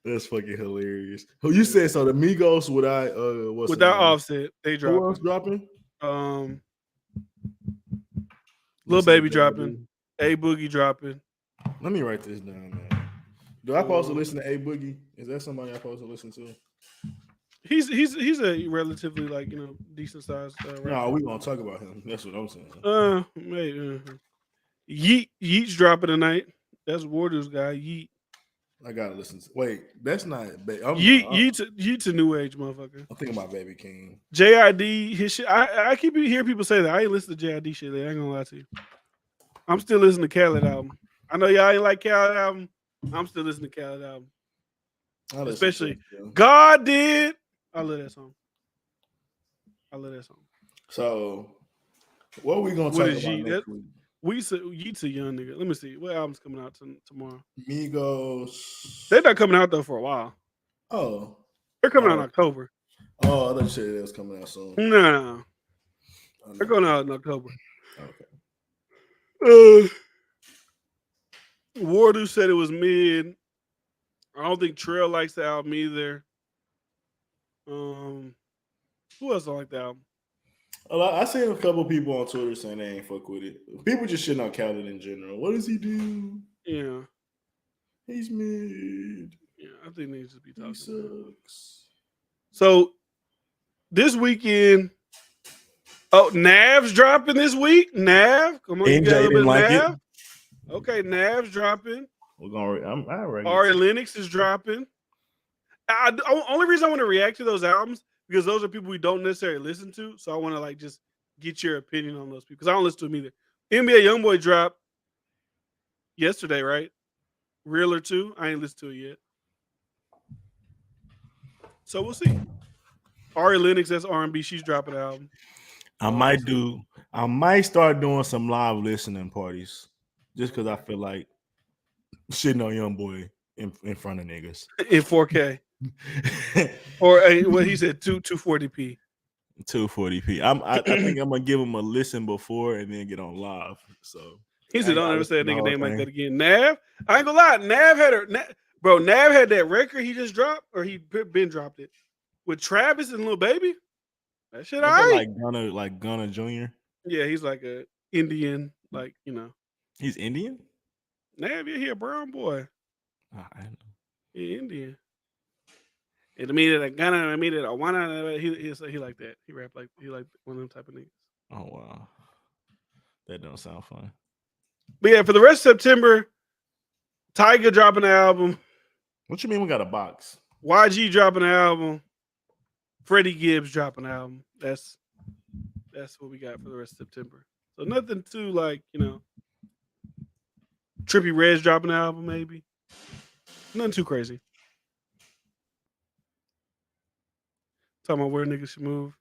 That's fucking hilarious. Who you said so? The Migos without Offset, they dropping. Who else dropping? Lil Baby dropping. A Boogie dropping. Let me write this down, man. Do I supposed to listen to A Boogie? Is that somebody I'm supposed to listen to? He's a relatively decent sized. No, we gonna talk about him. That's what I'm saying. Maybe. Yeet's dropping tonight. That's Wardo's guy. Yeet. I gotta listen to. Wait, that's not. You to new age, motherfucker. I'm thinking about Baby King. JID, his shit. I keep hear people say that. I ain't listen to JID shit. I ain't gonna lie to you. I'm still listening to Khaled album. I know y'all ain't like Khaled album. I'm still listening to Khaled album. Especially God Did. I love that song. So, what are we gonna talk about next week? You too young nigga. Let me see. What album's coming out tomorrow? Migos. They're not coming out though for a while. Oh. They're coming out in October. Oh, I thought you said it was coming out soon. No. They're going out in October. Okay. Wardu said it was mid. I don't think Trail likes the album either. Who else don't like the album? I seen a couple people on Twitter saying they ain't fuck with it. People just shitting on Khaled in general. What does he do? Yeah. He's mid. Yeah, I think they just be talking. He sucks. So this weekend, Nav's dropping this week. Nav, come on, NJ didn't like Nav. it. Okay, Nav's dropping. We're gonna. Ari Lennox is dropping. Only reason I want to react to those albums because those are people we don't necessarily listen to. So I want to just get your opinion on those people because I don't listen to them either. NBA YoungBoy dropped yesterday, right? Realer 2. I ain't listened to it yet. So we'll see. Ari Lennox, that's R&B. She's dropping an album. I might start doing some live listening parties just because I feel like shitting on YoungBoy in front of niggas in 4K. Or what he said, 240p. 240p. I think I'm gonna give him a listen before and then get on live. So he said, "Don't ever say a nigga name like that again." Nav, I ain't gonna lie. Nav had that record he just dropped, or he been dropped it with Travis and Lil Baby. That shit, like Gunna Jr. Yeah, he's like a Indian, He's Indian. Nav, yeah, he a brown boy. I know. He Indian. And I mean that Gunna, I mean that I wanna. He like that. He rap like one of them type of niggas. Oh wow, that don't sound fun. But yeah, for the rest of September, Tyga dropping an album. What you mean we got a box? YG dropping an album. Freddie Gibbs dropping an album. That's what we got for the rest of September. So nothing too Trippie Redd's dropping an album, maybe. Nothing too crazy. Talking about where niggas should move.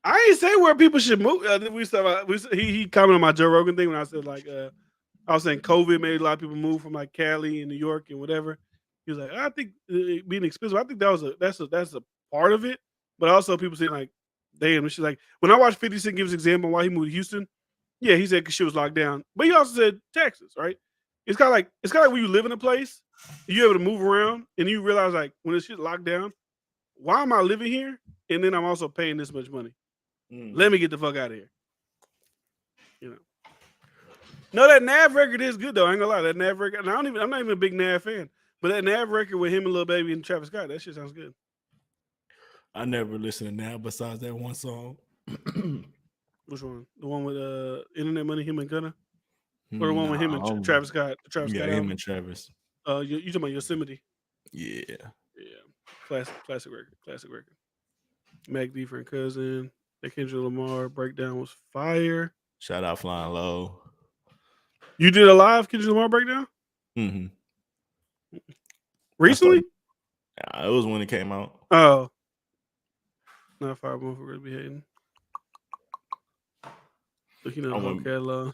I ain't say where people should move. He commented on my Joe Rogan thing when I said I was saying COVID made a lot of people move from Cali and New York and whatever. He was like, I think being expensive. I think that's a part of it. But also people say damn, she's like when I watched 50 Cent give his example why he moved to Houston. Yeah, he said because she was locked down. But he also said Texas, right? It's kind of like when you live in a place, you're able to move around and you realize when this shit locked down, why am I living here? And then I'm also paying this much money. Let me get the fuck out of here. No, that Nav record is good though. I ain't gonna lie. That Nav record, and I'm not even a big Nav fan, but that Nav record with him and Lil Baby and Travis Scott, that shit sounds good. I never listened to Nav besides that one song. Which one? The one with Internet Money, him and Gunna? Or the one with him and Travis Scott? Travis Scott him album? and Travis. You talking about Yosemite? Yeah. Classic record. Mac D for Cousin. That Kendrick Lamar breakdown was fire. Shout out Flying Low. You did a live Kendrick Lamar breakdown? Mm-hmm. Recently? It was when it came out. Oh. Not far more for to be hating. But the whole catalog.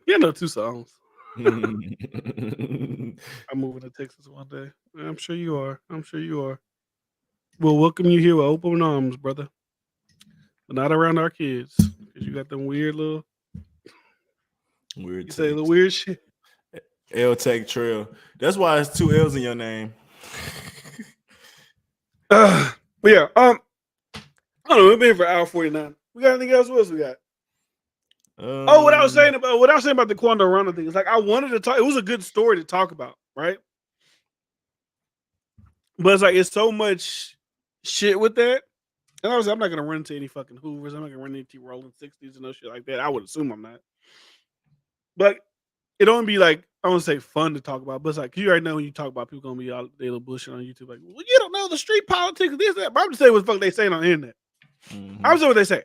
Yeah, I know 2 songs. I'm moving to Texas one day. I'm sure you are. We'll welcome you here with open arms, brother. But not around our kids. Because you got them weird little... You say the weird shit. L Tech Trail. That's why it's 2 L's in your name. But yeah, I don't know. We've been here for hour 49. We got anything else? What else we got? What I was saying about the Quando Rondo thing is I wanted to talk. It was a good story to talk about, right? But it's so much shit with that. And obviously, I'm not gonna run into any fucking Hoovers. I'm not gonna run into Rolling 60s and no shit like that. I would assume I'm not. But it only be I don't say fun to talk about, but it's like you already know when you talk about people gonna be all they little bullshit on YouTube, like, well, you don't know the street politics, this, that. But I'm just saying what the fuck they saying on the internet. I'm saying what they say.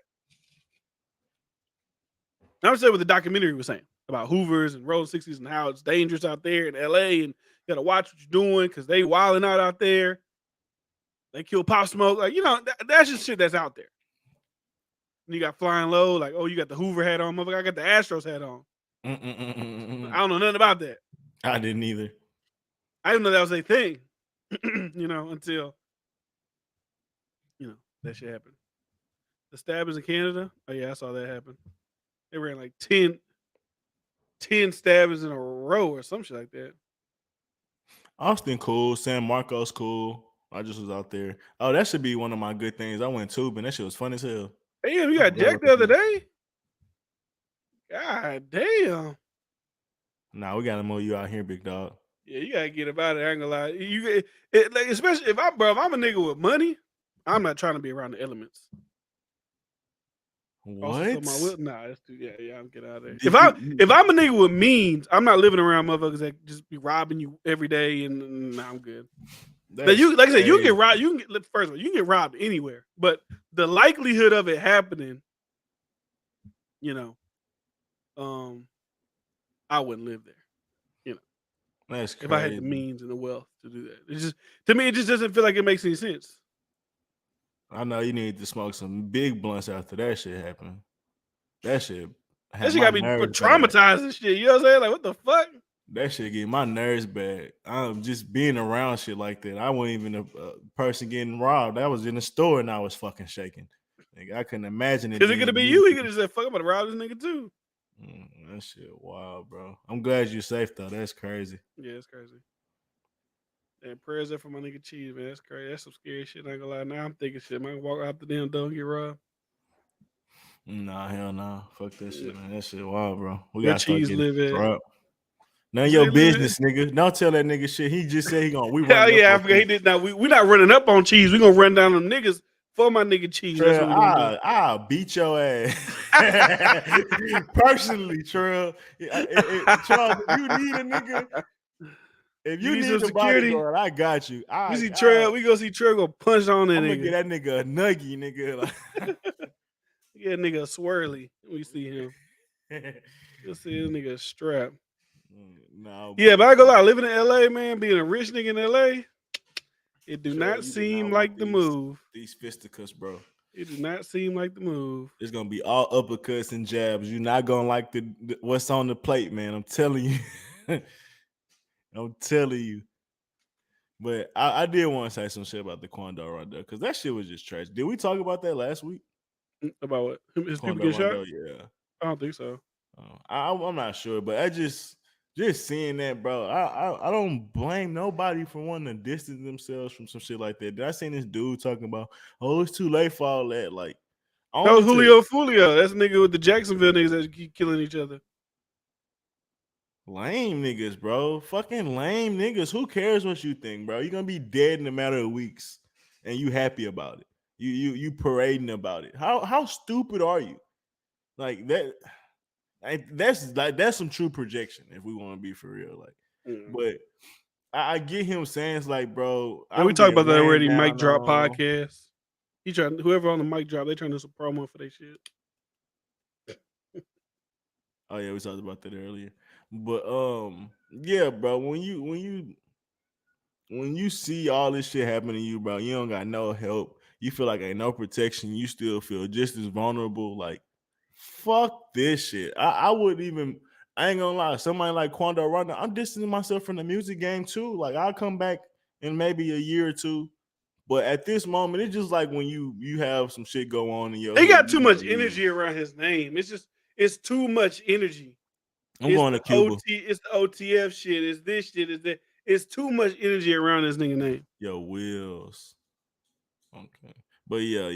I'm just saying what the documentary was saying about Hoovers and Road 60s and how it's dangerous out there in LA and you gotta watch what you're doing because they wilding out there. They kill Pop Smoke, like that's just shit that's out there. And you got Flying Low, like, oh, you got the Hoover hat on, motherfucker. I got the Astros hat on. I don't know nothing about that. I didn't either. I didn't know that was a thing, until that shit happened. The stabbings in Canada. Oh yeah, I saw that happen. They ran like 10 stabbings in a row or some shit like that. Austin cool. San Marcos cool. I just was out there. Oh, that should be one of my good things. I went tubing. That shit was fun as hell. Damn, you got jacked the other day? God damn. Nah, we gotta move you out here, big dog. Yeah, you gotta get about it. I ain't gonna lie. Like, especially if I'm a nigga with money, I'm not trying to be around the elements. What? Nah, that's too. Yeah, I'm get out of there. If I'm a nigga with means, I'm not living around motherfuckers that just be robbing you every day, and nah, I'm good. Now, like I said, you can get robbed. First of all, you can get robbed anywhere, but the likelihood of it happening, I wouldn't live there. That's crazy. If I had the means and the wealth to do that, it's just to me, it just doesn't feel like it makes any sense. I know you need to smoke some big blunts after that shit happened. That shit got me traumatized and shit. You know what I'm saying? Like, what the fuck? That shit get my nerves bad. I'm just being around shit like that. I wasn't even a person getting robbed. I was in the store and I was fucking shaking. Like, I couldn't imagine it. Because it could have been you. He could have said, fuck, I'm about to rob this nigga too. That shit wild, bro. I'm glad you're safe, though. That's crazy. Yeah, it's crazy. And prayers up for my nigga Cheese, man. That's crazy. That's some scary shit. I ain't gonna lie. Now I'm thinking shit. Man, I can walk out the damn door and get robbed. Nah, hell nah. Fuck that shit, man. That shit wild, bro. We Where gotta start Cheese live getting at? robbed. None of your business, nigga. Don't tell that nigga shit. He just said he gonna. Hell yeah, I forgot he did. Now we not running up on Cheese. We gonna run down them niggas for my nigga Cheese. That's what we gonna do. I'll beat your ass. Personally, Trill. Charles, if you need a nigga, if you need a bodyguard, I got you. We see Trail. We go see Trail go punch on that nigga. I'm gonna get that nigga a nuggie, nigga. Yeah, nigga a swirly. We see him. You'll see this nigga strap. No. Yeah, but I go lie, living in LA, man, being a rich nigga in LA, it do not seem like the move. These fisticuffs, bro. It do not seem like the move. It's gonna be all uppercuts and jabs. You're not gonna like the what's on the plate, man. I'm telling you. I'm telling you. But I did want to say some shit about the Quando Rondo because that shit was just trash. Did we talk about that last week? About what? His Quando people get Rondo, shot? yeah. I don't think so. I'm not sure, but I just seeing that, bro. I don't blame nobody for wanting to distance themselves from some shit like that. Did I seen this dude talking about, oh, it's too late for all that? Like, that was Julio Fulio. That's a nigga with the Jacksonville niggas that keep killing each other. Lame niggas, bro. Fucking lame niggas. Who cares what you think, bro? You're gonna be dead in a matter of weeks, and you happy about it. You parading about it. How stupid are you? Like that. That's some true projection if we want to be for real. Like, but I get him saying it's like, bro. We talked about that already. Mic Drop podcast. He trying whoever on the mic drop. They trying to do some promo for their shit. Oh yeah, we talked about that earlier. But yeah, bro. When you see all this shit happening to you, bro, you don't got no help. You feel like ain't no protection. You still feel just as vulnerable. Like, fuck this shit. I wouldn't even. I ain't gonna lie. Somebody like Quando Rondo, I'm distancing myself from the music game too. Like, I'll come back in maybe a year or two. But at this moment, it's just like when you have some shit go on in your. He got too much energy around his name. It's too much energy. I'm going to Cuba. It's the OTF shit. It's this shit. It's that. It's too much energy around this nigga name. Yo, Wills. Okay. But yeah.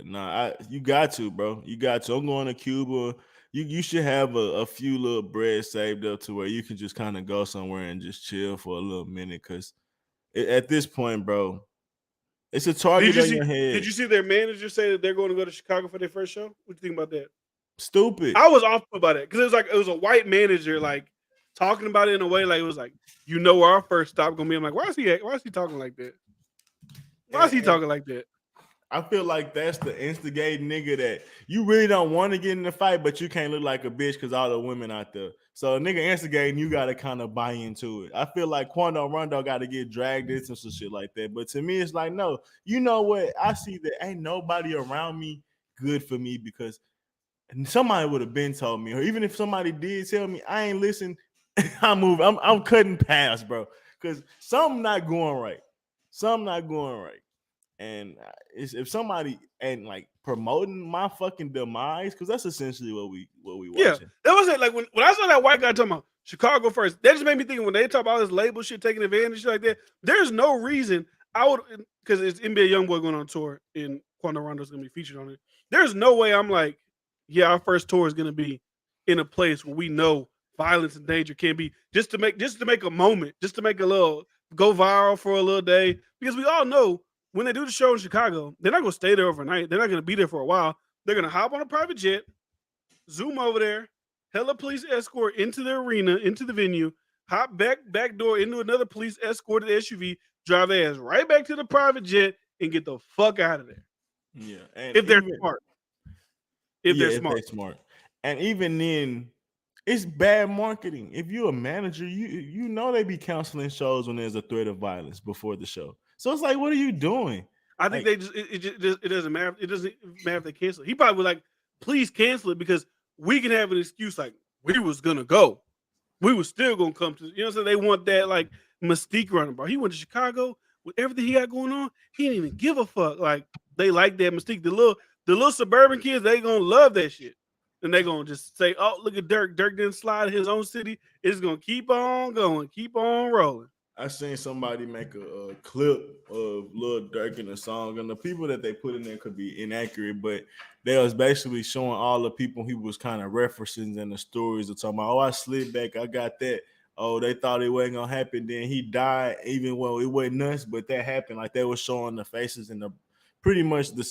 Nah, you got to, bro. You got to. I'm going to Cuba. You should have a few little bread saved up to where you can just kind of go somewhere and just chill for a little minute. Because at this point, bro, it's a target on your head. Did you see their manager say that they're going to go to Chicago for their first show? What do you think about that? Stupid. I was off about it because it was a white manager. Like, talking about it in a way like it was like, where our first stop gonna be. I'm like, why is he talking like that? Why is he talking like that? I feel like that's the instigating nigga that you really don't want to get in the fight, but you can't look like a bitch because all the women out there. So a nigga instigating, you got to kind of buy into it. I feel like Quando Rondo got to get dragged into some shit like that. But to me, it's like, no, you know what? I see that ain't nobody around me good for me because somebody would have been told me, or even if somebody did tell me, I ain't listen. I'm moving. I'm cutting past, bro, because something not going right. Something not going right. And if somebody ain't like promoting my fucking demise, because that's essentially what we watching. That was it. Like when I saw that white guy talking about Chicago first, that just made me think when they talk about all this label shit, taking advantage shit like that. There's no reason I would, because it's NBA YoungBoy going on tour and Quando Rondo's gonna be featured on it. There's no way I'm like, yeah, our first tour is gonna be in a place where we know violence and danger can be, just to make a moment, just to make a little go viral for a little day, because we all know. When they do the show in Chicago, they're not going to stay there overnight. They're not going to be there for a while. They're going to hop on a private jet, zoom over there, hella police escort into the arena, into the venue, hop back door into another police escorted SUV, drive their ass right back to the private jet, and get the fuck out of there. Yeah, and if they're smart. If they're smart. And even then, it's bad marketing. If you're a manager, you know they be canceling shows when there's a threat of violence before the show. So it's like, what are you doing? I think they just it doesn't matter. It doesn't matter if they cancel it. He probably would like, please cancel it because we can have an excuse like we was gonna go. We was still gonna come to, you know what I'm saying? They want that like mystique running, bro. He went to Chicago with everything he got going on. He didn't even give a fuck. Like they like that mystique. The little suburban kids, they gonna love that shit. And they gonna just say, oh, look at Dirk. Dirk didn't slide in his own city. It's gonna keep on going, keep on rolling. I seen somebody make a clip of Lil Durk in a song, and the people that they put in there could be inaccurate, but they was basically showing all the people he was kind of referencing in the stories of talking about, oh, I slid back, I got that. Oh, they thought it wasn't gonna happen. Then he died, even though it wasn't nuts, but that happened. Like they were showing the faces and the pretty much the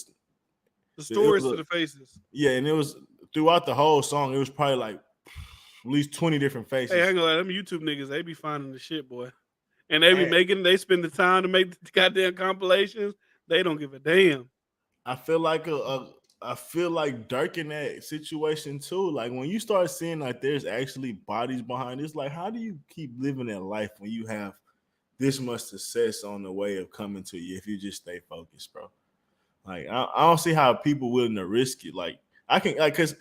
stories to the faces. Yeah, and it was throughout the whole song. It was probably like at least 20 different faces. Hey, hang on, them YouTube niggas, they be finding the shit, boy. And they be they spend the time to make the goddamn compilations. They don't give a damn. I feel like Dirk in that situation too. Like when you start seeing like there's actually bodies behind it, it's like, how do you keep living that life when you have this much success on the way of coming to you if you just stay focused, bro? Like I don't see how people willing to risk it. Like I can, like, because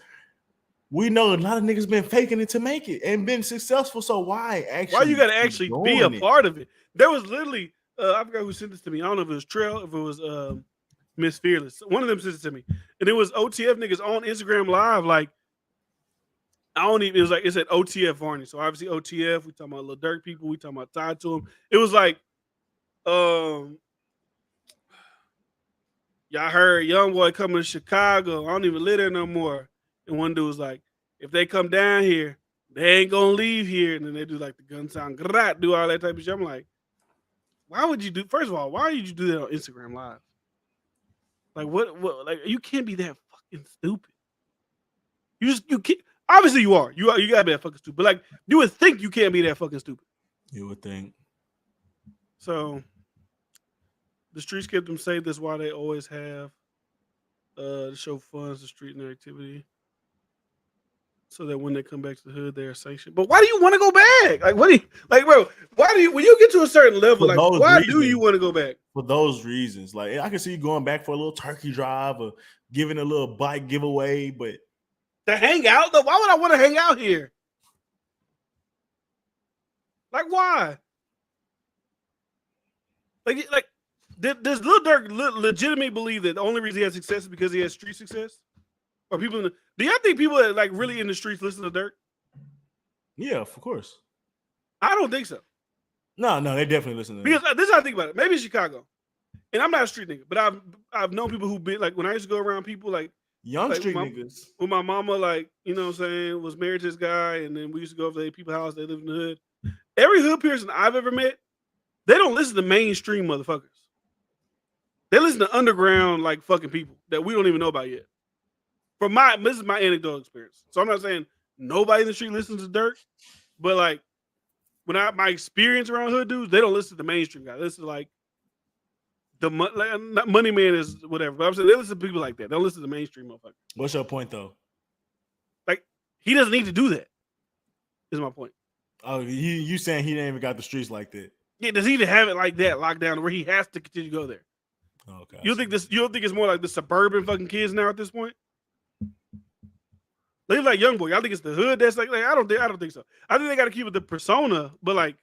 we know a lot of niggas been faking it to make it and been successful. So why you got to actually be a part of it? There was literally, I forgot who sent this to me. I don't know if it was Trail, if it was Miss Fearless. One of them sent it to me. And it was OTF niggas on Instagram Live. Like, it was like, it said OTF Varney. So obviously OTF, we talking about Lil Durk people, we talking about tied to him. It was like, y'all heard young boy coming to Chicago. I don't even live there no more. And one dude was like, if they come down here, they ain't gonna leave here. And then they do like the gun sound, do all that type of shit. I'm like, why would you do? First of all, why did you do that on Instagram Live? Like what? Like you can't be that fucking stupid. You can't. Obviously you are. You gotta be that fucking stupid. But like you would think you can't be that fucking stupid. You would think. So the streets kept them safe. That's why they always have the show funds the street and their activity, so that when they come back to the hood, they are sanctioned. But why do you want to go back? Like, what do you like, bro? Why do you, when you get to a certain level, like, why do you want to go back? For those reasons, like, I can see you going back for a little turkey drive or giving a little bike giveaway, but to hang out though, why would I want to hang out here? Like, why? Like, does Lil Durk legitimately believe that the only reason he has success is because he has street success? Or people do y'all think people that like really in the streets listen to Durk? Yeah, of course. I don't think so. No, they definitely listen to because this is how I think about it. Maybe it's Chicago, and I'm not a street nigga, but I've known people who been like when I used to go around people like young like street niggas. When my mama, like, you know what I'm saying, was married to this guy, and then we used to go over to people's house. They live in the hood. Every hood person I've ever met, they don't listen to mainstream motherfuckers. They listen to underground like fucking people that we don't even know about yet. This is my anecdotal experience. So I'm not saying nobody in the street listens to Durk, but like my experience around hood dudes, they don't listen to the mainstream guys. They listen to like not Money Man is whatever. But I'm saying they listen to people like that. They don't listen to the mainstream motherfucker. What's your point though? Like he doesn't need to do that. Is my point. Oh, you saying he didn't even got the streets like that? Yeah, does he even have it like that locked down where he has to continue to go there? Okay. You don't think it's more like the suburban fucking kids now at this point? They like young boy. I think it's the hood that's like I don't think so. I think they got to keep it the persona, but like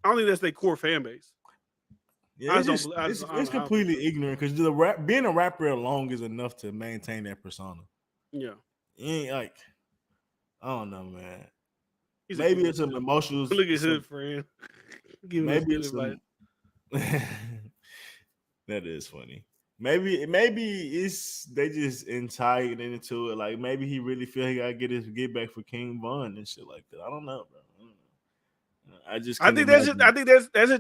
I don't think that's their core fan base. Yeah, it's completely ignorant because being a rapper alone is enough to maintain that persona. Yeah, you ain't like I don't know, man. Maybe it's some emotional. Look at hood friend. Maybe it's some. That is funny. Maybe it's they just entitled into it. Like maybe he really feel he gotta get back for King Von and shit like that. I don't know, bro. I think that's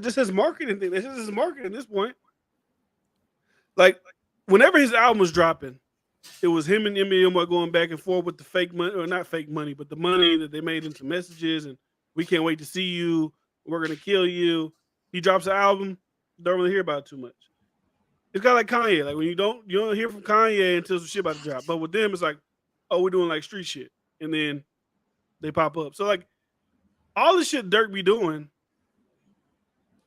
just his marketing thing. That's just his marketing at this point. Like whenever his album was dropping, it was him and Eminem were going back and forth with the fake money, or not fake money, but the money that they made into messages and we can't wait to see you. We're gonna kill you. He drops an album, don't really hear about it too much. It's kind of like Kanye. Like when you don't hear from Kanye until some shit about to drop. But with them, it's like, oh, we're doing like street shit, and then they pop up. So like all the shit Dirk be doing,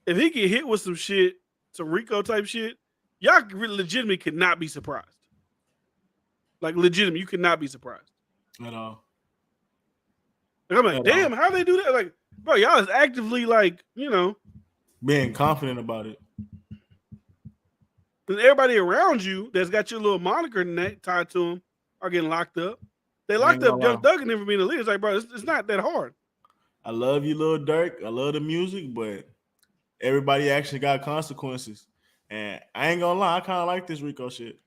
if he get hit with some shit, some Rico type shit, y'all legitimately could not be surprised. Like legitimate, you could not be surprised at all. Like, I'm like, damn, how they do that? Like, bro, y'all is actively like, being confident about it. And everybody around you that's got your little moniker tied to them are getting locked up. They locked up Young Thug and them for being a leader. It's like, bro, it's not that hard. I love you, Lil Durk. I love the music, but everybody actually got consequences. And I ain't gonna lie, I kind of like this Rico shit.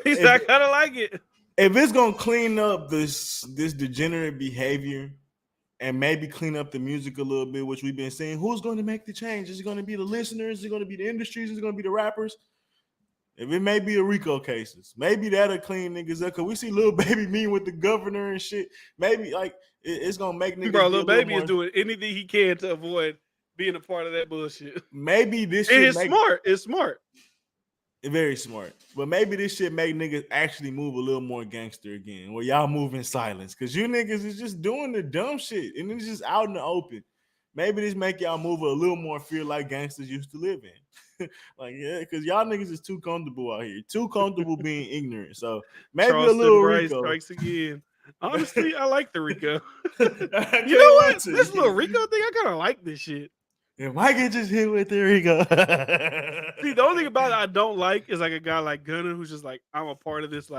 I kind of like it. If it's gonna clean up this degenerate behavior and maybe clean up the music a little bit, which we've been saying, who's going to make the change? Is it going to be the listeners? Is it going to be the industries? Is it going to be the rappers? If it may be a Rico cases, maybe that'll clean niggas up. Cause we see Lil Baby mean with the governor and shit. Maybe like it's gonna make niggas. Bro, Lil Baby is doing anything he can to avoid being a part of that bullshit. Maybe this shit is smart. It's smart. Very smart. But maybe this shit make niggas actually move a little more gangster again. Where y'all move in silence. Cause you niggas is just doing the dumb shit. And it's just out in the open. Maybe this make y'all move a little more fear like gangsters used to live in. Like, yeah, because y'all niggas is too comfortable out here. Too comfortable being ignorant. So maybe Charleston a little Bryce Rico. Strikes again. Honestly, I like the Rico. You know what? This little Rico thing, I kind of like this shit. If I could just hit with the Rico. See, the only thing about it I don't like is like a guy like Gunna who's just like, I'm a part of this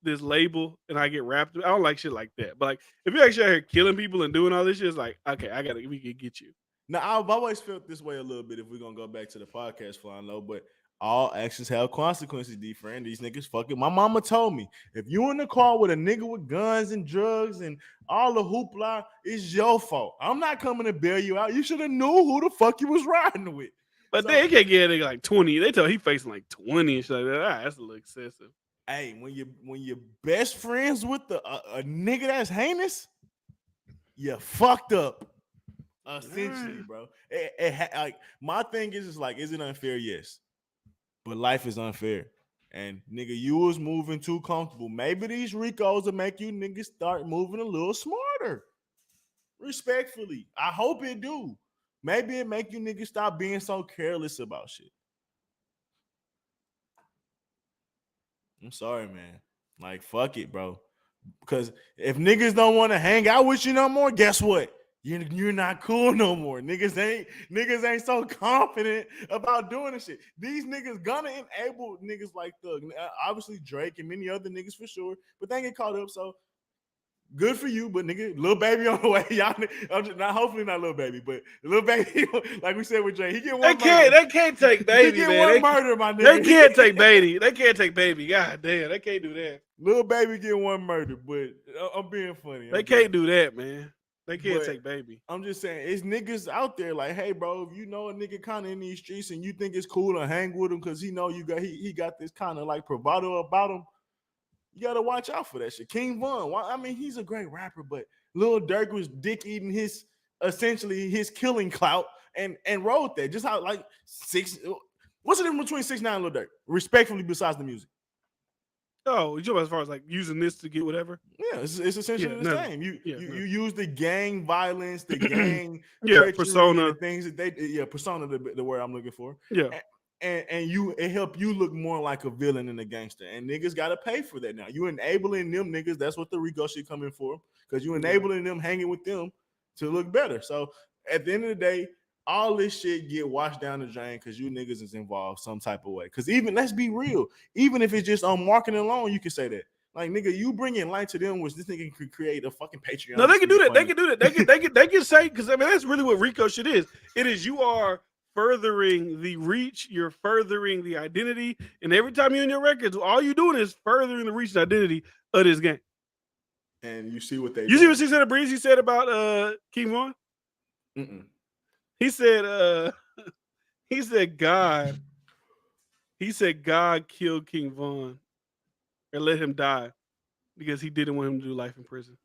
this label and I get wrapped. I don't like shit like that. But like, if you're actually out here killing people and doing all this shit, it's like, okay, we can get you. Now, I've always felt this way a little bit if we're going to go back to the podcast flying low, but all actions have consequences, D-friend. These niggas fucking. My mama told me, if you in the car with a nigga with guns and drugs and all the hoopla, it's your fault. I'm not coming to bail you out. You should have knew who the fuck you was riding with. But they can't get a nigga like 20. They tell he facing like 20 and shit like that. That's a little excessive. Hey, when you're best friends with a nigga that's heinous, you fucked up. Essentially, bro. Like my thing is like, is it unfair? Yes. But life is unfair. And nigga, you was moving too comfortable. Maybe these Ricos will make you niggas start moving a little smarter. Respectfully. I hope it do. Maybe it make you niggas stop being so careless about shit. I'm sorry, man. Like, fuck it, bro. Because if niggas don't want to hang out with you no more, guess what? You're not cool no more. Niggas ain't so confident about doing this shit. These niggas gonna enable niggas like Thug. Obviously Drake and many other niggas for sure, but they get caught up. So good for you, but nigga, Lil Baby on the way. Y'all, hopefully not Lil Baby, but Lil Baby, like we said with Drake, he get one. They can't take Baby. He get man. one murder, my nigga. They can't take Baby. They can't take Baby. God damn, they can't do that. Lil Baby get one murder, but I'm being funny. They can't do that, man. They can't take Baby. I'm just saying, it's niggas out there like, hey, bro, if you know a nigga kind of in these streets and you think it's cool to hang with him because he know you got he got this kind of like bravado about him, you gotta watch out for that shit. King Von, I mean, he's a great rapper, but Lil Durk was dick eating his essentially his killing clout and rode that. Just how like what's the difference between 6ix9ine and Lil Durk? Respectfully, besides the music. Oh, you know, as far as like using this to get whatever. Yeah, it's essentially the same. You use the gang violence, the gang treachery, persona, and the things that they persona, the word I'm looking for. Yeah. And it help you look more like a villain than a gangster. And niggas gotta pay for that now. You enabling them niggas. That's what the Rico shit coming for. Because you enabling them, hanging with them to look better. So at the end of the day, all this shit get washed down the drain because you niggas is involved some type of way. Because even, let's be real, even if it's just on marketing alone, you can say that. Like, nigga, you bringing light to them, which this nigga could create a fucking Patreon. No, they can do that. They can do that. They can say, because I mean that's really what Rico shit is. It is you are furthering the reach, you're furthering the identity, and every time you're in your records, all you're doing is furthering the reach and identity of this game. And you see what they see what 600 Breezy said about King Von? He said God killed King Von and let him die because he didn't want him to do life in prison.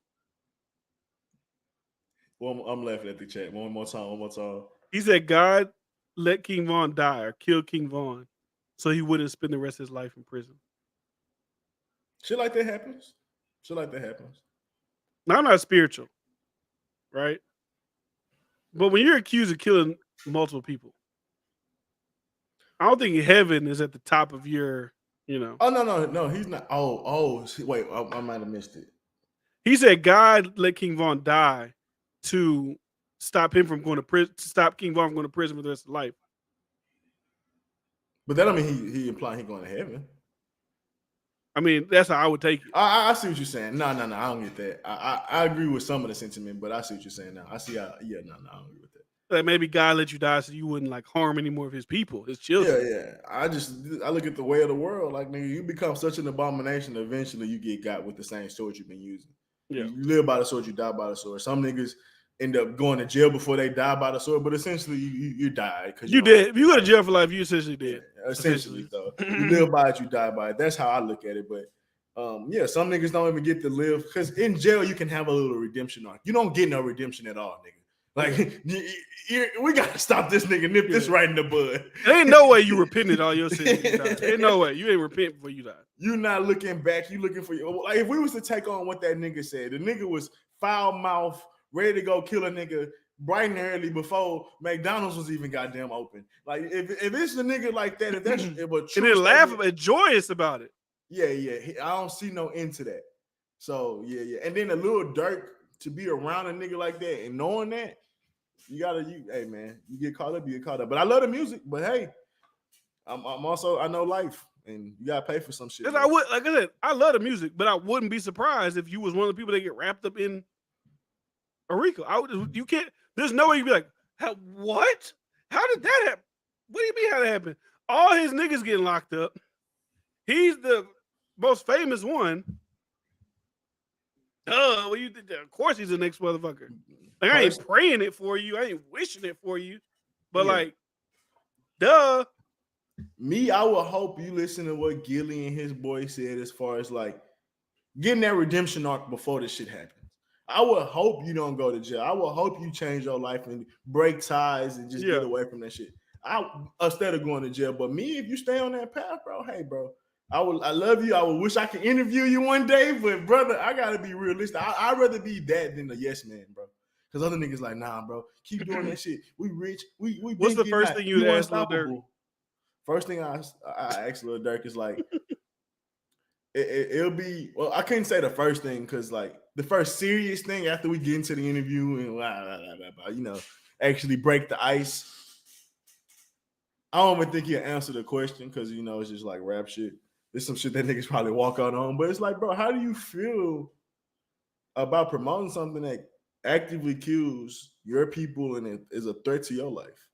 Well, I'm laughing at the chat. One more time. He said God let King Von die or kill King Von so he wouldn't spend the rest of his life in prison. Shit like that happens. Now, I'm not spiritual, right? But when you're accused of killing multiple people, I don't think heaven is at the top of your, Oh, no, he's not. Oh, wait, I might have missed it. He said God let King Von die to stop him from going to prison, to stop King Von from going to prison for the rest of life. But that don't mean he implied he going to heaven. I mean, that's how I would take it. I see what you're saying. No, I don't get that. I agree with some of the sentiment, but I see what you're saying now. I see how, I don't agree with that. Like maybe God let you die so you wouldn't like harm any more of his people, his children. Yeah. I look at the way of the world. Like, nigga, you become such an abomination. Eventually, you get got with the same sword you've been using. Yeah. You live by the sword, you die by the sword. Some niggas end up going to jail before they die by the sword, but essentially you die. You did. If you go to jail for life, you essentially did. Yeah, essentially, though. You live by it, you die by it. That's how I look at it. But some niggas don't even get to live because in jail you can have a little redemption arc. You don't get no redemption at all, nigga. Like, we gotta stop this nigga, nip this right in the bud. There ain't no way you repented all your sins. Ain't no way. You ain't repent before you die. You not looking back. You looking for you. Like, if we was to take on what that nigga said, the nigga was foul mouth, ready to go kill a nigga bright and early before McDonald's was even goddamn open. Like, if it's a nigga like that, if that's and then laugh about joyous about it. Yeah. I don't see no end to that. So yeah. And then a little Durk to be around a nigga like that and knowing that, hey man, you get caught up. But I love the music. But hey, I'm also, I know life, and you gotta pay for some shit. I would, like I said, I love the music, but I wouldn't be surprised if you was one of the people that get wrapped up in a RICO. You can't. There's no way you'd be like, what? How did that happen? What do you mean how that happened? All his niggas getting locked up. He's the most famous one. Well, you did that. Of course, he's the next motherfucker. Like, I ain't praying it for you. I ain't wishing it for you. But like, duh. Me, I would hope you listen to what Gilly and his boy said as far as like getting that redemption arc before this shit happens. I would hope you don't go to jail. I would hope you change your life and break ties and just get away from that shit. Instead of going to jail. But me, if you stay on that path, bro, hey, bro, I love you. I would wish I could interview you one day, but brother, I gotta be realistic. I'd rather be that than a yes man, bro. Because other niggas like, nah, bro, keep doing that shit. We rich. We What's the first thing you ask Lil Durk? First thing I asked Lil Durk is like, it'll be, well, I couldn't say the first thing because like the first serious thing after we get into the interview and actually break the ice. I don't even think he'll answer the question because it's just like rap shit. There's some shit that niggas probably walk out on, but it's like, bro, how do you feel about promoting something that actively kills your people and it is a threat to your life?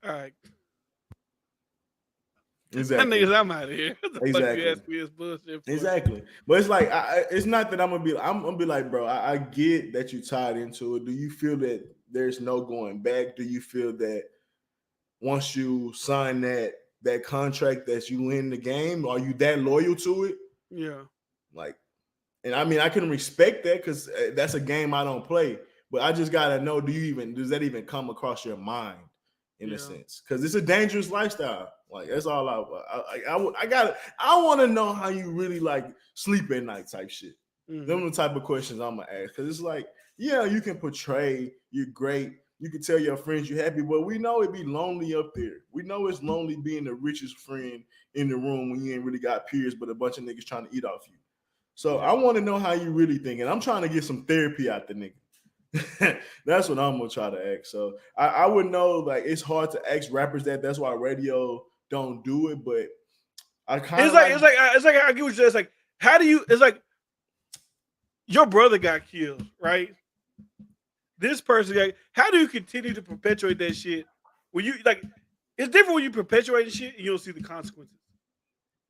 All right. Exactly. That niggas, I'm out of here. Exactly. You ask me this bullshit for? Exactly. But it's like, it's not that I'm gonna be like, bro, I get that you tied into it. Do you feel that there's no going back? Do you feel that once you sign that contract that you in the game, are you that loyal to it? Yeah. Like, and I mean, I can respect that because that's a game I don't play. But I just gotta know, does that even come across your mind in a sense? Because it's a dangerous lifestyle. Like that's all I want to know how you really like sleep at night type shit. Mm-hmm. Them are the type of questions I'm gonna ask. Because it's like, yeah, you can portray you're great. You can tell your friends you're happy, but we know it be lonely up there. We know it's lonely being the richest friend in the room when you ain't really got peers, but a bunch of niggas trying to eat off you. So I want to know how you really think, and I'm trying to get some therapy out the nigga. That's what I'm gonna try to ask. So I would know, like, it's hard to ask rappers that. That's why radio don't do it. But I kind of it's like I get what you're saying. It's like, how do you? It's like your brother got killed, right? This person, like, how do you continue to perpetuate that shit? When you like, it's different when you perpetuate shit and you don't see the consequences,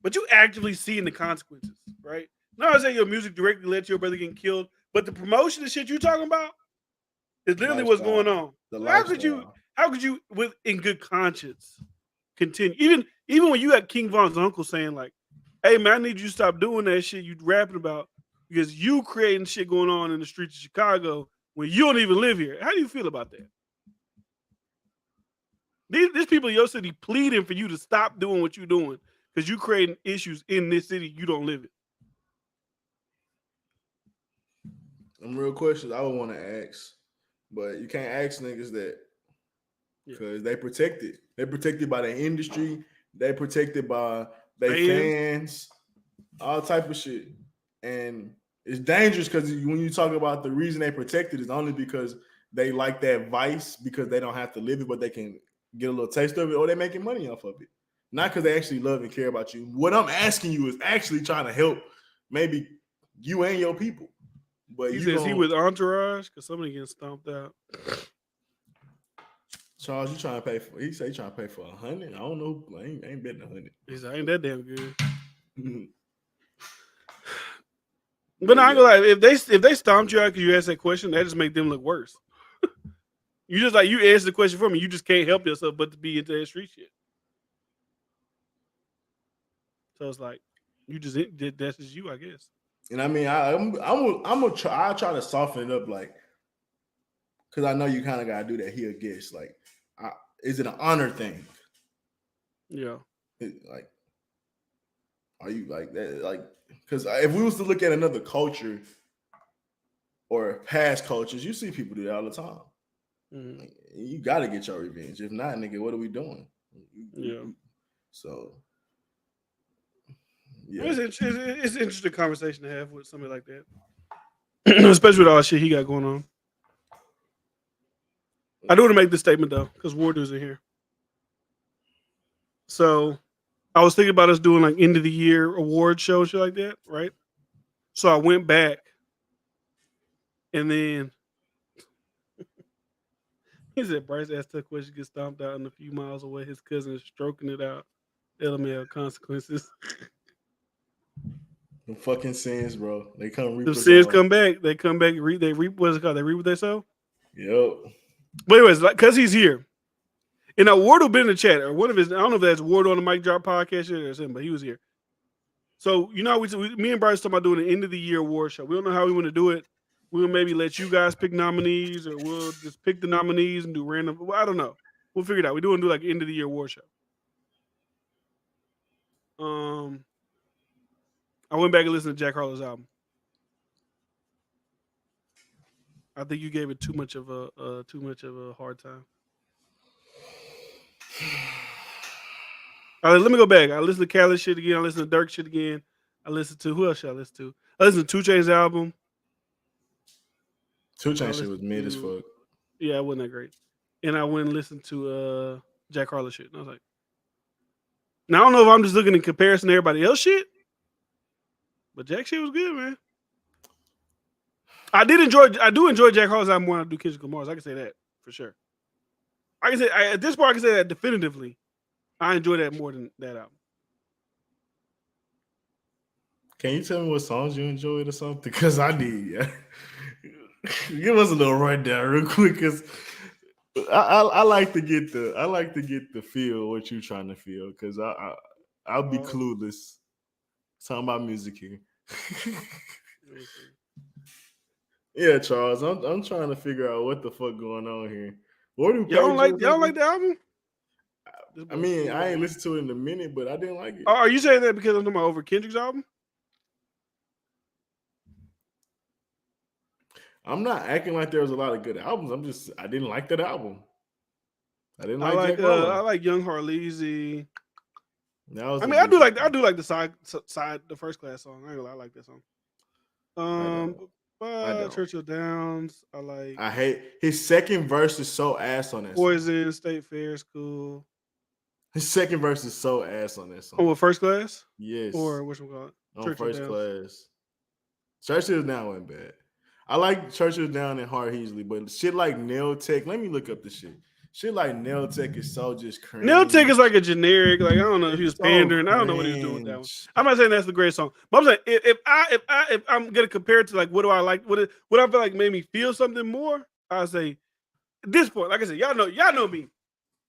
but you actively seeing the consequences, right? Not to say your music directly led to your brother getting killed, but the promotion and shit you talking about is literally what's going on. So how could you, with in good conscience, continue? Even when you had King Von's uncle saying like, "Hey man, I need you to stop doing that shit you rapping about because you creating shit going on in the streets of Chicago when you don't even live here." How do you feel about that? These people in your city pleading for you to stop doing what you're doing because you creating issues in this city you don't live in. Them real questions I would want to ask, but you can't ask niggas that because they protected. They're protected by the industry. They protected by their fans, all type of shit. And it's dangerous because when you talk about the reason they protected is only because they like that vice because they don't have to live it, but they can get a little taste of it, or they're making money off of it. Not because they actually love and care about you. What I'm asking you is actually trying to help maybe you and your people. But he says he with Entourage because somebody getting stomped out. Charles, you trying to pay for? He say trying to pay for 100. I don't know. I ain't betting 100. He said, ain't that damn good. But I ain't gonna lie, if they stomped you out because you asked that question, that just make them look worse. You just like you answered the question for me. You just can't help yourself but to be into that street shit. So it's like you just that's just you, I guess. And I mean, I'm gonna try. I try to soften it up, like, because I know you kind of gotta do that here, guess. Like, is it an honor thing? Yeah. Like, are you like that? Like, because if we was to look at another culture or past cultures, you see people do that all the time. Mm-hmm. Like, you got to get your revenge. If not, nigga, what are we doing? Yeah. So, yeah, it's an interesting conversation to have with somebody like that, especially with all the shit he got going on. I do want to make this statement though, because Ward isn't here. So, I was thinking about us doing like end of the year award show shit like that, right? So I went back, and then he said Bryce asked the question, get stomped out, and a few miles away, his cousin is stroking it out. LML consequences. The fucking sins, bro. They come reap. The sins come back. They come back. They reap. What's it called? They reap what they sow. Yep. But anyways, like, cause he's here, and now Ward will be in the chat, or one of his. I don't know if that's Ward on the Mic Drop podcast or something, but he was here. So you know, me and Bryce talking about doing an end of the year award show. We don't know how we want to do it. We'll maybe let you guys pick nominees, or we'll just pick the nominees and do random. Well, I don't know. We'll figure it out. We do like end of the year award show. I went back and listened to Jack Harlow's album. I think you gave it too much of a hard time. All right, let me go back. I listened to Khaled shit again. I listened to Dirk shit again. I listened to who else should I listen to? I listened to 2 Chainz's album. 2 Chainz shit was mid as fuck. Yeah, it wasn't that great. And I went and listened to Jack Harlow shit. And I was like, now I don't know if I'm just looking in comparison to everybody else shit, but Jack shit was good, man. I do enjoy Jack Harlow's album more than I do Kendrick Lamar's. I can say that for sure. I can say at this point I can say that definitively. I enjoy that more than that album. Can you tell me what songs you enjoyed or something? Because I did. Yeah. Give us a little rundown real quick, because I like to get the feel what you trying to feel, because I'll be clueless talking about music here. Yeah, Charles. I'm trying to figure out what the fuck going on here. What do Y'all don't like Patriots the album? I mean, I ain't listened to it in a minute, but I didn't like it. Are you saying that because I'm talking about over Kendrick's album? I'm not acting like there was a lot of good albums. I didn't like that album. I didn't like Jack I Harlow. like Young Harlezy. I mean, I do like the side the First Class song. I like that song. But Churchill Downs, I hate his second verse is so ass on that Poison, song. State Fair is cool. His second verse is so ass on that song. Oh, First Class? Yes. Or what's it called? On First Class. Churchill Down went bad. I like Churchill Down and Hard Easily, but shit like Nail Tech, let me look up the shit. Shit like Nail Tech is so just cringe. Nail Tech is like a generic, like I don't know if he was pandering. I don't know what he was doing with that one. I'm not saying that's the great song, but I'm saying if I'm gonna compare it to like what do I like, what I feel like made me feel something more, I say at this point, like I said, y'all know me.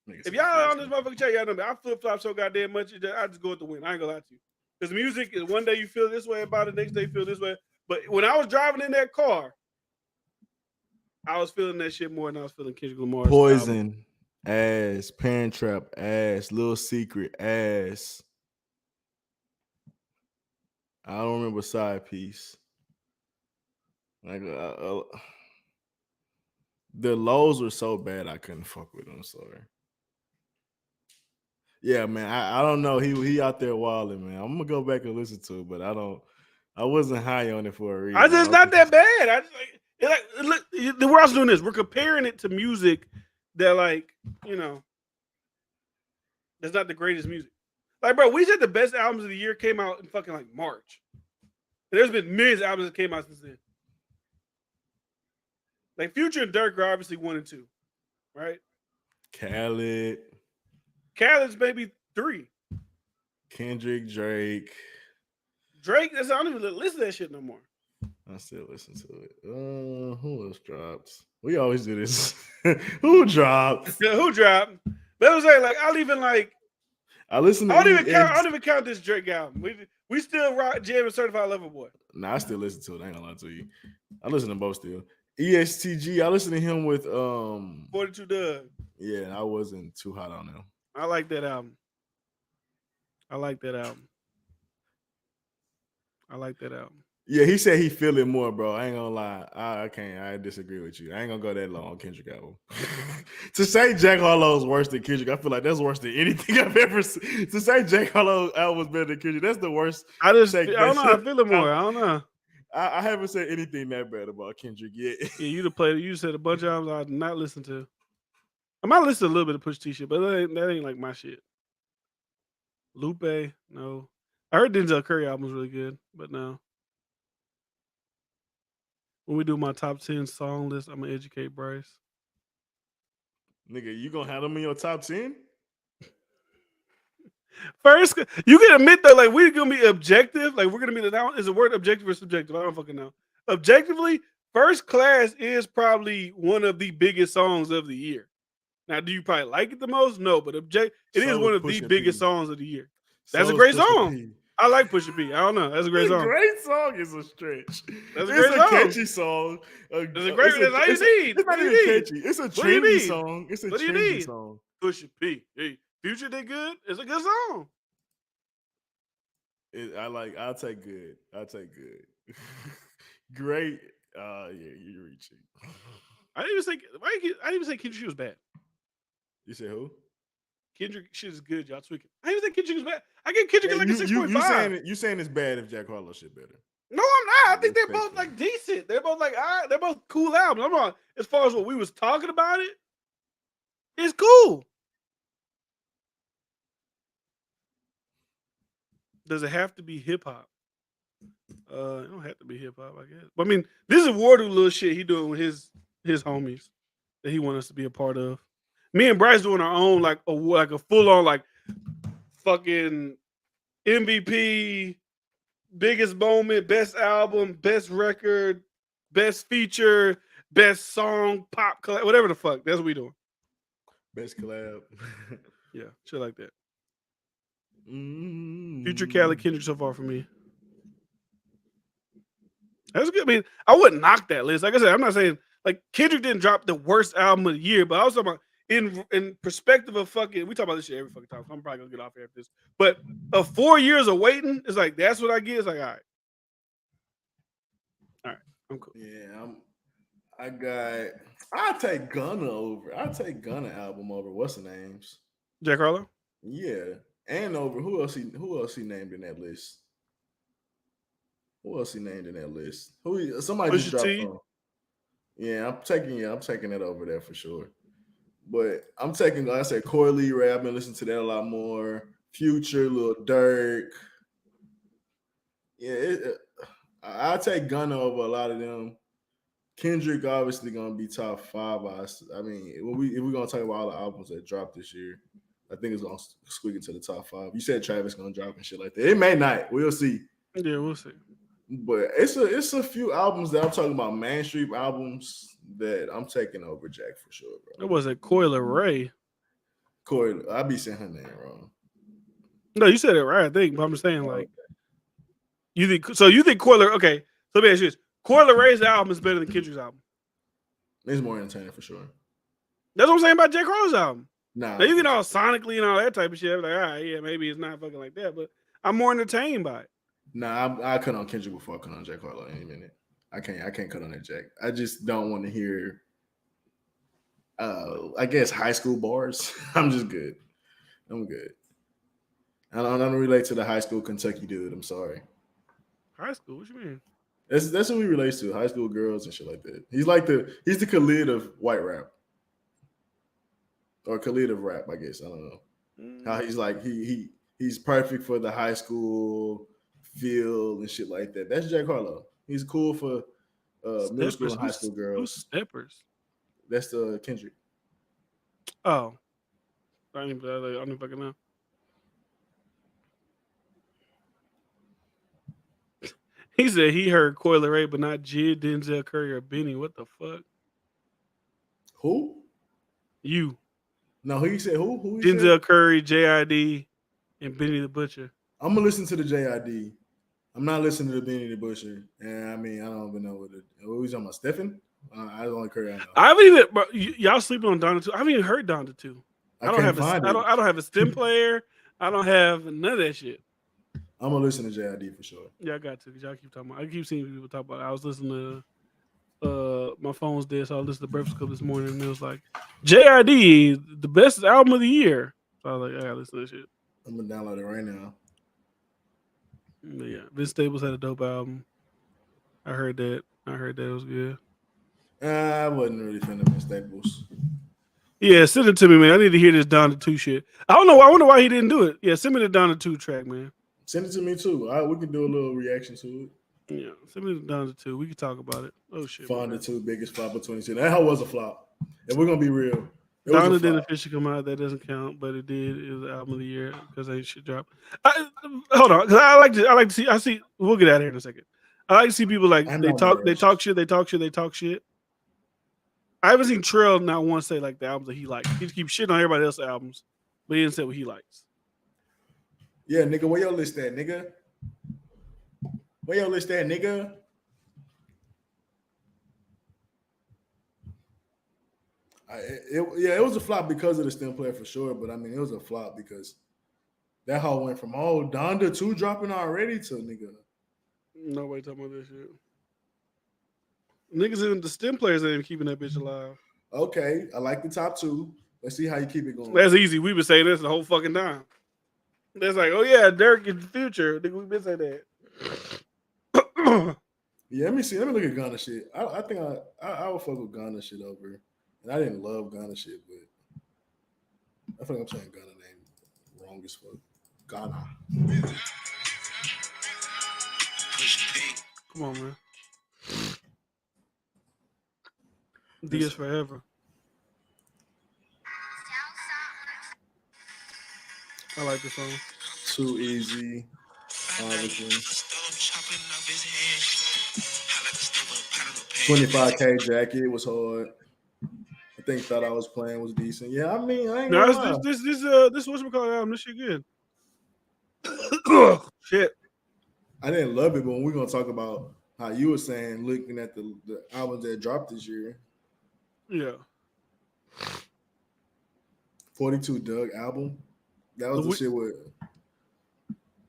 If y'all on this motherfucking chat, y'all know me. I flip flop so goddamn much. I just go with the win. I ain't gonna lie to you. Because music is one day you feel this way about it, next day you feel this way. But when I was driving in that car, I was feeling that shit more than I was feeling Kendrick Lamar's Poison, ass, Parent Trap, ass, Little Secret, ass. I don't remember Side Piece. Like the lows were so bad I couldn't fuck with them. Sorry. Yeah, man. I don't know. He out there wilding, man. I'm gonna go back and listen to it, but I wasn't high on it for a reason. I just not that bad. I just look, we're also doing this. We're comparing it to music that, like, that's not the greatest music. Like, bro, we said the best albums of the year came out in fucking like March. And there's been millions of albums that came out since then. Like Future and Durk are obviously 1 and 2, right? Khaled's maybe 3. Kendrick, Drake. I don't even listen to that shit no more. I still listen to it. Who else dropped? We always do this. Who dropped? Yeah, who dropped? But I was saying, like, I don't even count this Drake album. We still rock Jam and Certified Lover Boy. Nah, I still listen to it. I ain't gonna lie to you. I listen to both still. ESTG, I listen to him with 42 Doug. Yeah, I wasn't too hot on him. I like that album. Yeah, he said he feel it more, bro. I ain't gonna lie. I disagree with you. I ain't gonna go that long on Kendrick album. To say Jack Harlow is worse than Kendrick, I feel like that's worse than anything I've ever seen. To say Jack Harlow album was better than Kendrick, that's the worst. I don't know. I feel it more. I don't know. I haven't said anything that bad about Kendrick yet. Yeah, you said a bunch of albums I did not listen to. I might listen to a little bit of Push T shit, but that ain't like my shit. Lupe, no. I heard Denzel Curry album was really good, but no. When we do my top 10 song list, I'm gonna educate Bryce. Nigga, you gonna have them in your top 10? First, you can admit that, like, we're gonna be objective. Like, we're gonna be is the word objective or subjective? I don't fucking know. Objectively, First Class is probably one of the biggest songs of the year. Now, do you probably like it the most? No, but it is one of the biggest songs of the year. That's a great song. I like Pusha P. I don't know. That's a great song. Great song is a stretch. That's a great song. Catchy song. It's a great. That's all you need. It's not even catchy. It's a trendy song. It's a trendy song. Pusha P. Hey, Future did good. It's a good song. I'll take good. Great. Yeah, you're reaching. I didn't even say Kendrick shit was bad. You said who? Kendrick shit is good, y'all tweaking. I didn't even think Kendrick was bad. I get Kendrick like a 6.5. You saying it's bad if Jack Harlow shit better? No, I'm not. I think they're both like decent. They're both like they're both cool albums. I'm not, as far as what we was talking about it, it's cool. Does it have to be hip hop? It don't have to be hip hop, I guess. But I mean, this is Wardoo little shit he doing with his homies that he wants us to be a part of. Me and Bryce doing our own like a full on like fucking MVP, biggest moment, best album, best record, best feature, best song, pop collab, whatever the fuck. That's what we doing. Best collab. Yeah, shit like that. Future, Khaled, Kendrick so far for me. That's good. I mean, I wouldn't knock that list. Like I said, I'm not saying like Kendrick didn't drop the worst album of the year, but I was talking about in perspective of fucking. We talk about this shit every fucking time. So I'm probably gonna get off here after this. But 4 years of waiting is like that's what I get. It's like all right, I'm cool. Yeah, I'll take Gunna over. I'll take Gunna album over what's the names? Jack Harlow. Yeah, and over who else he named in that list? Who else he named in that list? Somebody just dropped on. Yeah, I'm taking that over there for sure. But I'm taking, like I said, Corey Lee Ray. I've been listening to that a lot more. Future, Lil Durk. Yeah, I'll take Gunna over a lot of them. Kendrick obviously gonna be top 5. I mean, if we're gonna talk about all the albums that dropped this year, I think it's gonna squeak into the top 5. You said Travis gonna drop and shit like that. It may not. We'll see. Yeah, we'll see. But it's a few albums that I'm talking about, mainstream albums that I'm taking over Jack for sure, bro. It wasn't Coyle Ray. Corey, I be saying her name wrong. No, you said it right, I think. But I'm just saying, like, you think Coyle? Okay, so let me ask you this: Coyle Ray's album is better than Kendrick's album. It's more entertaining for sure. That's what I'm saying about J. Cole's album. Nah, now you get all sonically and all that type of shit. I'm like, all right, yeah, maybe it's not fucking like that, but I'm more entertained by it. Nah, I cut on Kendrick before I cut on Jack Harlow any minute. I can't cut on that Jack. I just don't want to hear I guess high school bars. I'm just good. I'm good. I don't relate to the high school Kentucky dude. I'm sorry. High school? What you mean? That's what we relate to. High school girls and shit like that. He's the Khalid of white rap. Or Khalid of rap, I guess. I don't know. How he's like he's perfect for the high school feel and shit like that. That's Jack Harlow. He's cool for middle school and high school girls. Who's Steppers? That's the Kendrick. Oh. I don't even fucking know. He said he heard Coyle Ray, but not Jid, Denzel Curry, or Benny. What the fuck? Who? You. No, he said who? Who? Denzel Curry, JID, and Benny the Butcher. I'm gonna listen to the JID. I'm not listening to the Benny the Butcher. And I mean, I don't even know what we talking about. Stephen? I don't like Curry. I haven't even. Bro, y'all sleeping on Donda 2. I haven't even heard Donda 2. I don't have a stem player. I don't have none of that shit. I'm gonna listen to JID for sure. Yeah, I got to. Cause y'all keep talking about. I keep seeing people talk about it. I was listening to. My phone's dead, so I listened to Breakfast Club this morning, and it was like JID, the best album of the year. So I was like, I gotta listen to that shit. I'm gonna download it right now. Yeah, Vince Staples had a dope album. I heard that. It was good. I wasn't really fan of Vince Staples. Yeah, send it to me, man. I need to hear this Donda 2 shit. I don't know. I wonder why he didn't do it. Yeah, send me the Donda 2 track, man. Send it to me too. We can do a little reaction to it. Yeah, send me the Donda 2. We can talk about it. Oh shit. Fonda 2, biggest flop of 22. That was a flop. If we're gonna be real, Donda didn't officially come out. That doesn't count, but it did. It was the album of the year because ain't shit drop. Hold on, because I like to see. I see. We'll get out of here in a second. I like to see people like they talk shit. I haven't seen Trill not once say like the albums that he likes. He keeps shitting on everybody else's albums, but he didn't say what he likes. Yeah, nigga, where your list at, nigga? Where your list at, nigga? It was a flop because of the stem player for sure, but I mean, it was a flop because that hoe went from Donda 2 dropping already to nigga. Nobody talking about this shit. Niggas in the stem players ain't even keeping that bitch alive. Okay, I like the top 2. Let's see how you keep it going. That's easy. We've been saying this the whole fucking time. That's like, oh yeah, Dirk in the future. Nigga, we've been saying that. Yeah, let me see. Let me look at Ghana shit. I think I would fuck with Ghana shit over. And I didn't love Ghana shit, but I think I'm saying Ghana name wrong as fuck. Ghana. Come on, man. Diaz forever. I like this song. Too easy. Obviously. 25K jacket was hard. I think Thought I Was Playing was decent. Yeah, I mean, I ain't gonna lie. This whatchamacallit album. This shit good. Shit. I didn't love it, but when we're gonna talk about how you were saying, looking at the albums that dropped this year. Yeah. 42 Doug album. That was the shit with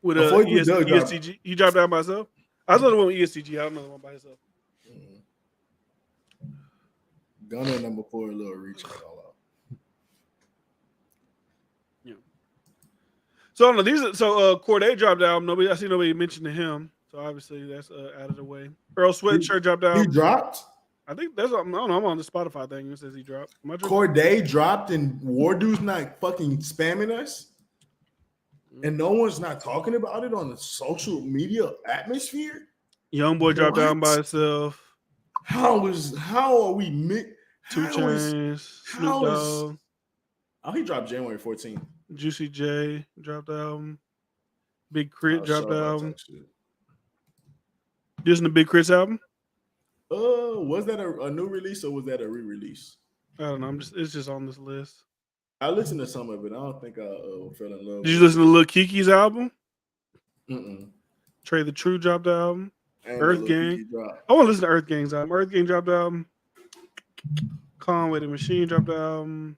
42 Doug dropped. ESTG. You dropped out by myself? I was on the one with ESTG. I don't know the one by himself. Gunna number 4, a little reach all out. Yeah. So I don't know. Corday dropped the album. I see nobody mentioning him. So obviously that's out of the way. Earl Sweatshirt dropped out. He dropped? I think that's I don't know. I'm on the Spotify thing. It says he dropped. Corday dropped and War Dude's not fucking spamming us? And no one's not talking about it on the social media atmosphere? Youngboy dropped out by himself. How are we 2 Chainz, Snoop Dogg. Oh, he dropped January 14th. Juicy J dropped the album. Big Crit dropped the album. This is the Big Crit's album? Was that a new release or was that a re-release? I don't know. It's just on this list. I listened to some of it. I don't think I fell in love. Did you listen to Lil Kiki's album? Mm-mm. Trey the True dropped the album. Earth Gang. I want to listen to Earth Gang's album. Earth Gang dropped the album. Conway the Machine dropped the album.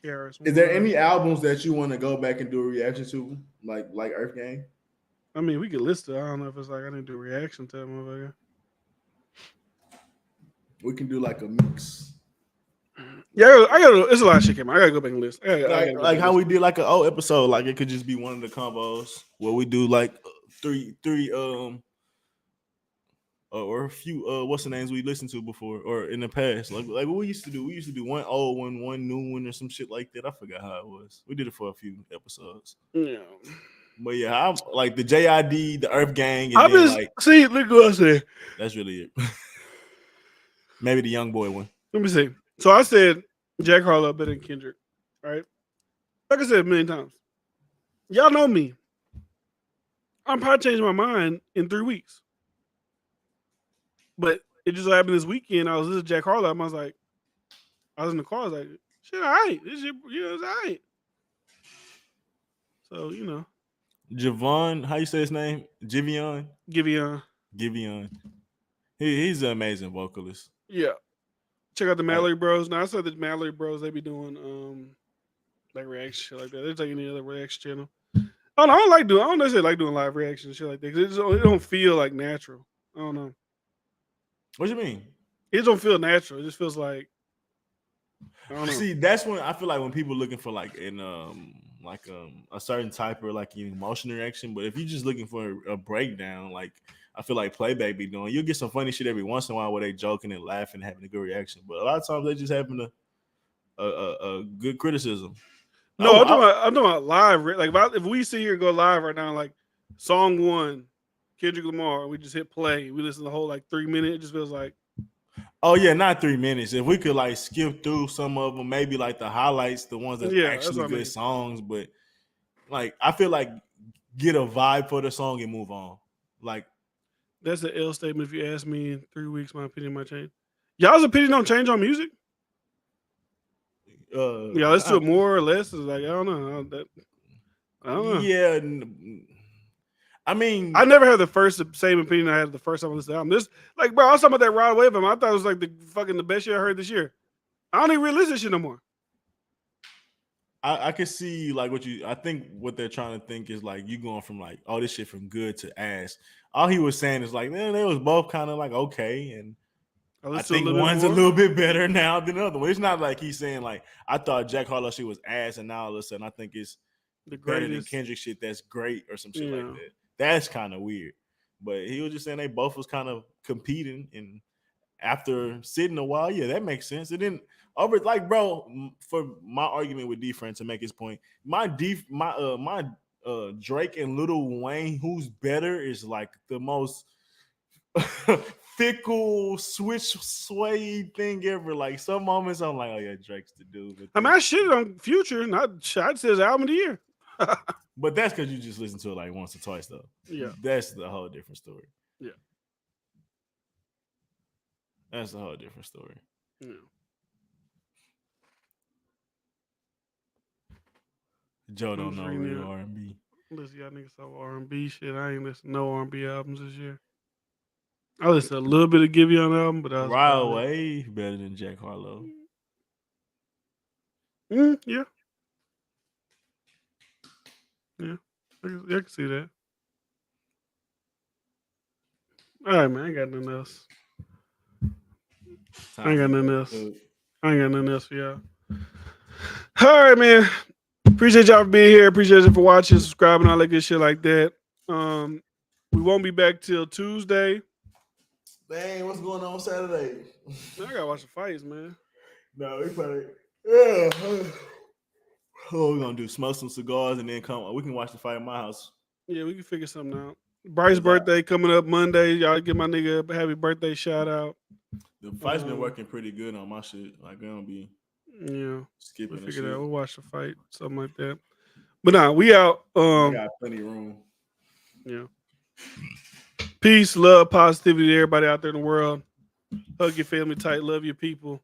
Is there any albums that you want to go back and do a reaction to, like Earth Gang? I mean, we could list it. I don't know if it's like I need to do a reaction to that motherfucker. We can do like a mix. Yeah, I gotta. It's a lot of shit came out. I gotta go back and list. Like how we did like an old episode. Like it could just be one of the combos where we do like three or a few what's the names we listened to before or in the past. Like what we used to do. We used to do one old one, one new one, or some shit like that. I forgot how it was. We did it for a few episodes. Yeah. But yeah, I'm like the JID, the Earth Gang, and look what I said. That's really it. Maybe the Young Boy one. Let me see. So I said Jack Harlow better than Kendrick, right? Like I said a million times. Y'all know me. I'm probably changing my mind in 3 weeks. But it just happened this weekend. I was listening to Jack Harlow. I was in the car. I was like, shit, all right. This shit, it's all right. So, Javon, how you say his name? Giveon. He's an amazing vocalist. Yeah. Check out the Mallory Bros. Now I said the Mallory Bros, they be doing like reaction shit like that. They're like any other reaction channel. I don't necessarily like doing live reaction shit like that. It don't feel like natural. I don't know. What do you mean? It don't feel natural. It just feels like I don't know. See, that's when I feel like when people looking for like in a certain type of like emotional reaction. But if you're just looking for a breakdown, like I feel like Playback be doing, you'll get some funny shit every once in a while where they joking and laughing, having a good reaction. But a lot of times they just having a good criticism. No, I'm talking about live. Like if we sit here and go live right now, like song 1, Kendrick Lamar, we just hit play. We listen to the whole like 3 minutes. It just feels like. Oh yeah, not 3 minutes. If we could like skip through some of them, maybe like the highlights, the ones that's actually good songs. But like I feel like get a vibe for the song and move on. Like that's an L statement. If you ask me in 3 weeks, my opinion might change. Y'all's opinion don't change on music. Yeah, let's do it more or less. It's like I don't know. I don't know. Yeah, I mean, I never had the same opinion I had the first time I listened to the album. This, like, bro, I was talking about that Rod Wave album. I thought it was like the best shit I heard this year. I don't even really listen to shit no more. I can see like I think what they're trying to think is like you going from like, oh, this shit from good to ass. All he was saying is like, man, they was both kind of like okay, and I think one's a little bit better now than the other one. It's not like he's saying like I thought Jack Harlow shit was ass, and now all of a sudden I think it's the better than Kendrick shit that's great or some shit like that. That's kind of weird. But he was just saying they both was kind of competing, and after sitting a while, yeah, that makes sense. And then over like, bro, for my argument with D-Friend to make his point, my Drake and Lil Wayne, who's better, is like the most fickle sway thing ever. Like some moments I'm like, oh yeah, Drake's the dude. I mean, I shit on Future, and I'd say his album of the year. But that's because you just listen to it like once or twice, though. Yeah, that's the whole different story. Yeah, that's a whole different story. Yeah. Joe don't know real R&B. Listen, y'all niggas saw R&B shit. I ain't listened to no R&B albums this year. I listened to a little bit of Gibby on the album, but I was Ride Away better than Jack Harlow. Yeah. Yeah. I can see that. All right, man. I ain't got nothing else. I ain't got nothing else for y'all. All right, man. Appreciate y'all for being here. Appreciate you for watching, subscribing, all that good shit like that. We won't be back till Tuesday. Dang, what's going on Saturday? Man, I gotta watch the fights, man. No, we probably what we gonna do? Smoke some cigars and then come. We can watch the fight in my house. Yeah, we can figure something out. Bryce's birthday coming up Monday. Y'all give my nigga a happy birthday shout out. The fight's been working pretty good on my shit. Like I don't be skipping. We'll figure that. We'll watch the fight, something like that. But nah, we out. I got plenty of room. Yeah. Peace, love, positivity to everybody out there in the world. Hug your family tight. Love your people.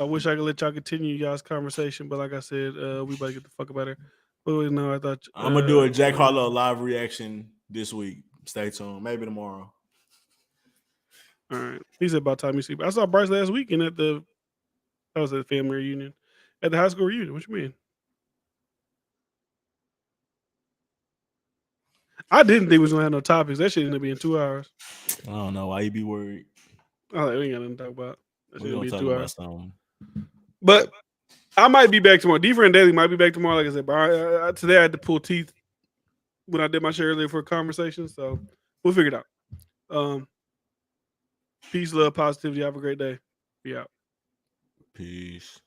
I wish I could let y'all continue y'all's conversation, but like I said, we better get the fuck about it. But no, I thought I'm gonna do a Jack Harlow live reaction this week. Stay tuned. Maybe tomorrow. All right. He said about time you see. I saw Bryce last weekend at the family reunion. At the high school reunion. What you mean? I didn't think we was gonna have no topics. That shit ended up being 2 hours. I don't know why you be worried. Oh, we ain't got nothing to talk about. That shit gonna be 2 hours. Something. But I might be back tomorrow. D-Friend Daily might be back tomorrow, like I said. But today I had to pull teeth when I did my shit earlier for a conversation. So we'll figure it out. Peace, love, positivity. Have a great day. Be out. Peace.